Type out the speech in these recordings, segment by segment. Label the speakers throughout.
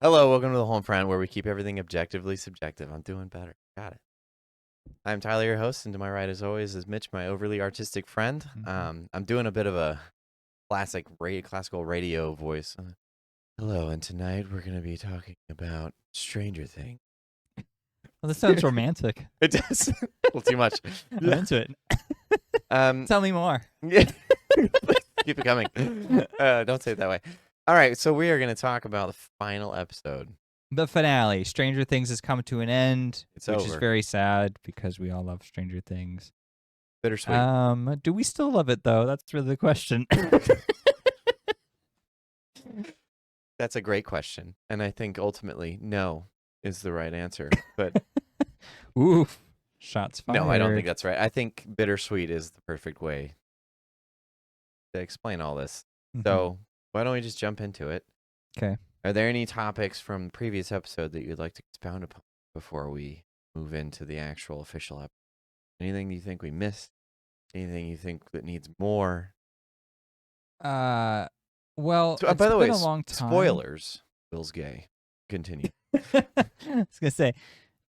Speaker 1: Hello, welcome to the HolmFront, where we keep everything objectively subjective. I'm doing better. Got it. I'm Tyler, your host, and to my right, as always, is Mitch, my overly artistic friend. I'm doing a bit of a classical radio voice. Hello, and tonight we're going to be talking about Stranger Things.
Speaker 2: Well, this sounds romantic.
Speaker 1: It does. A little too much.
Speaker 2: I'm into it. Tell me more.
Speaker 1: Yeah. Keep it coming. Don't say it that way. All right, so we are going to talk about the final episode.
Speaker 2: The finale. Stranger Things has come to an end,
Speaker 1: It's
Speaker 2: which
Speaker 1: over.
Speaker 2: is very sad because we all love Stranger Things.
Speaker 1: Bittersweet.
Speaker 2: Do we still love it though? That's really the question.
Speaker 1: That's a great question, and I think ultimately no is the right answer. But
Speaker 2: Oof. Shots fired.
Speaker 1: no, I don't think that's right. I think bittersweet is the perfect way to explain all this. So why don't we just jump into it?
Speaker 2: Okay.
Speaker 1: Are there any topics from the previous episode that you'd like to expound upon before we move into the actual official episode? Anything you think we missed? Anything you think that needs more?
Speaker 2: Well,
Speaker 1: So,
Speaker 2: it's
Speaker 1: by the way,
Speaker 2: been a long time.
Speaker 1: spoilers. Will's gay. Continue.
Speaker 2: I was gonna say,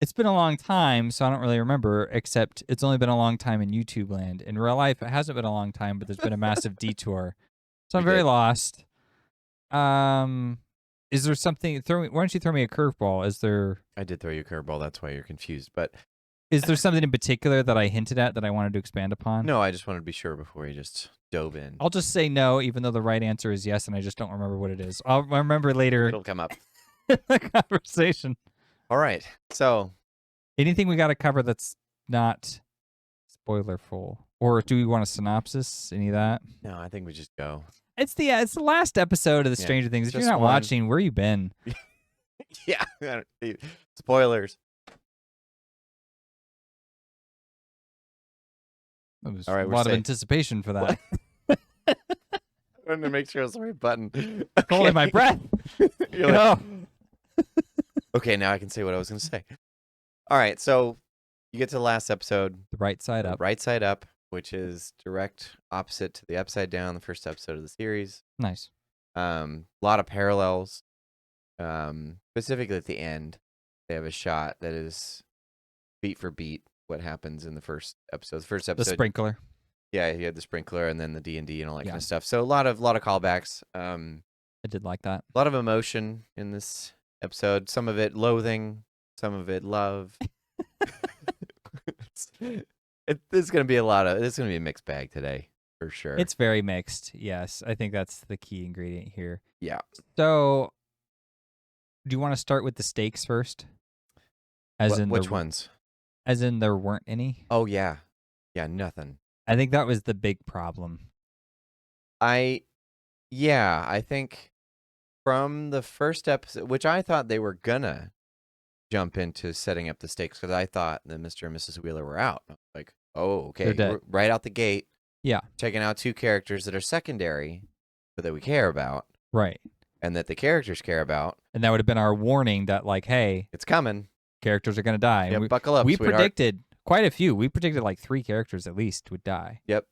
Speaker 2: it's been a long time, so I don't really remember. Except it's only been a long time in YouTube land. In real life, it hasn't been a long time, but there's been a massive detour, so I'm
Speaker 1: We
Speaker 2: very
Speaker 1: did.
Speaker 2: lost. Is there something? Why don't you throw me a curveball?
Speaker 1: I did throw you a curveball. That's why you're confused. But
Speaker 2: Is there something in particular that I hinted at that I wanted to expand upon?
Speaker 1: no, I just wanted to be sure before you just dove in.
Speaker 2: I'll just say no, even though the right answer is yes, and I just don't remember what it is. I'll remember later
Speaker 1: It'll come up.
Speaker 2: in the conversation.
Speaker 1: All right. So
Speaker 2: Anything we got to cover that's not spoilerful, or do we want a synopsis? Any of that?
Speaker 1: no, I think we just go.
Speaker 2: It's the last episode of the
Speaker 1: Yeah,
Speaker 2: Stranger Things. If
Speaker 1: just
Speaker 2: you're not
Speaker 1: one.
Speaker 2: watching, where you been?
Speaker 1: Yeah. Spoilers.
Speaker 2: There was
Speaker 1: All right,
Speaker 2: a
Speaker 1: we're
Speaker 2: lot of
Speaker 1: safe.
Speaker 2: anticipation for that.
Speaker 1: I wanted to make sure it was the right button.
Speaker 2: Holding my breath.
Speaker 1: You're like,
Speaker 2: Go.
Speaker 1: okay, now I can say what I was going to say. All right. So you get to the last episode,
Speaker 2: The right side up.
Speaker 1: Right Side Up, which is direct opposite to the Upside Down, the first episode of the series.
Speaker 2: Nice.
Speaker 1: A lot of parallels. Specifically at the end, they have a shot that is beat for beat what happens in the first episode. The first
Speaker 2: The
Speaker 1: episode,
Speaker 2: sprinkler.
Speaker 1: yeah, you had the sprinkler and then the D&D and all that
Speaker 2: Yeah.
Speaker 1: kind of stuff. So a lot of callbacks.
Speaker 2: I did like that.
Speaker 1: A lot of emotion in this episode. Some of it loathing, some of it love. There's gonna be a mixed bag today for sure.
Speaker 2: It's very mixed. Yes, I think that's the key ingredient here.
Speaker 1: Yeah.
Speaker 2: So, do you want to start with the stakes first?
Speaker 1: Which ones?
Speaker 2: As in, there weren't any.
Speaker 1: Oh yeah, nothing.
Speaker 2: I think that was the big problem.
Speaker 1: I think from the first episode, which I thought they were gonna jump into setting up the stakes because I thought that Mr. and Mrs. Wheeler were out. I was like, oh, okay,
Speaker 2: They're dead.
Speaker 1: we're right out the gate.
Speaker 2: Yeah.
Speaker 1: Taking out two characters that are secondary, but that we care about,
Speaker 2: Right.
Speaker 1: and that the characters care about.
Speaker 2: And that would have been our warning that, like, hey,
Speaker 1: It's coming.
Speaker 2: characters are going to die.
Speaker 1: Yeah,
Speaker 2: And
Speaker 1: buckle up,
Speaker 2: we
Speaker 1: sweetheart.
Speaker 2: predicted quite a few. We predicted like 3 characters at least would die.
Speaker 1: Yep.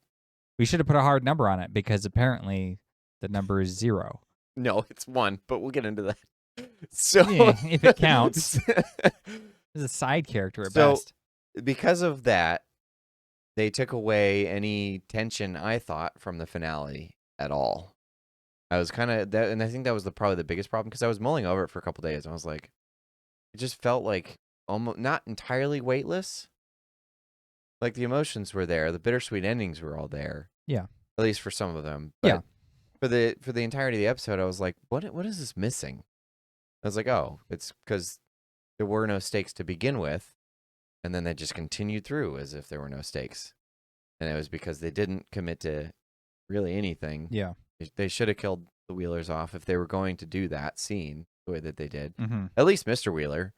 Speaker 2: We should have put a hard number on it because apparently the number is 0.
Speaker 1: No, it's 1, but we'll get into that. So,
Speaker 2: Yeah, if it counts. It's a side character at
Speaker 1: So-
Speaker 2: best.
Speaker 1: because of that, they took away any tension I thought from the finale at all. I was kind of that, and I think that was probably the biggest problem because I was mulling over it for a couple days. And I was like, it just felt like almost not entirely weightless. Like the emotions were there, the bittersweet endings were all there.
Speaker 2: Yeah.
Speaker 1: At least for some of them. But
Speaker 2: Yeah.
Speaker 1: For the entirety of the episode, I was like, what is this missing? I was like, oh, it's because there were no stakes to begin with, and then they just continued through as if there were no stakes. And it was because they didn't commit to really anything.
Speaker 2: Yeah.
Speaker 1: They should have killed the Wheelers off if they were going to do that scene the way that they did.
Speaker 2: Mm-hmm.
Speaker 1: At least Mr. Wheeler.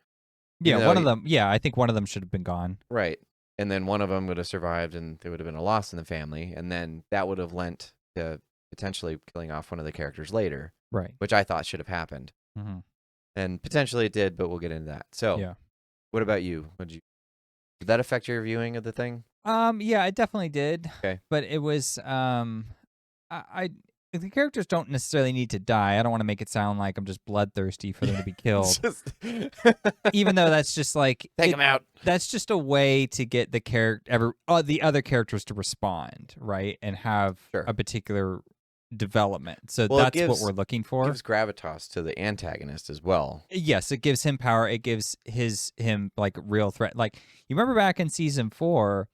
Speaker 2: Yeah,
Speaker 1: Even
Speaker 2: one
Speaker 1: though
Speaker 2: of them. Yeah, I think one of them should have been gone.
Speaker 1: Right. And then one of them would have survived, and there would have been a loss in the family. And then that would have lent to potentially killing off one of the characters later,
Speaker 2: Right.
Speaker 1: which I thought should have happened.
Speaker 2: Mm-hmm.
Speaker 1: And potentially it did, but we'll get into that. So,
Speaker 2: Yeah.
Speaker 1: what about you? Did that affect your viewing of the thing?
Speaker 2: Yeah, it definitely did.
Speaker 1: Okay.
Speaker 2: But it was I the characters don't necessarily need to die. I don't want to make it sound like I'm just bloodthirsty for them to be killed.
Speaker 1: Just
Speaker 2: Even though that's just like
Speaker 1: take them out.
Speaker 2: That's just a way to get the other characters to respond, right, and have
Speaker 1: Sure.
Speaker 2: a particular development. So
Speaker 1: Well,
Speaker 2: that's what we're looking for.
Speaker 1: It gives gravitas to the antagonist as well.
Speaker 2: Yes, it gives him power. It gives him like real threat. Like you remember back in season 4,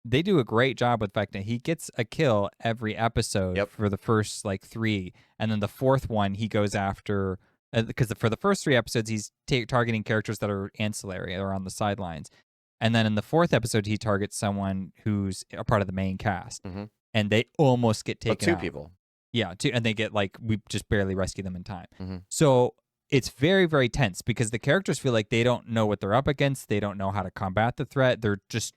Speaker 2: they do a great job with Vecna. He gets a kill every episode for the first like 3, and then the 4th one he goes after because for the first 3 episodes he's targeting characters that are ancillary or on the sidelines, and then in the 4th episode he targets someone who's a part of the main cast, and they almost get taken out.
Speaker 1: 2 people.
Speaker 2: Yeah, 2, and they get like we just barely rescue them in time.
Speaker 1: Mm-hmm.
Speaker 2: So it's very, very tense because the characters feel like they don't know what they're up against. They don't know how to combat the threat. They're just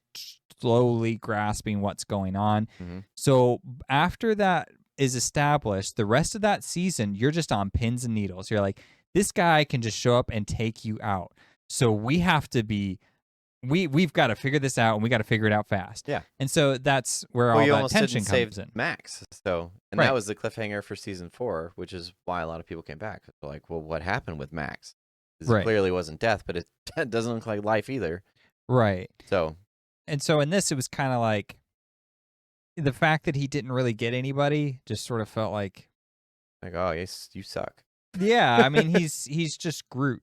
Speaker 2: slowly grasping what's going on.
Speaker 1: Mm-hmm.
Speaker 2: So after that is established, the rest of that season, you're just on pins and needles. You're like, this guy can just show up and take you out. So we have to be, we've got to figure this out, and we got to figure it out fast.
Speaker 1: Yeah.
Speaker 2: And so that's where all that tension comes in.
Speaker 1: Max. So, and that was the cliffhanger for season 4, which is why a lot of people came back. They're like, well, what happened with Max? It clearly wasn't death, but it doesn't look like life either.
Speaker 2: Right.
Speaker 1: So.
Speaker 2: And so in this, it was kind of like the fact that he didn't really get anybody just sort of felt like,
Speaker 1: oh, yes, you suck.
Speaker 2: Yeah, I mean, he's just Groot.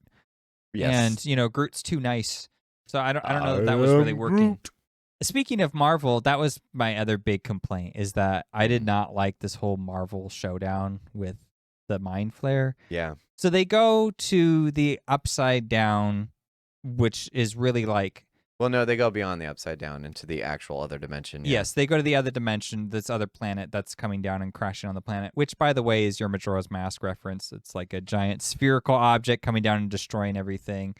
Speaker 1: Yes.
Speaker 2: And Groot's too nice. So I don't know that was really working. Groot. Speaking of Marvel, that was my other big complaint, is that I did not like this whole Marvel showdown with the Mind Flayer.
Speaker 1: Yeah.
Speaker 2: So they go to the Upside Down, which is really like...
Speaker 1: Well, no, they go beyond the Upside Down into the actual other dimension. Yeah.
Speaker 2: Yes, they go to the other dimension, this other planet that's coming down and crashing on the planet, which, by the way, is your Majora's Mask reference. It's like a giant spherical object coming down and destroying everything.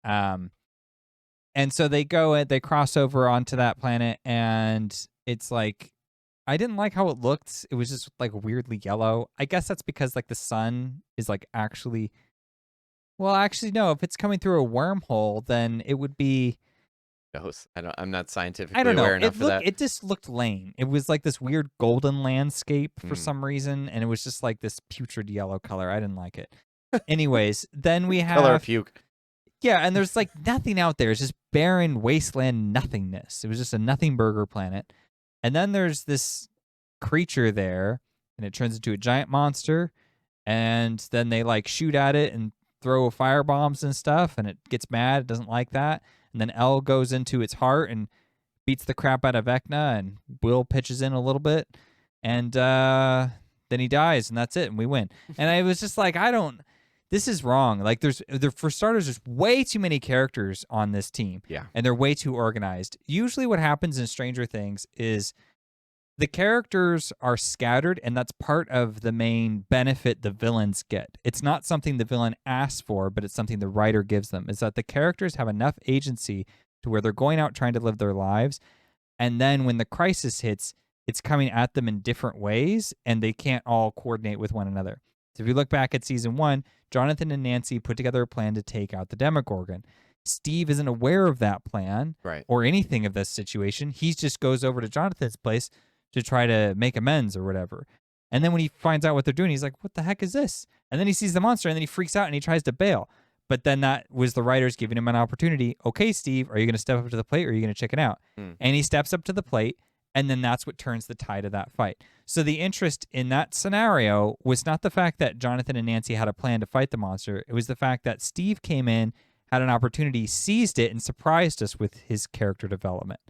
Speaker 2: And so they cross over onto that planet, and it's like, I didn't like how it looked. It was just like weirdly yellow. I guess that's because like the sun is like actually, well, actually no, if it's coming through a wormhole, then it would be...
Speaker 1: I'm not scientifically aware enough for that.
Speaker 2: It just looked lame. It was like this weird golden landscape for some reason, and it was just like this putrid yellow color. I didn't like it. Anyways, then we have...
Speaker 1: Color of puke.
Speaker 2: Yeah, and there's like nothing out there. It's just barren wasteland nothingness. It was just a nothing burger planet. And then there's this creature there, and it turns into a giant monster, and then they like shoot at it and throw fire bombs and stuff, and it gets mad. It doesn't like that. And then L goes into its heart and beats the crap out of Vecna, and Will pitches in a little bit, and then he dies, and that's it, and we win. And I was just like, this is wrong. Like, for starters, there's way too many characters on this team.
Speaker 1: Yeah.
Speaker 2: And they're way too organized. Usually what happens in Stranger Things is the characters are scattered, and that's part of the main benefit the villains get. It's not something the villain asks for, but it's something the writer gives them, is that the characters have enough agency to where they're going out trying to live their lives, and then when the crisis hits, it's coming at them in different ways, and they can't all coordinate with one another. So if you look back at season 1, Jonathan and Nancy put together a plan to take out the Demogorgon. Steve isn't aware of that plan or anything of this situation. He just goes over to Jonathan's place to try to make amends or whatever. And then when he finds out what they're doing, he's like, what the heck is this? And then he sees the monster, and then he freaks out, and he tries to bail. But then that was the writers giving him an opportunity. Okay, Steve, are you going to step up to the plate, or are you going to chicken out? And he steps up to the plate, and then that's what turns the tide of that fight. So the interest in that scenario was not the fact that Jonathan and Nancy had a plan to fight the monster. It was the fact that Steve came in, had an opportunity, seized it, and surprised us with his character development.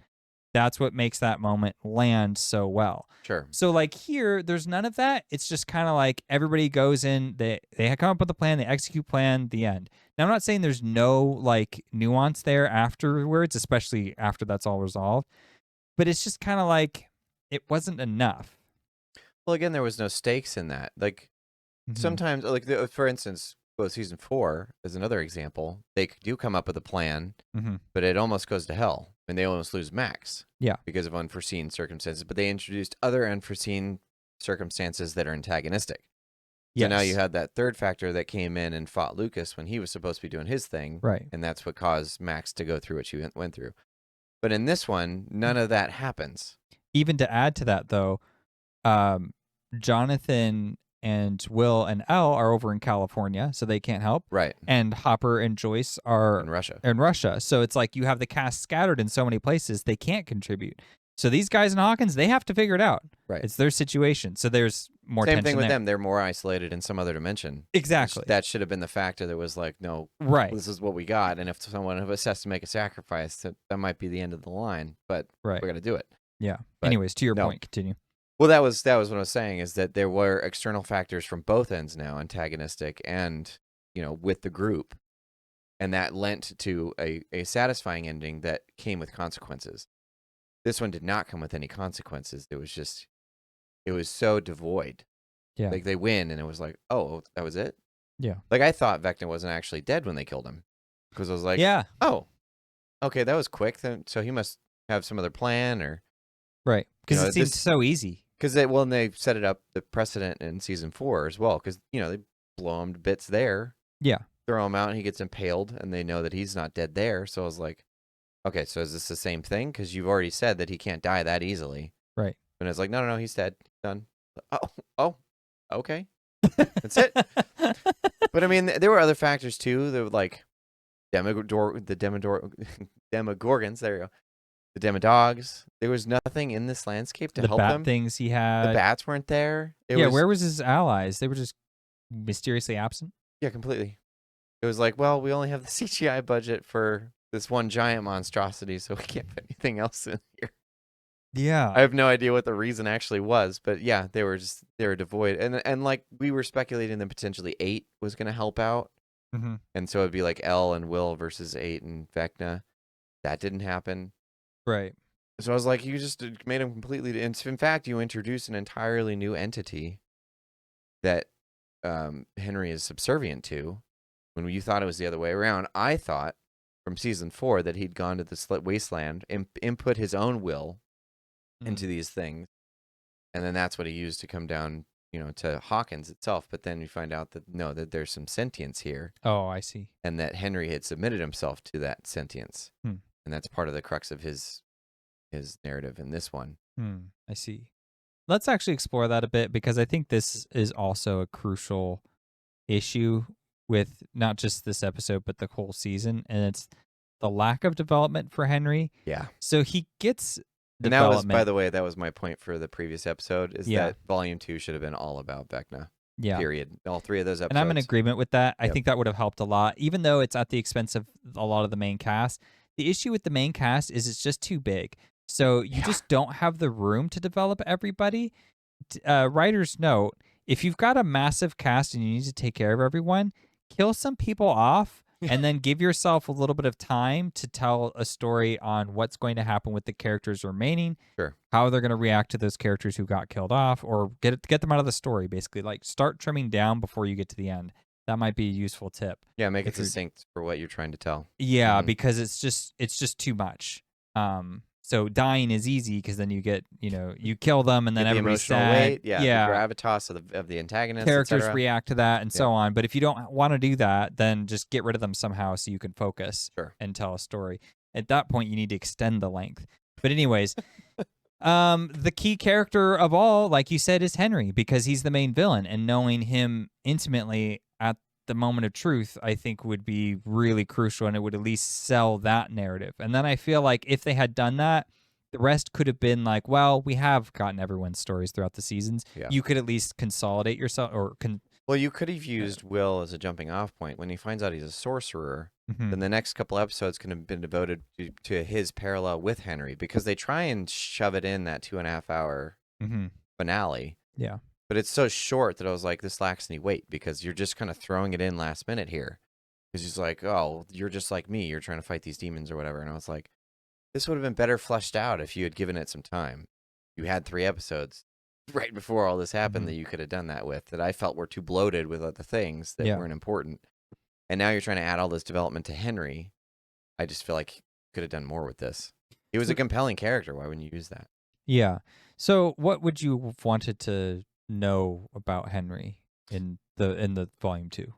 Speaker 2: That's what makes that moment land so well.
Speaker 1: Sure.
Speaker 2: So like here, there's none of that. It's just kind of like everybody goes in, they come up with a plan, they execute plan, the end. Now, I'm not saying there's no like nuance there afterwards, especially after that's all resolved, but it's just kind of like it wasn't enough.
Speaker 1: Well, again, there was no stakes in that. Like sometimes, like for instance, season 4 is another example. They do come up with a plan, but it almost goes to hell. And they almost lose Max.
Speaker 2: Yeah.
Speaker 1: Because of unforeseen circumstances. But they introduced other unforeseen circumstances that are antagonistic. So now you had that third factor that came in and fought Lucas when he was supposed to be doing his thing.
Speaker 2: Right.
Speaker 1: And that's what caused Max to go through what she went through. But in this one, none of that happens.
Speaker 2: Even to add to that, though, Jonathan and Will and Elle are over in California, so they can't help.
Speaker 1: Right.
Speaker 2: And Hopper and Joyce are
Speaker 1: In Russia.
Speaker 2: in Russia. So it's like you have the cast scattered in so many places, they can't contribute. So these guys in Hawkins, they have to figure it out.
Speaker 1: Right.
Speaker 2: It's their situation. So there's more
Speaker 1: Same
Speaker 2: tension
Speaker 1: thing with
Speaker 2: there.
Speaker 1: them. They're more isolated in some other dimension.
Speaker 2: Exactly.
Speaker 1: That should have been the factor that was like, no,
Speaker 2: Right.
Speaker 1: this is what we got. And if someone of us has to make a sacrifice, that might be the end of the line. But
Speaker 2: Right.
Speaker 1: we're going to do it.
Speaker 2: Yeah.
Speaker 1: But
Speaker 2: Anyways, to your
Speaker 1: no.
Speaker 2: point, continue.
Speaker 1: Well, that was what I was saying, is that there were external factors from both ends now, antagonistic and, with the group. And that lent to a satisfying ending that came with consequences. This one did not come with any consequences. It was so devoid.
Speaker 2: Yeah.
Speaker 1: Like they win and it was like, oh, that was it?
Speaker 2: Yeah.
Speaker 1: Like I thought Vecna wasn't actually dead when they killed him. Because I was like,
Speaker 2: yeah.
Speaker 1: Oh, okay, that was quick. So he must have some other plan or.
Speaker 2: Right. Because it seems so easy.
Speaker 1: Because they set it up, the precedent in season 4 as well. Because, they blow him to bits there.
Speaker 2: Yeah.
Speaker 1: Throw him out and he gets impaled and they know that he's not dead there. So I was like, okay, so is this the same thing? Because you've already said that he can't die that easily.
Speaker 2: Right.
Speaker 1: And it's like, no, he's dead. Done. Oh, okay. That's it. But I mean, there were other factors too. There were like Demogorgons. There you go. The Demodogs. There was nothing in this landscape to help
Speaker 2: bat
Speaker 1: them.
Speaker 2: Things he had.
Speaker 1: The bats weren't there.
Speaker 2: Where was his allies? They were just mysteriously absent.
Speaker 1: Yeah, completely. It was like, well, we only have the CGI budget for this one giant monstrosity, so we can't put anything else in here.
Speaker 2: Yeah.
Speaker 1: I have no idea what the reason actually was, but yeah, they were devoid. And like we were speculating that potentially 8 was going to help out.
Speaker 2: Mm-hmm.
Speaker 1: And so it'd be like Elle and Will versus 8 and Vecna. That didn't happen.
Speaker 2: Right.
Speaker 1: So I was like, you just made him completely. In fact, you introduced an entirely new entity that Henry is subservient to. When you thought it was the other way around, I thought from season 4 that he'd gone to the wasteland and input his own will into these things, and then that's what he used to come down, to Hawkins itself. But then we find out that there's some sentience here.
Speaker 2: Oh, I see.
Speaker 1: And that Henry had submitted himself to that sentience,
Speaker 2: and
Speaker 1: that's part of the crux of his narrative in this one.
Speaker 2: I see. Let's actually explore that a bit, because I think this is also a crucial issue with not just this episode but the whole season, and it's the lack of development for Henry.
Speaker 1: Yeah.
Speaker 2: So he gets
Speaker 1: and that was, by the way, that was my point for the previous episode, is that Volume 2 should have been all about Vecna.
Speaker 2: Yeah.
Speaker 1: Period. All 3 of those episodes.
Speaker 2: And I'm in agreement with that. I
Speaker 1: Yep.
Speaker 2: think that would have helped a lot, even though it's at the expense of a lot of the main cast. The issue with the main cast is it's just too big. So you just don't have the room to develop everybody. Writer's note, if you've got a massive cast and you need to take care of everyone, kill some people off and then give yourself a little bit of time to tell a story on what's going to happen with the characters remaining,
Speaker 1: Sure.
Speaker 2: how they're going to react to those characters who got killed off, or get them out of the story, basically. Like, start trimming down before you get to the end. That might be a useful tip.
Speaker 1: Yeah, make it succinct for what you're trying to tell.
Speaker 2: Yeah, because it's just too much. So dying is easy because then you get, you kill them and then
Speaker 1: Get the
Speaker 2: everybody's
Speaker 1: emotional
Speaker 2: sad.
Speaker 1: weight, the gravitas of the antagonist,
Speaker 2: Characters
Speaker 1: etc.
Speaker 2: react to that and so on. But if you don't want to do that, then just get rid of them somehow so you can focus and tell a story. At that point, you need to extend the length. But anyways, the key character of all, like you said, is Henry, because he's the main villain, and knowing him intimately at the moment of truth, I think, would be really crucial, and it would at least sell that narrative. And then I feel like if they had done that, the rest could have been like, well, we have gotten everyone's stories throughout the seasons.
Speaker 1: Yeah.
Speaker 2: You could at least consolidate yourself, or
Speaker 1: well, you could have used Will as a jumping off point. When he finds out he's a sorcerer, then the next couple episodes could have been devoted to his parallel with Henry, because they try and shove it in that 2.5 hour finale.
Speaker 2: Yeah.
Speaker 1: But it's so short that I was like, this lacks any weight, because you're just kind of throwing it in last minute here. Because he's like, oh, you're just like me. You're trying to fight these demons or whatever. And I was like, this would have been better fleshed out if you had given it some time. You had 3 episodes right before all this happened that you could have done that with, that I felt were too bloated with other things that weren't important. And now you're trying to add all this development to Henry. I just feel like you could have done more with this. He was a compelling character. Why wouldn't you use that?
Speaker 2: Yeah. So what would you have wanted to know about Henry in the volume 2?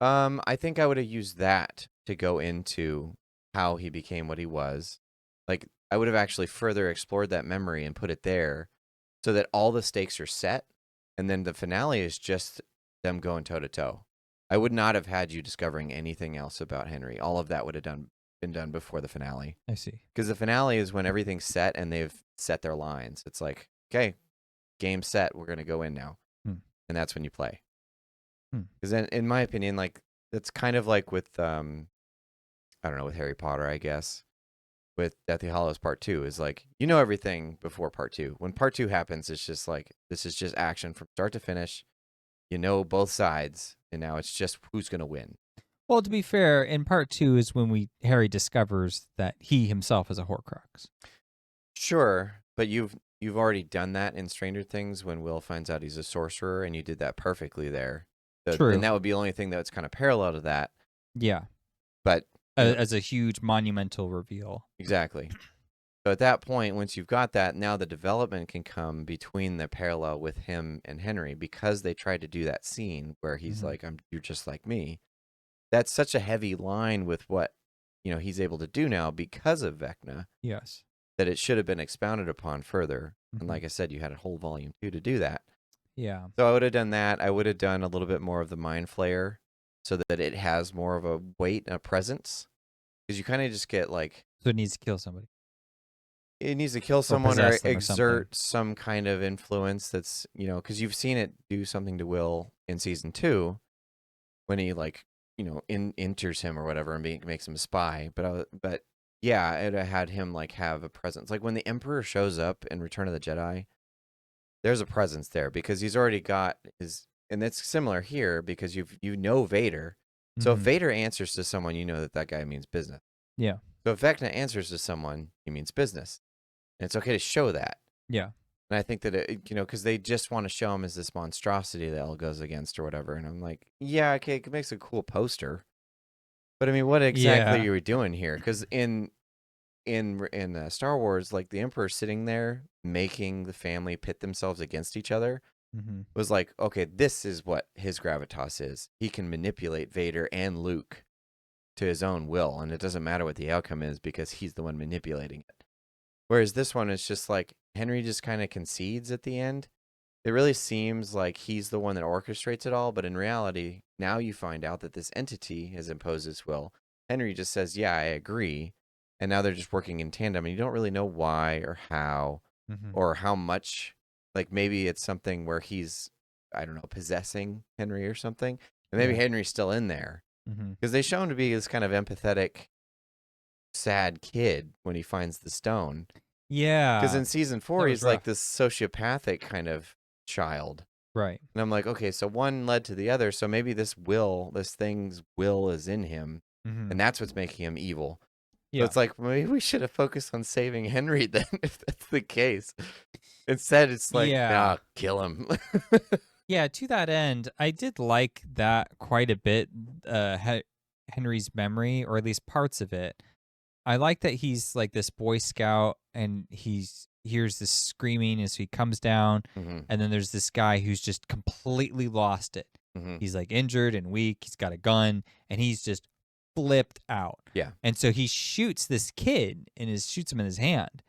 Speaker 1: I think I would have used that to go into how he became what he was. Like, I would have actually further explored that memory and put it there so that all the stakes are set and then the finale is just them going toe to toe. I would not have had you discovering anything else about Henry. All of that would have been done before the finale.
Speaker 2: I see.
Speaker 1: Because the finale is when everything's set and they've set their lines. It's like, okay, game set, we're gonna go in now,
Speaker 2: Hmm.
Speaker 1: and that's when you play.
Speaker 2: Hmm.
Speaker 1: Because then, in my opinion, like it's kind of like with I don't know, with Harry Potter, I guess. With Deathly Hallows Part 2 is like, you know everything before Part 2. When Part 2 happens, it's just like, this is just action from start to finish. You know both sides, and now it's just who's going to win.
Speaker 2: Well, to be fair, in part 2 is when Harry discovers that he himself is a Horcrux.
Speaker 1: Sure, but you've already done that in Stranger Things when Will finds out he's a sorcerer, and you did that perfectly there.
Speaker 2: True.
Speaker 1: And that would be the only thing that's kind of parallel to that.
Speaker 2: Yeah.
Speaker 1: But
Speaker 2: as a huge monumental reveal.
Speaker 1: Exactly. So at that point, once you've got that, now the development can come between the parallel with him and Henry, because they tried to do that scene where he's like, you're just like me. That's such a heavy line with what, he's able to do now because of Vecna.
Speaker 2: Yes.
Speaker 1: That it should have been expounded upon further. And like I said, you had a whole volume 2 to do that.
Speaker 2: Yeah.
Speaker 1: So I would have done that. I would have done a little bit more of the Mind Flayer so that it has more of a weight and a presence. Because you kind of just get like...
Speaker 2: So it needs to kill somebody.
Speaker 1: It needs to kill someone or exert
Speaker 2: or
Speaker 1: some kind of influence that's, because you've seen it do something to Will in season 2 when he like, enters him or whatever and makes him a spy. But yeah, it had him like have a presence. Like when the Emperor shows up in Return of the Jedi, there's a presence there because he's already got his, and it's similar here because you know Vader. So if Vader answers to someone, you know that guy means business.
Speaker 2: Yeah.
Speaker 1: So if Vecna answers to someone, he means business. And it's okay to show that.
Speaker 2: Yeah.
Speaker 1: And I think that, because they just want to show him as this monstrosity that El goes against or whatever. And I'm like, yeah, okay, it makes a cool poster. But I mean, what exactly are we doing here? Because in Star Wars, like the Emperor sitting there making the family pit themselves against each other was like, okay, this is what his gravitas is. He can manipulate Vader and Luke to his own will, and it doesn't matter what the outcome is because he's the one manipulating it. Whereas this one is just like Henry just kind of concedes at the end. It really seems like he's the one that orchestrates it all, but in reality, now you find out that this entity has imposed its will. Henry just says, yeah, I agree. And now they're just working in tandem, and you don't really know why or how or how much. Like maybe it's something where he's, I don't know, possessing Henry or something. And maybe Henry's still in there. Because they show him to be this kind of empathetic, sad kid when he finds the stone.
Speaker 2: Yeah.
Speaker 1: Because in season 4, he's like this sociopathic kind of child.
Speaker 2: Right.
Speaker 1: And I'm like, okay, so one led to the other. So maybe this thing's will is in him. And that's what's making him evil. Yeah. So it's like, maybe we should have focused on saving Henry then, if that's the case. Instead, it's like, nah, kill him.
Speaker 2: Yeah, to that end, I did like that quite a bit, Henry's memory, or at least parts of it. I like that he's like this Boy Scout and he hears this screaming as he comes down, and then there's this guy who's just completely lost it. He's like injured and weak, he's got a gun, and he's just flipped out.
Speaker 1: Yeah.
Speaker 2: And so he shoots this kid and shoots him in his hand.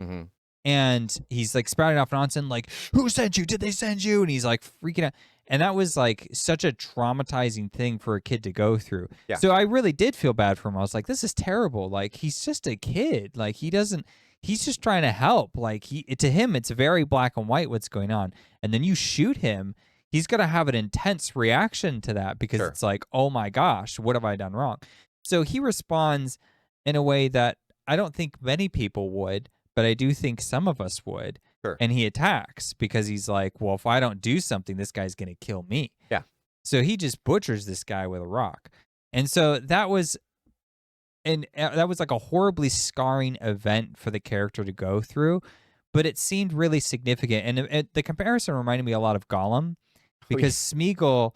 Speaker 2: And he's like spouting off nonsense, like, who sent you? Did they send you? And he's like freaking out. And that was like such a traumatizing thing for a kid to go through. Yeah. So I really did feel bad for him. I was like, this is terrible. Like, he's just a kid. Like, he's just trying to help. Like, to him, it's very black and white what's going on. And then you shoot him, he's going to have an intense reaction to that because it's like, oh my gosh, what have I done wrong? So he responds in a way that I don't think many people would, but I do think some of us would.
Speaker 1: Sure.
Speaker 2: And he attacks because he's like, well, if I don't do something, this guy's going to kill me.
Speaker 1: Yeah.
Speaker 2: So he just butchers this guy with a rock. And so that was like a horribly scarring event for the character to go through, but it seemed really significant. And the comparison reminded me a lot of Gollum because Smeagol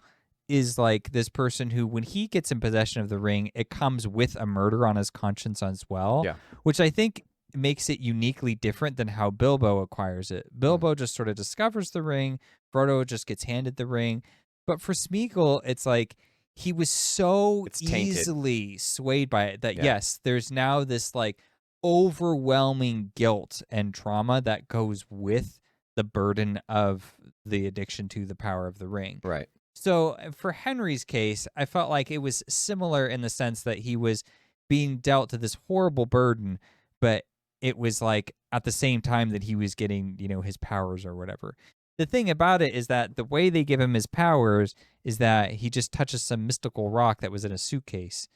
Speaker 2: is like this person who, when he gets in possession of the ring, it comes with a murder on his conscience as well, which I think makes it uniquely different than how Bilbo acquires it. Bilbo just sort of discovers the ring. Frodo just gets handed the ring. But for Smeagol, it's like he was so easily swayed by it that, yes, there's now this like overwhelming guilt and trauma that goes with the burden of the addiction to the power of the ring.
Speaker 1: Right.
Speaker 2: So for Henry's case, I felt like it was similar in the sense that he was being dealt to this horrible burden, but it was like at the same time that he was getting, his powers or whatever. The thing about it is that the way they give him his powers is that he just touches some mystical rock that was in a suitcase,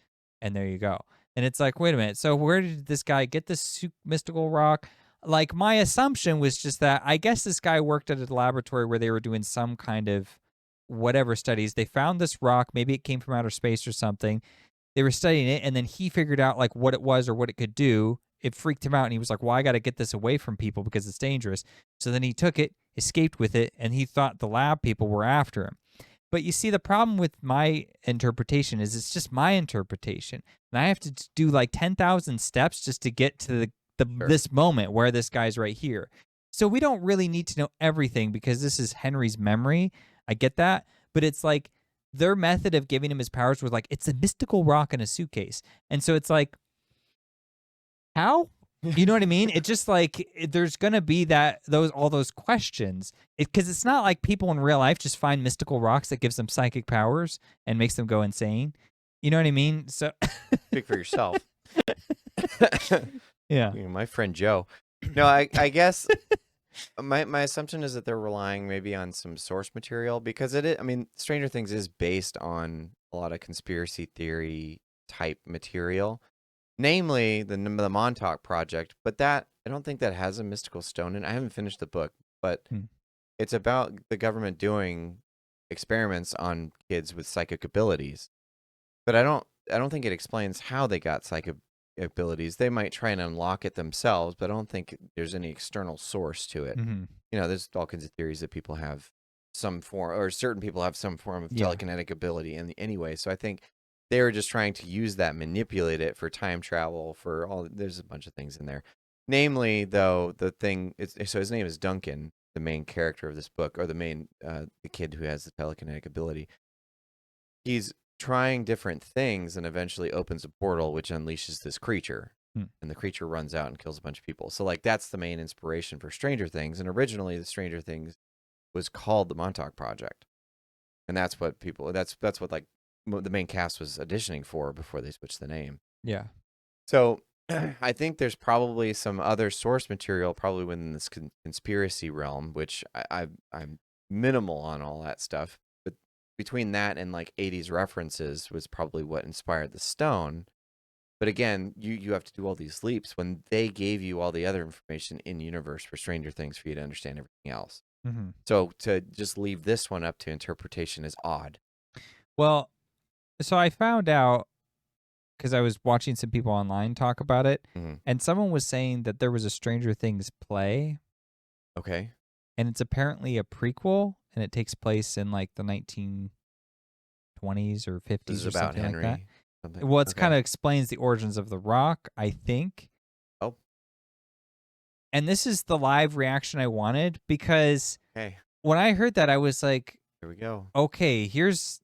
Speaker 2: and there you go. And it's like, wait a minute. So where did this guy get this mystical rock? Like, my assumption was just that I guess this guy worked at a laboratory where they were doing some kind of whatever studies. They found this rock. Maybe it came from outer space or something. They were studying it, and then he figured out like what it was or what it could do. It freaked him out, and he was like, well, I got to get this away from people because it's dangerous. So then he took it, escaped with it, and he thought the lab people were after him. But you see, the problem with my interpretation is it's just my interpretation. And I have to do like 10,000 steps just to get to this moment where this guy's right here. So we don't really need to know everything because this is Henry's memory. I get that. But it's like their method of giving him his powers was like, it's a mystical rock in a suitcase. And so it's like, how? You know what I mean? It's just like there's gonna be all those questions because it's not like people in real life just find mystical rocks that gives them psychic powers and makes them go insane. You know what I mean? So
Speaker 1: speak for yourself.
Speaker 2: Yeah,
Speaker 1: my friend Joe. No, I guess my assumption is that they're relying maybe on some source material because it is. I mean, Stranger Things is based on a lot of conspiracy theory type material. Namely, the Montauk Project, but I don't think that has a mystical stone in. I haven't finished the book, but it's about the government doing experiments on kids with psychic abilities. But I don't think it explains how they got psychic abilities. They might try and unlock it themselves, but I don't think there's any external source to it.
Speaker 2: Mm-hmm.
Speaker 1: There's all kinds of theories that people have some form, or certain people have some form of telekinetic ability anyway. So I think they were just trying to use that, manipulate it for time travel, there's a bunch of things in there. Namely, though, the thing, so his name is Duncan, the main character of this book, or the kid who has the telekinetic ability. He's trying different things and eventually opens a portal, which unleashes this creature. And the creature runs out and kills a bunch of people. So, like, that's the main inspiration for Stranger Things. And originally, the Stranger Things was called the Montauk Project. And that's what like, the main cast was auditioning for before they switched the name.
Speaker 2: Yeah.
Speaker 1: So I think there's probably some other source material probably within this conspiracy realm, which I'm minimal on all that stuff. But between that and like 80s references was probably what inspired the stone. But again, you have to do all these leaps when they gave you all the other information in universe for Stranger Things for you to understand everything else.
Speaker 2: Mm-hmm.
Speaker 1: So to just leave this one up to interpretation is odd.
Speaker 2: Well, so I found out because I was watching some people online talk about it, and someone was saying that there was a Stranger Things play.
Speaker 1: Okay.
Speaker 2: And it's apparently a prequel, and it takes place in like the 1920s or 50s
Speaker 1: This is
Speaker 2: or
Speaker 1: about
Speaker 2: something
Speaker 1: Henry.
Speaker 2: like that. Well, it's kind of explains the origins of the rock, I think.
Speaker 1: Oh.
Speaker 2: And this is the live reaction I wanted because
Speaker 1: Okay.
Speaker 2: when I heard that, I was like,
Speaker 1: here we go.
Speaker 2: Okay, here's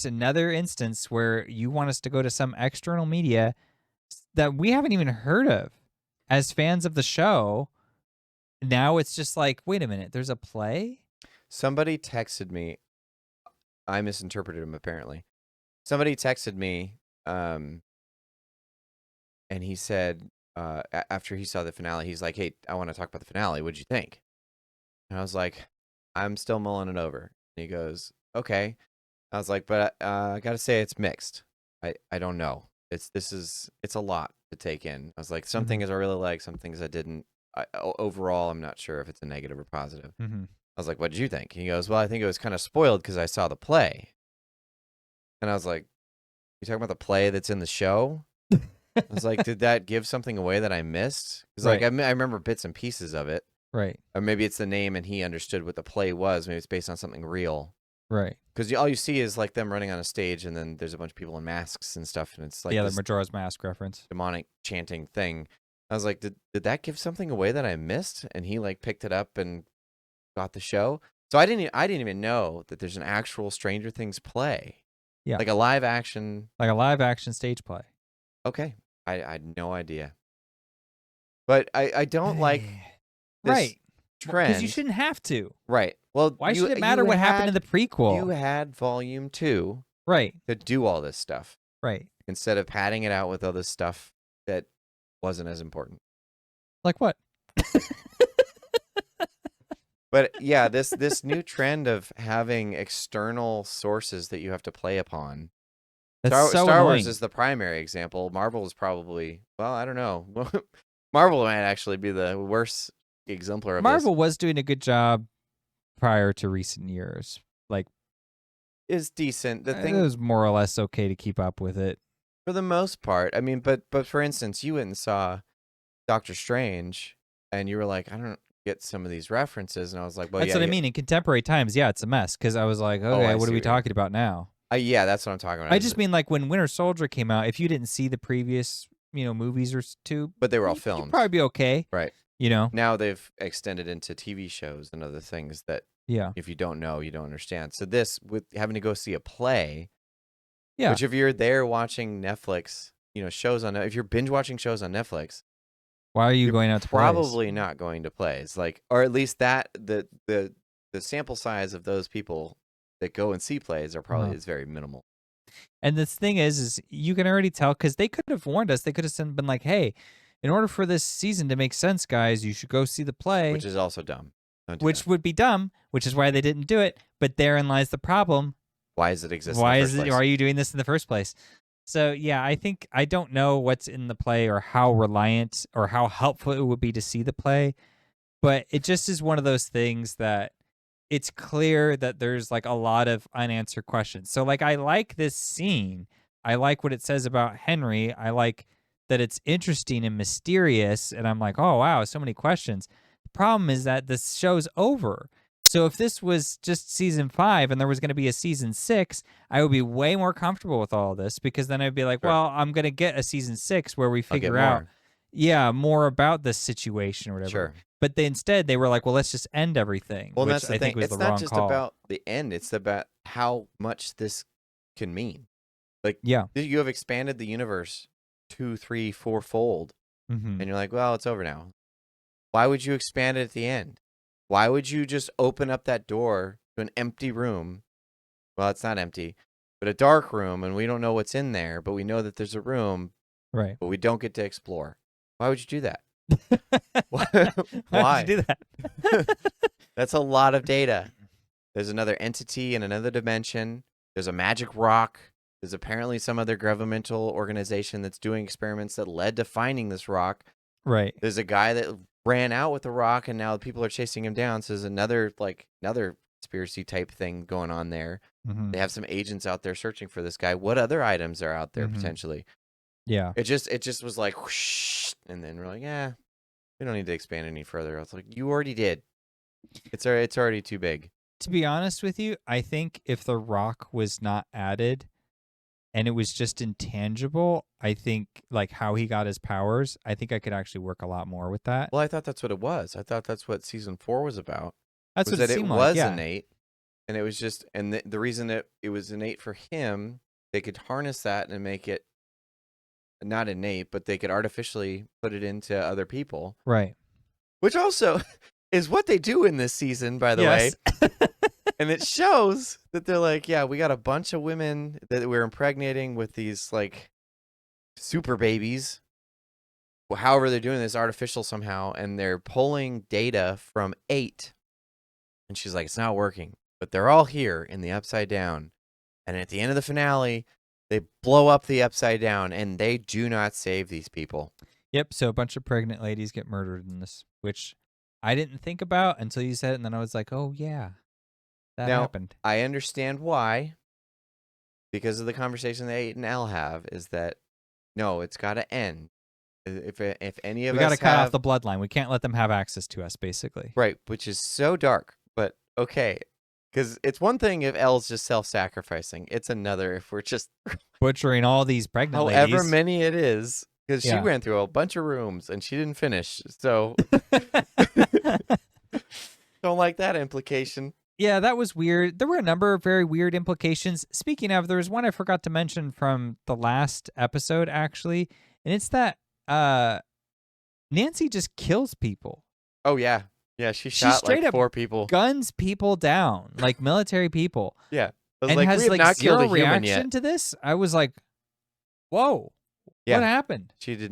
Speaker 2: another instance where you want us to go to some external media that we haven't even heard of as fans of the show. Now it's just like, wait a minute, there's a play?
Speaker 1: Somebody texted me. I misinterpreted him, apparently. Somebody texted me, and he said, after he saw the finale, he's like, hey, I want to talk about the finale. What'd you think? And I was like, I'm still mulling it over. And he goes, okay. I was like, but I got to say it's mixed. I don't know. It's a lot to take in. I was like, some things I really like, some things I didn't. Overall, I'm not sure if it's a negative or positive. I was like, what did you think? He goes, well, I think it was kind of spoiled because I saw the play. And I was like, you talking about the play that's in the show? I was like, did that give something away that I missed? Because like I remember bits and pieces of it.
Speaker 2: Right.
Speaker 1: Or maybe it's the name and he understood what the play was. Maybe it's based on something real.
Speaker 2: Right.
Speaker 1: Because all you see is like them running on a stage and then there's a bunch of people in masks and stuff. And it's like
Speaker 2: the Majora's Mask reference.
Speaker 1: Demonic chanting thing. I was like, did that give something away that I missed? And he like picked it up and got the show. So I didn't even know that there's an actual Stranger Things play.
Speaker 2: Yeah.
Speaker 1: Like a live action.
Speaker 2: Like a live action stage play.
Speaker 1: Okay. I had no idea. But I don't like this,
Speaker 2: right.
Speaker 1: trend.
Speaker 2: Because you shouldn't have to.
Speaker 1: Right. Well,
Speaker 2: Why should it matter what happened in the prequel?
Speaker 1: You had Volume 2
Speaker 2: right.
Speaker 1: to do all this stuff.
Speaker 2: Right.
Speaker 1: Instead of padding it out with all this stuff that wasn't as important.
Speaker 2: Like what?
Speaker 1: But yeah, this new trend of having external sources that you have to play upon.
Speaker 2: That's
Speaker 1: Star Wars is the primary example. Marvel is probably, well, I don't know. Marvel might actually be the worst exemplar of
Speaker 2: Marvel was doing a good job prior to recent years. Like,
Speaker 1: is decent. The thing
Speaker 2: it was more or less okay to keep up with it
Speaker 1: for the most part. I mean, but for instance, you went and saw Doctor Strange, and you were like, I don't get some of these references, and I was like, well,
Speaker 2: that's what I mean. In contemporary times, yeah, it's a mess because I was like, okay, what are we talking about now?
Speaker 1: Yeah, that's what I'm talking about.
Speaker 2: I just mean like when Winter Soldier came out, if you didn't see the previous, movies or two,
Speaker 1: but they were all filmed,
Speaker 2: you'd probably be okay,
Speaker 1: right? Now they've extended into TV shows and other things that, if you don't know, you don't understand. So this, with having to go see a play, which if you're there watching Netflix, shows on, if you're binge watching shows on Netflix,
Speaker 2: why are you going out to
Speaker 1: probably
Speaker 2: plays?
Speaker 1: not going to plays, like, or at least that the sample size of those people that go and see plays are probably is very minimal.
Speaker 2: And this thing is you can already tell because they could have warned us. They could have been like, "Hey, in order for this season to make sense, guys, you should go see the play,"
Speaker 1: which is also dumb.
Speaker 2: Which would be dumb, which is why they didn't do it. But therein lies the problem.
Speaker 1: Why does it exist?
Speaker 2: Why are you doing this in the first place? So yeah, I don't know what's in the play or how reliant or how helpful it would be to see the play, but it just is one of those things that it's clear that there's like a lot of unanswered questions. So like I like this scene. I like what it says about Henry. I like that it's interesting and mysterious, and I'm like, oh wow, so many questions. The problem is that this show's over. So if this was just season 5 and there was going to be a season 6, I would be way more comfortable with all this because then I'd be like, well, I'm going to get a season 6 where we figure out, more about this situation or whatever.
Speaker 1: Sure.
Speaker 2: But instead they were like, well, let's just end everything.
Speaker 1: Well,
Speaker 2: which
Speaker 1: that's the thing.
Speaker 2: think was
Speaker 1: it's
Speaker 2: the
Speaker 1: not
Speaker 2: wrong
Speaker 1: just
Speaker 2: call.
Speaker 1: about the end. It's about how much this can mean. Like, you have expanded the universe 2, 3, 4-fold, and you're like, well, it's over now. Why would you expand it at the end? Why would you just open up that door to an empty room? Well, it's not empty, but a dark room, and we don't know what's in there, but we know that there's a room,
Speaker 2: right?
Speaker 1: But we don't get to explore. Why would you do that?
Speaker 2: Why would you do that?
Speaker 1: That's a lot of data. There's another entity in another dimension. There's a magic rock. There's apparently some other governmental organization that's doing experiments that led to finding this rock.
Speaker 2: Right.
Speaker 1: There's a guy that ran out with the rock, and now people are chasing him down. So there's another conspiracy type thing going on there. They have some agents out there searching for this guy. What other items are out there potentially?
Speaker 2: Yeah.
Speaker 1: It just was like whoosh, and then we're like, yeah, we don't need to expand any further. I was like, you already did. It's already too big.
Speaker 2: To be honest with you, I think if the rock was not added and it was just intangible, I think like how he got his powers, I think I could actually work a lot more with that.
Speaker 1: Well, I thought that's what it was. I thought that's what season 4 was about.
Speaker 2: That's what it seemed like. Yeah.
Speaker 1: Innate, and it was just, and the reason that it was innate for him, they could harness that and make it not innate, but they could artificially put it into other people.
Speaker 2: Right.
Speaker 1: Which also is what they do in this season, by the way. And it shows that they're like, yeah, we got a bunch of women that we're impregnating with these like super babies. Well, however, they're doing this artificial somehow, and they're pulling data from 8. And she's like, it's not working, but they're all here in the Upside Down. And at the end of the finale, they blow up the Upside Down, and they do not save these people.
Speaker 2: Yep. So a bunch of pregnant ladies get murdered in this, which I didn't think about until you said it, and then I was like, oh yeah. That happened.
Speaker 1: I understand why, because of the conversation that 8 and L have, is that no, it's got to end. If any of us, we got to
Speaker 2: cut off the bloodline. We can't let them have access to us, basically.
Speaker 1: Right, which is so dark, but okay, because it's one thing if L's just self-sacrificing. It's another if we're just
Speaker 2: butchering all these pregnant ladies.
Speaker 1: However many it is, because she ran through a bunch of rooms and she didn't finish. So don't like that implication.
Speaker 2: Yeah, that was weird. There were a number of very weird implications. Speaking of, there was one I forgot to mention from the last episode, actually, and it's that Nancy just kills people.
Speaker 1: Oh, yeah. Yeah, she
Speaker 2: She
Speaker 1: shot
Speaker 2: straight
Speaker 1: like
Speaker 2: up
Speaker 1: 4 people.
Speaker 2: guns people down, like military people,
Speaker 1: Yeah. I was
Speaker 2: and
Speaker 1: like, we
Speaker 2: has
Speaker 1: have
Speaker 2: like
Speaker 1: not killed
Speaker 2: zero
Speaker 1: a human
Speaker 2: reaction
Speaker 1: yet.
Speaker 2: to this. I was like, whoa, what
Speaker 1: Yeah.
Speaker 2: happened?
Speaker 1: She had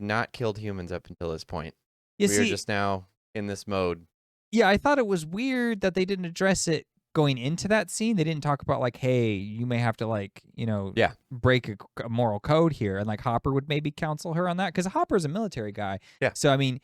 Speaker 1: not killed humans up until this point.
Speaker 2: You
Speaker 1: We are
Speaker 2: see,
Speaker 1: just now in this mode.
Speaker 2: yeah, I thought it was weird that they didn't address it going into that scene. They didn't talk about like, hey, you may have to like,
Speaker 1: Yeah.
Speaker 2: break a moral code here, and like Hopper would maybe counsel her on that because Hopper's a military guy.
Speaker 1: Yeah.
Speaker 2: So I mean,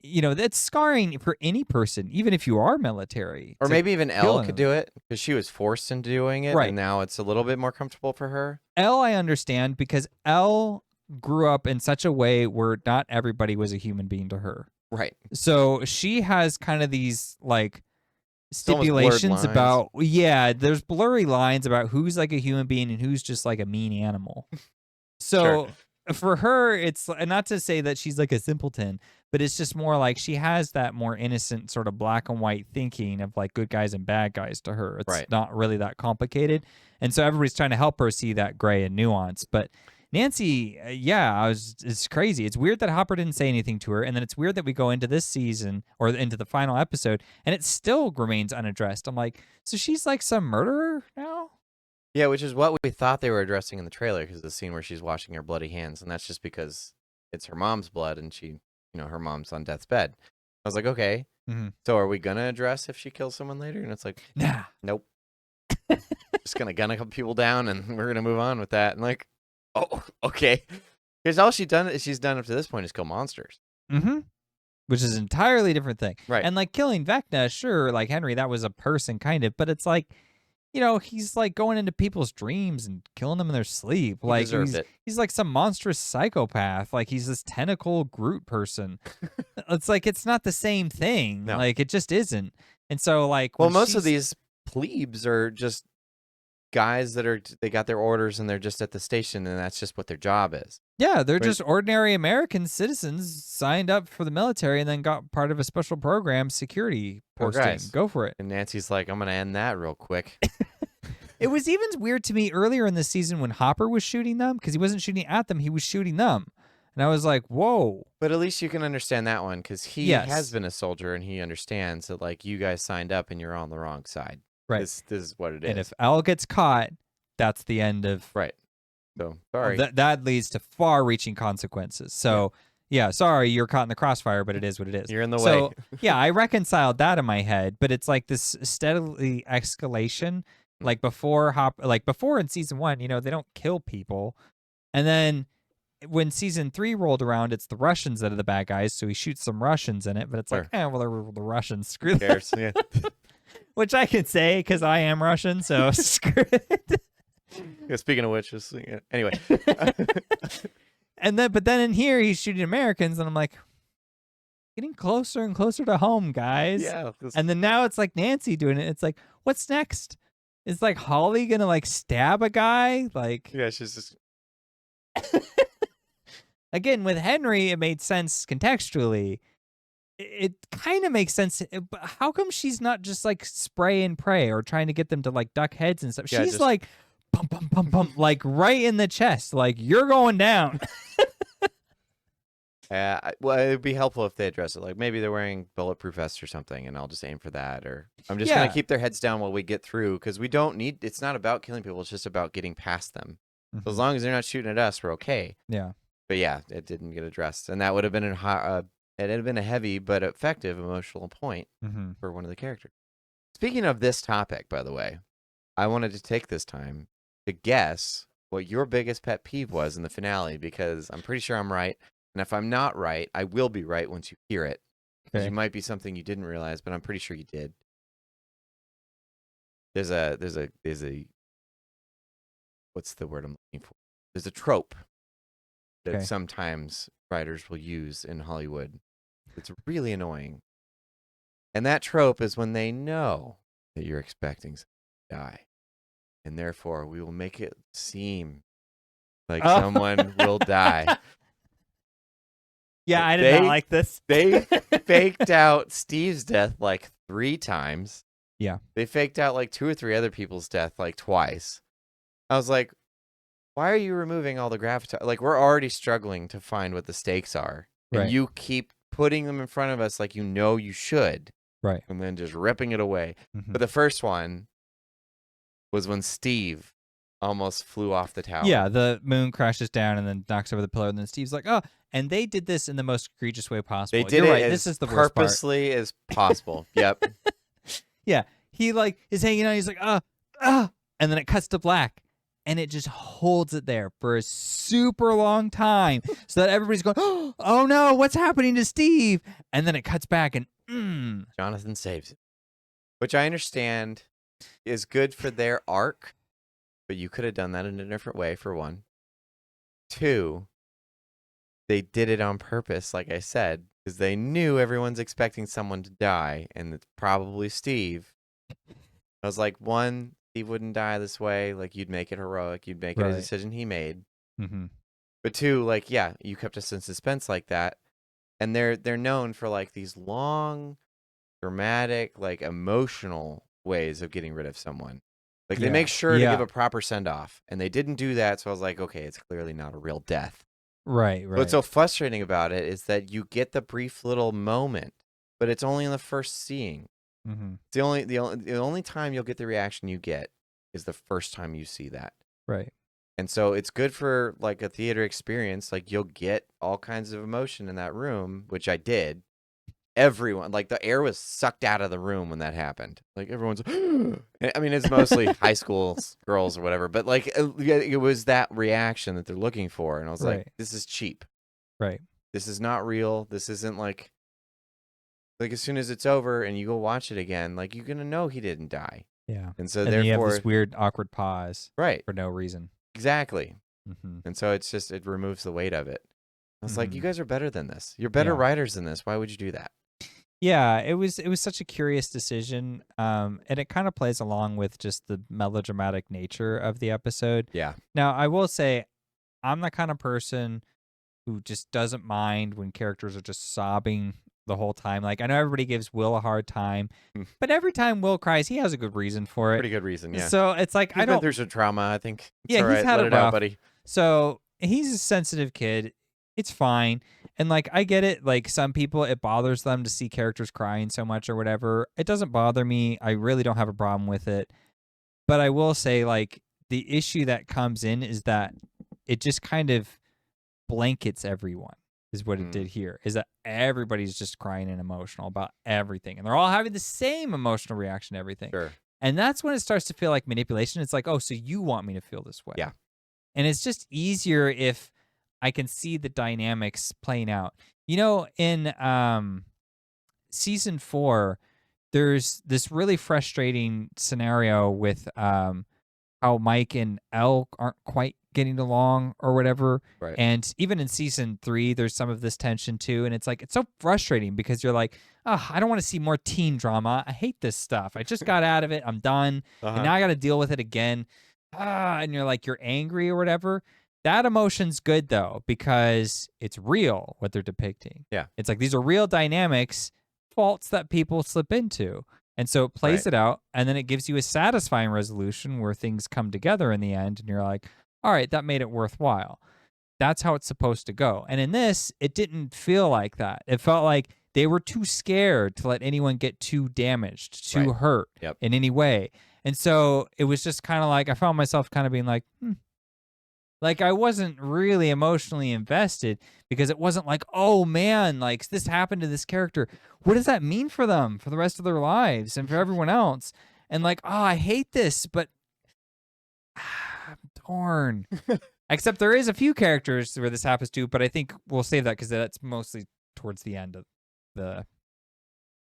Speaker 2: that's scarring for any person, even if you are military.
Speaker 1: Or
Speaker 2: to
Speaker 1: maybe even
Speaker 2: kill
Speaker 1: Elle could
Speaker 2: him.
Speaker 1: do it because she was forced into doing it,
Speaker 2: Right.
Speaker 1: and now it's a little bit more comfortable for her.
Speaker 2: Elle, I understand because Elle grew up in such a way where not everybody was a human being to her.
Speaker 1: Right.
Speaker 2: So she has kind of these like
Speaker 1: almost blurred
Speaker 2: stipulations
Speaker 1: lines.
Speaker 2: about there's blurry lines about who's like a human being and who's just like a mean animal. So for her, it's not to say that she's like a simpleton, but it's just more like she has that more innocent sort of black and white thinking of like good guys and bad guys to her. It's
Speaker 1: Right.
Speaker 2: not really that complicated. And so everybody's trying to help her see that gray and nuance. But Nancy, it's crazy. It's weird that Hopper didn't say anything to her. And then it's weird that we go into this season or into the final episode and it still remains unaddressed. I'm like, so she's like some murderer now?
Speaker 1: Yeah, which is what we thought they were addressing in the trailer, because the scene where she's washing her bloody hands, and that's just because it's her mom's blood, and she, her mom's on death's bed. I was like, okay, so are we gonna address if she kills someone later? And it's like,
Speaker 2: Nah.
Speaker 1: Nope. Just gonna gun a couple people down, and we're gonna move on with that. And like, oh, okay, because all she's done up to this point is kill monsters.
Speaker 2: Mm-hmm. Which is an entirely different thing.
Speaker 1: Right.
Speaker 2: And like killing Vecna, sure, like Henry, that was a person kind of, but it's like, he's like going into people's dreams and killing them in their sleep.
Speaker 1: He
Speaker 2: Like
Speaker 1: deserved it.
Speaker 2: he's like some monstrous psychopath. Like he's this tentacle Groot person. It's like it's not the same thing.
Speaker 1: No.
Speaker 2: Like it just isn't. And so like
Speaker 1: Well,
Speaker 2: when
Speaker 1: most of
Speaker 2: she's-
Speaker 1: these plebes are just guys that they got their orders and they're just at the station, and that's just what their job is.
Speaker 2: Yeah, they're
Speaker 1: Right.
Speaker 2: just ordinary American citizens signed up for the military and then got part of a special program security
Speaker 1: Poor
Speaker 2: posting.
Speaker 1: guys.
Speaker 2: Go for it.
Speaker 1: And Nancy's like, I'm gonna end that real quick.
Speaker 2: It was even weird to me earlier in the season when Hopper was shooting them, because he wasn't shooting at them, he was shooting them. And I was like, whoa.
Speaker 1: But at least you can understand that one, because he
Speaker 2: Yes.
Speaker 1: has been a soldier and he understands that, like, you guys signed up and you're on the wrong side.
Speaker 2: Right.
Speaker 1: This is what it is.
Speaker 2: And if Al gets caught, that's the end of...
Speaker 1: Right. So, sorry.
Speaker 2: That leads to far-reaching consequences. So, yeah, sorry, you're caught in the crossfire, but it is what it is.
Speaker 1: You're in the
Speaker 2: So,
Speaker 1: way.
Speaker 2: yeah, I reconciled that in my head, but it's like this steadily escalation. Like before in season 1, they don't kill people. And then when season 3 rolled around, it's the Russians that are the bad guys, so he shoots some Russians in it, but it's like, well, they were the Russians. Screw
Speaker 1: Who
Speaker 2: that.
Speaker 1: cares? Yeah.
Speaker 2: Which I can say because I am Russian, so screw it.
Speaker 1: Yeah, speaking of which, anyway.
Speaker 2: But then in here, he's shooting Americans, and I'm like, getting closer and closer to home, guys.
Speaker 1: Yeah.
Speaker 2: And then now it's like Nancy doing it. It's like, what's next? Is like Holly gonna like stab a guy? Like,
Speaker 1: yeah, she's just...
Speaker 2: Again, with Henry, it made sense contextually. It kind of makes sense, but how come she's not just like spray and pray or trying to get them to like duck heads and stuff?
Speaker 1: Yeah,
Speaker 2: She's
Speaker 1: just-
Speaker 2: like, pump, pump, pump, pump, like right in the chest, like you're going down.
Speaker 1: well, it'd be helpful if they address it. Like, maybe they're wearing bulletproof vests or something, and I'll just aim for that. Or I'm just going
Speaker 2: Yeah.
Speaker 1: to keep their heads down while we get through, because we don't need... It's not about killing people. It's just about getting past them. So as long as they're not shooting at us, we're okay.
Speaker 2: Yeah.
Speaker 1: But yeah, it didn't get addressed. And that would have been it had been a heavy but effective emotional point
Speaker 2: Mm-hmm.
Speaker 1: for one of the characters. Speaking of this topic, by the way, I wanted to take this time to guess what your biggest pet peeve was in the finale, because I'm pretty sure I'm right. And if I'm not right, I will be right once you hear it. Because
Speaker 2: Okay.
Speaker 1: it might be something you didn't realize, but I'm pretty sure you did. There's a what's the word I'm looking for? There's a trope that
Speaker 2: Okay.
Speaker 1: sometimes writers will use in Hollywood. It's really annoying. And that trope is when they know that you're expecting someone to die. And therefore, we will make it seem like
Speaker 2: Oh.
Speaker 1: someone will die.
Speaker 2: Yeah, I did
Speaker 1: They-
Speaker 2: not like this.
Speaker 1: They faked out Steve's death like 3 times.
Speaker 2: Yeah.
Speaker 1: They faked out like 2 or 3 other people's death like twice. I was like, why are you removing all the gravitas? Like, we're already struggling to find what the stakes are. And
Speaker 2: Right.
Speaker 1: you keep putting them in front of us like you should,
Speaker 2: Right.
Speaker 1: and then just ripping it away.
Speaker 2: Mhm.
Speaker 1: But the first one was when Steve almost flew off the tower.
Speaker 2: Yeah, the moon crashes down and then knocks over the pillar, and then Steve's like, "Oh," and they did this in the most egregious way possible.
Speaker 1: They did
Speaker 2: You're
Speaker 1: it
Speaker 2: right.
Speaker 1: as
Speaker 2: This is the worst part.
Speaker 1: purposely as possible. Yep.
Speaker 2: Yeah, he like is hanging out. He's like, and then it cuts to black, and it just holds it there for a super long time, so that everybody's going, "Oh no, what's happening to Steve?" And then it cuts back, and
Speaker 1: Jonathan saves it, which I understand is good for their arc, but you could have done that in a different way. For one, two, they did it on purpose, like I said, because they knew everyone's expecting someone to die, and it's probably Steve. I was like, one, Steve wouldn't die this way. Like, you'd make it heroic. You'd make it a
Speaker 2: Right.
Speaker 1: decision he made.
Speaker 2: Mm-hmm.
Speaker 1: But two, like, yeah, you kept us in suspense like that. And they're known for, like, these long, dramatic, like, emotional ways of getting rid of someone. Like, they make sure to give a proper send-off. And they didn't do that, so I was like, okay, it's clearly not a real death.
Speaker 2: Right.
Speaker 1: What's so frustrating about it is that you get the brief little moment, but it's only in the first seeing.
Speaker 2: Mm-hmm.
Speaker 1: The only time you'll get the reaction you get is the first time you see that.
Speaker 2: Right.
Speaker 1: And so it's good for like a theater experience. Like you'll get all kinds of emotion in that room, which I did. Everyone, like the air was sucked out of the room when that happened. Like everyone's, I mean, it's mostly high school girls or whatever, but like it was that reaction that they're looking for. And I was like, this is cheap.
Speaker 2: Right.
Speaker 1: This is not real. This isn't like as soon as it's over and you go watch it again, like you're going to know he didn't die.
Speaker 2: Yeah.
Speaker 1: And so
Speaker 2: and
Speaker 1: therefore,
Speaker 2: then you have this weird, awkward pause.
Speaker 1: Right.
Speaker 2: For no reason.
Speaker 1: Exactly.
Speaker 2: Mm-hmm.
Speaker 1: And so it's just, it removes the weight of it. I was like, you
Speaker 2: Mm-hmm.
Speaker 1: guys are better than this. You're better writers than this. Why would you do that?
Speaker 2: Yeah, it was such a curious decision, and it kind of plays along with just the melodramatic nature of the episode.
Speaker 1: Yeah.
Speaker 2: Now, I will say, I'm the kind of person who just doesn't mind when characters are just sobbing the whole time. Like, I know everybody gives Will a hard time, but every time Will cries, he has a good reason for it.
Speaker 1: Pretty good reason, yeah.
Speaker 2: So it's like,
Speaker 1: He's been through some trauma, I think. It's
Speaker 2: Yeah,
Speaker 1: all
Speaker 2: he's
Speaker 1: right.
Speaker 2: had
Speaker 1: Let
Speaker 2: it
Speaker 1: it out,
Speaker 2: rough.
Speaker 1: buddy.
Speaker 2: So he's a sensitive kid. It's fine. And like, I get it. Like some people, it bothers them to see characters crying so much or whatever. It doesn't bother me. I really don't have a problem with it. But I will say, like, the issue that comes in is that it just kind of blankets everyone, is what it did here. Is that everybody's just crying and emotional about everything. And they're all having the same emotional reaction to everything.
Speaker 1: Sure.
Speaker 2: And that's when it starts to feel like manipulation. It's like, oh, so you want me to feel this way.
Speaker 1: Yeah.
Speaker 2: And it's just easier if I can see the dynamics playing out. You know, in season 4, there's this really frustrating scenario with how Mike and Elle aren't quite getting along or whatever.
Speaker 1: Right.
Speaker 2: And even in season 3, there's some of this tension too. And it's like, it's so frustrating because you're like, oh, I don't want to see more teen drama. I hate this stuff. I just got out of it. I'm done. And now I got to deal with it again. And you're like, you're angry or whatever. That emotion's good though, because it's real what they're depicting.
Speaker 1: Yeah.
Speaker 2: It's like, these are real dynamics, faults that people slip into. And so it plays it out, and then it gives you a satisfying resolution where things come together in the end, and you're like, all right, that made it worthwhile. That's how it's supposed to go. And in this, it didn't feel like that. It felt like they were too scared to let anyone get too damaged, too hurt in any way. And so it was just kind of like, I found myself kind of being like, Like, I wasn't really emotionally invested because it wasn't like, oh man, like this happened to this character. What does that mean for them for the rest of their lives and for everyone else? And like, oh, I hate this, but I'm torn. Except there is a few characters where this happens to, but I think we'll save that because that's mostly towards the end of the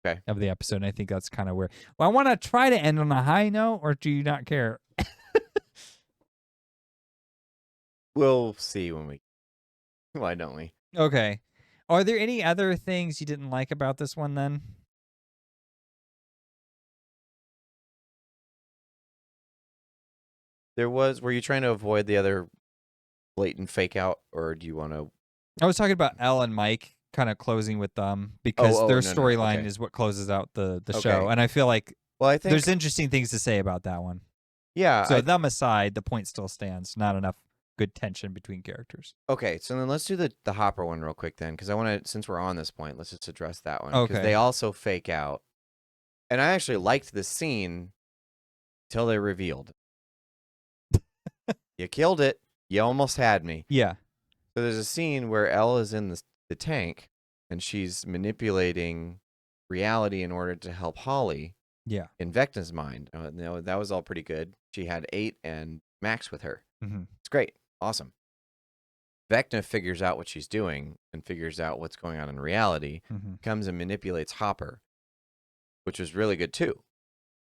Speaker 2: episode. And I think that's kind of where. Well, I want to try to end on a high note, or do you not care?
Speaker 1: We'll see when we. Why don't we?
Speaker 2: Okay. Are there any other things you didn't like about this one then?
Speaker 1: There was. Were you trying to avoid the other blatant fake out, or do you want to?
Speaker 2: I was talking about Elle and Mike kind of closing with them because their storyline is what closes out the show. And I feel like
Speaker 1: I think
Speaker 2: there's interesting things to say about that one.
Speaker 1: Yeah.
Speaker 2: So them aside, the point still stands. Not enough good tension between characters.
Speaker 1: Okay, so then let's do the Hopper one real quick then, because I want to, since we're on this point, let's just address that one. Because
Speaker 2: Okay.
Speaker 1: they also fake out. And I actually liked this scene till they revealed. You killed it. You almost had me.
Speaker 2: Yeah.
Speaker 1: So there's a scene where Elle is in the tank, and she's manipulating reality in order to help Holly.
Speaker 2: Yeah.
Speaker 1: In Vecna's mind. That was all pretty good. She had 8 and Max with her.
Speaker 2: Mm-hmm.
Speaker 1: It's great. Awesome. Vecna figures out what she's doing and figures out what's going on in reality, comes and manipulates Hopper, which was really good too.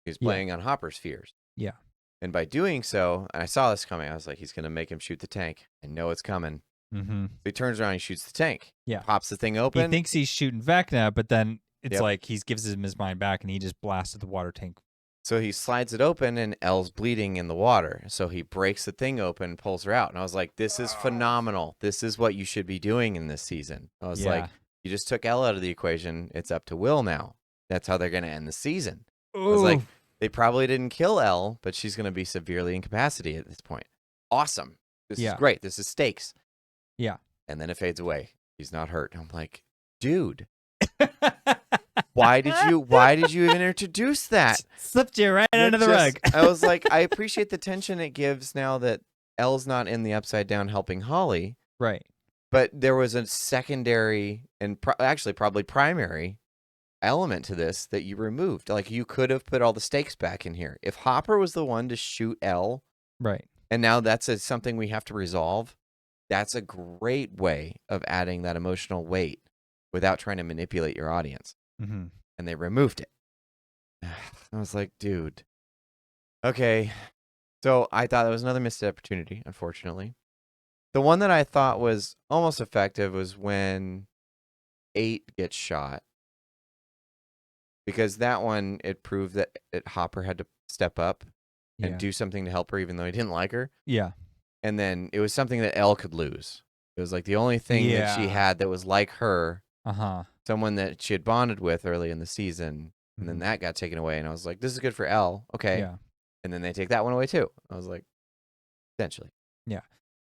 Speaker 1: He's playing on Hopper's fears.
Speaker 2: Yeah.
Speaker 1: And by doing so, and I saw this coming, I was like, he's going to make him shoot the tank. I know it's coming.
Speaker 2: Mm-hmm.
Speaker 1: So he turns around and shoots the tank.
Speaker 2: Yeah.
Speaker 1: Pops the thing open.
Speaker 2: He thinks he's shooting Vecna, but then it's like he gives him his mind back and he just blasted the water tank.
Speaker 1: So he slides it open and Elle's bleeding in the water. So he breaks the thing open and pulls her out. And I was like, this is phenomenal. This is what you should be doing in this season. I was like, you just took Elle out of the equation. It's up to Will now. That's how they're going to end the season.
Speaker 2: Ooh.
Speaker 1: I was like, they probably didn't kill Elle, but she's going to be severely incapacitated at this point. Awesome. This is great. This is stakes.
Speaker 2: Yeah.
Speaker 1: And then it fades away. He's not hurt. I'm like, dude. Why did you even introduce that?
Speaker 2: Slipped you right under the rug.
Speaker 1: I was like, I appreciate the tension it gives now that Elle's not in the Upside Down helping Holly.
Speaker 2: Right.
Speaker 1: But there was a secondary and actually probably primary element to this that you removed. Like, you could have put all the stakes back in here. If Hopper was the one to shoot Elle,
Speaker 2: right,
Speaker 1: and now that's something we have to resolve, that's a great way of adding that emotional weight without trying to manipulate your audience.
Speaker 2: Mm-hmm.
Speaker 1: And they removed it. I was like, dude. Okay. So I thought that was another missed opportunity, unfortunately. The one that I thought was almost effective was when 8 gets shot. Because that one, it proved that Hopper had to step up and do something to help her, even though he didn't like her.
Speaker 2: Yeah.
Speaker 1: And then it was something that Elle could lose. It was like the only thing that she had that was like her. Someone that she had bonded with early in the season. And then that got taken away. And I was like, this is good for Elle. Okay.
Speaker 2: Yeah.
Speaker 1: And then they take that one away too. I was like, essentially.
Speaker 2: Yeah.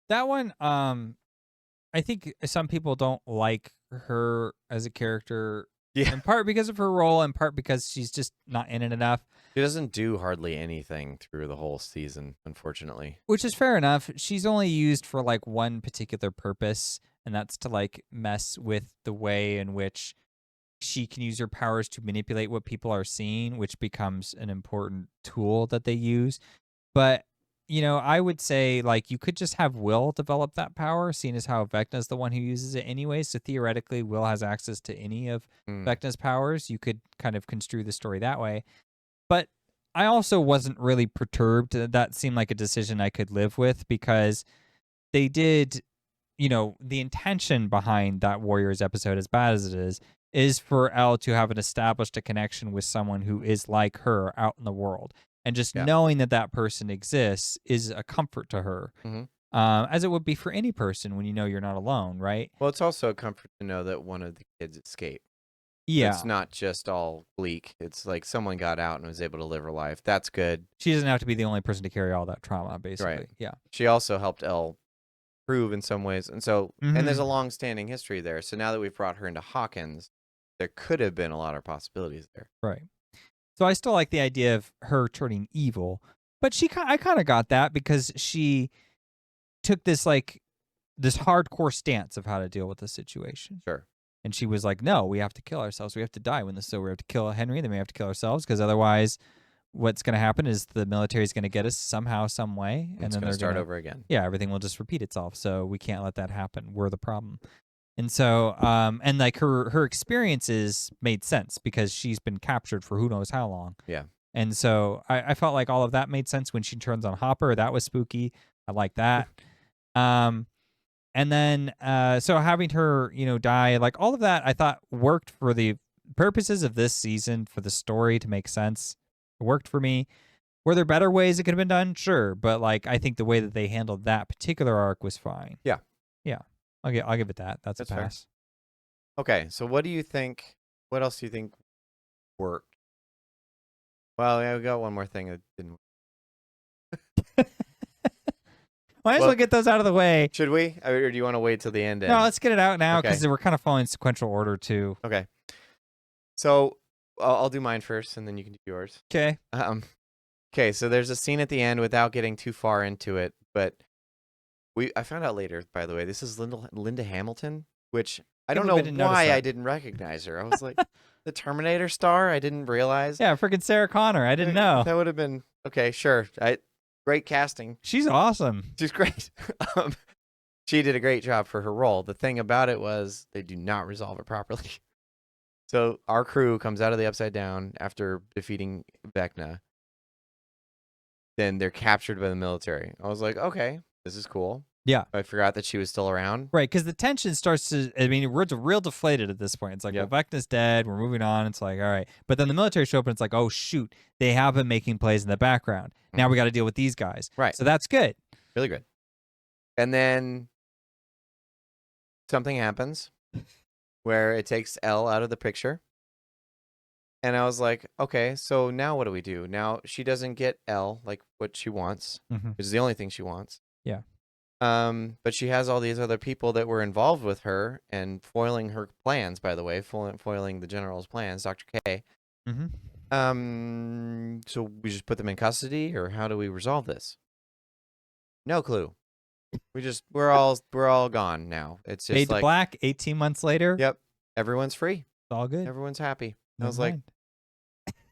Speaker 2: That one, I think some people don't like her as a character.
Speaker 1: Yeah.
Speaker 2: In part because of her role, in part because she's just not in it enough.
Speaker 1: She doesn't do hardly anything through the whole season, unfortunately.
Speaker 2: Which is fair enough. She's only used for like one particular purpose, and that's to like mess with the way in which she can use her powers to manipulate what people are seeing, which becomes an important tool that they use. But, you know, I would say like you could just have Will develop that power, seeing as how Vecna's the one who uses it anyway. So theoretically, Will has access to any of Vecna's powers. You could kind of construe the story that way. But I also wasn't really perturbed. That seemed like a decision I could live with because they did, you know, the intention behind that Warriors episode, as bad as it is for Elle to have established a connection with someone who is like her out in the world. And just knowing that that person exists is a comfort to her, as it would be for any person when you know you're not alone, right?
Speaker 1: Well, it's also a comfort to know that one of the kids escaped.
Speaker 2: Yeah.
Speaker 1: It's not just all bleak. It's like someone got out and was able to live her life. That's good.
Speaker 2: She doesn't have to be the only person to carry all that trauma, basically.
Speaker 1: Right.
Speaker 2: Yeah.
Speaker 1: She also helped Elle prove in some ways. And so, and there's a long-standing history there. So now that we've brought her into Hawkins, there could have been a lot of possibilities there.
Speaker 2: Right. So I still like the idea of her turning evil, but I kind of got that because she took this hardcore stance of how to deal with the situation.
Speaker 1: Sure.
Speaker 2: And she was like, no, we have to kill ourselves. We have to die when this is over. We have to kill Henry, then we have to kill ourselves because otherwise what's going to happen is the military is going to get us somehow, some way. And
Speaker 1: it's
Speaker 2: then
Speaker 1: going to start over again.
Speaker 2: Yeah, everything will just repeat itself. So we can't let that happen. We're the problem. And so, and like her experiences made sense because she's been captured for who knows how long.
Speaker 1: Yeah.
Speaker 2: And so I felt like all of that made sense when she turns on Hopper. That was spooky. I like that. And then, so having her, you know, die, like all of that, I thought worked for the purposes of this season, for the story to make sense. It worked for me. Were there better ways it could have been done? Sure. But like, I think the way that they handled that particular arc was fine.
Speaker 1: Yeah.
Speaker 2: Yeah. I'll give it that. That's a pass.
Speaker 1: Fair. Okay. So what do you think? What else do you think worked? Well, yeah, we got one more thing that didn't work.
Speaker 2: Might as well get those out of the way.
Speaker 1: Should we? Or do you want to wait till the end?
Speaker 2: No, let's get it out now because
Speaker 1: Okay.
Speaker 2: we're kind of following sequential order too.
Speaker 1: Okay. So I'll do mine first, and then you can do yours.
Speaker 2: Okay.
Speaker 1: Okay, so there's a scene at the end without getting too far into it, but I found out later, by the way, this is Linda Hamilton, which I don't know why I didn't recognize her. I was like, the Terminator star? I didn't realize.
Speaker 2: Yeah, freaking Sarah Connor. I didn't know.
Speaker 1: That would have been okay. Sure, great casting.
Speaker 2: She's awesome.
Speaker 1: She's great. She did a great job for her role. The thing about it was they do not resolve it properly. So our crew comes out of the Upside Down after defeating Vecna. Then they're captured by the military. I was like, okay, this is cool.
Speaker 2: Yeah.
Speaker 1: I forgot that she was still around.
Speaker 2: Right, because the tension starts to, I mean, we're real deflated at this point. It's like, well, Vecna's dead. We're moving on. It's like, all right. But then the military show up and it's like, oh, shoot. They have been making plays in the background. Now we got to deal with these guys.
Speaker 1: Right.
Speaker 2: So that's good.
Speaker 1: Really good. And then something happens where it takes Elle out of the picture. And I was like, okay, so now what do we do? Now she doesn't get Elle like what she wants, which is the only thing she wants.
Speaker 2: Yeah.
Speaker 1: But she has all these other people that were involved with her and foiling her plans, by the way, foiling the general's plans, Dr. K. So we just put them in custody, or how do we resolve this? No clue. We're all gone now. It's just
Speaker 2: Fade to
Speaker 1: like
Speaker 2: black, 18 months later.
Speaker 1: Yep. Everyone's free.
Speaker 2: It's all good.
Speaker 1: Everyone's happy. I was like,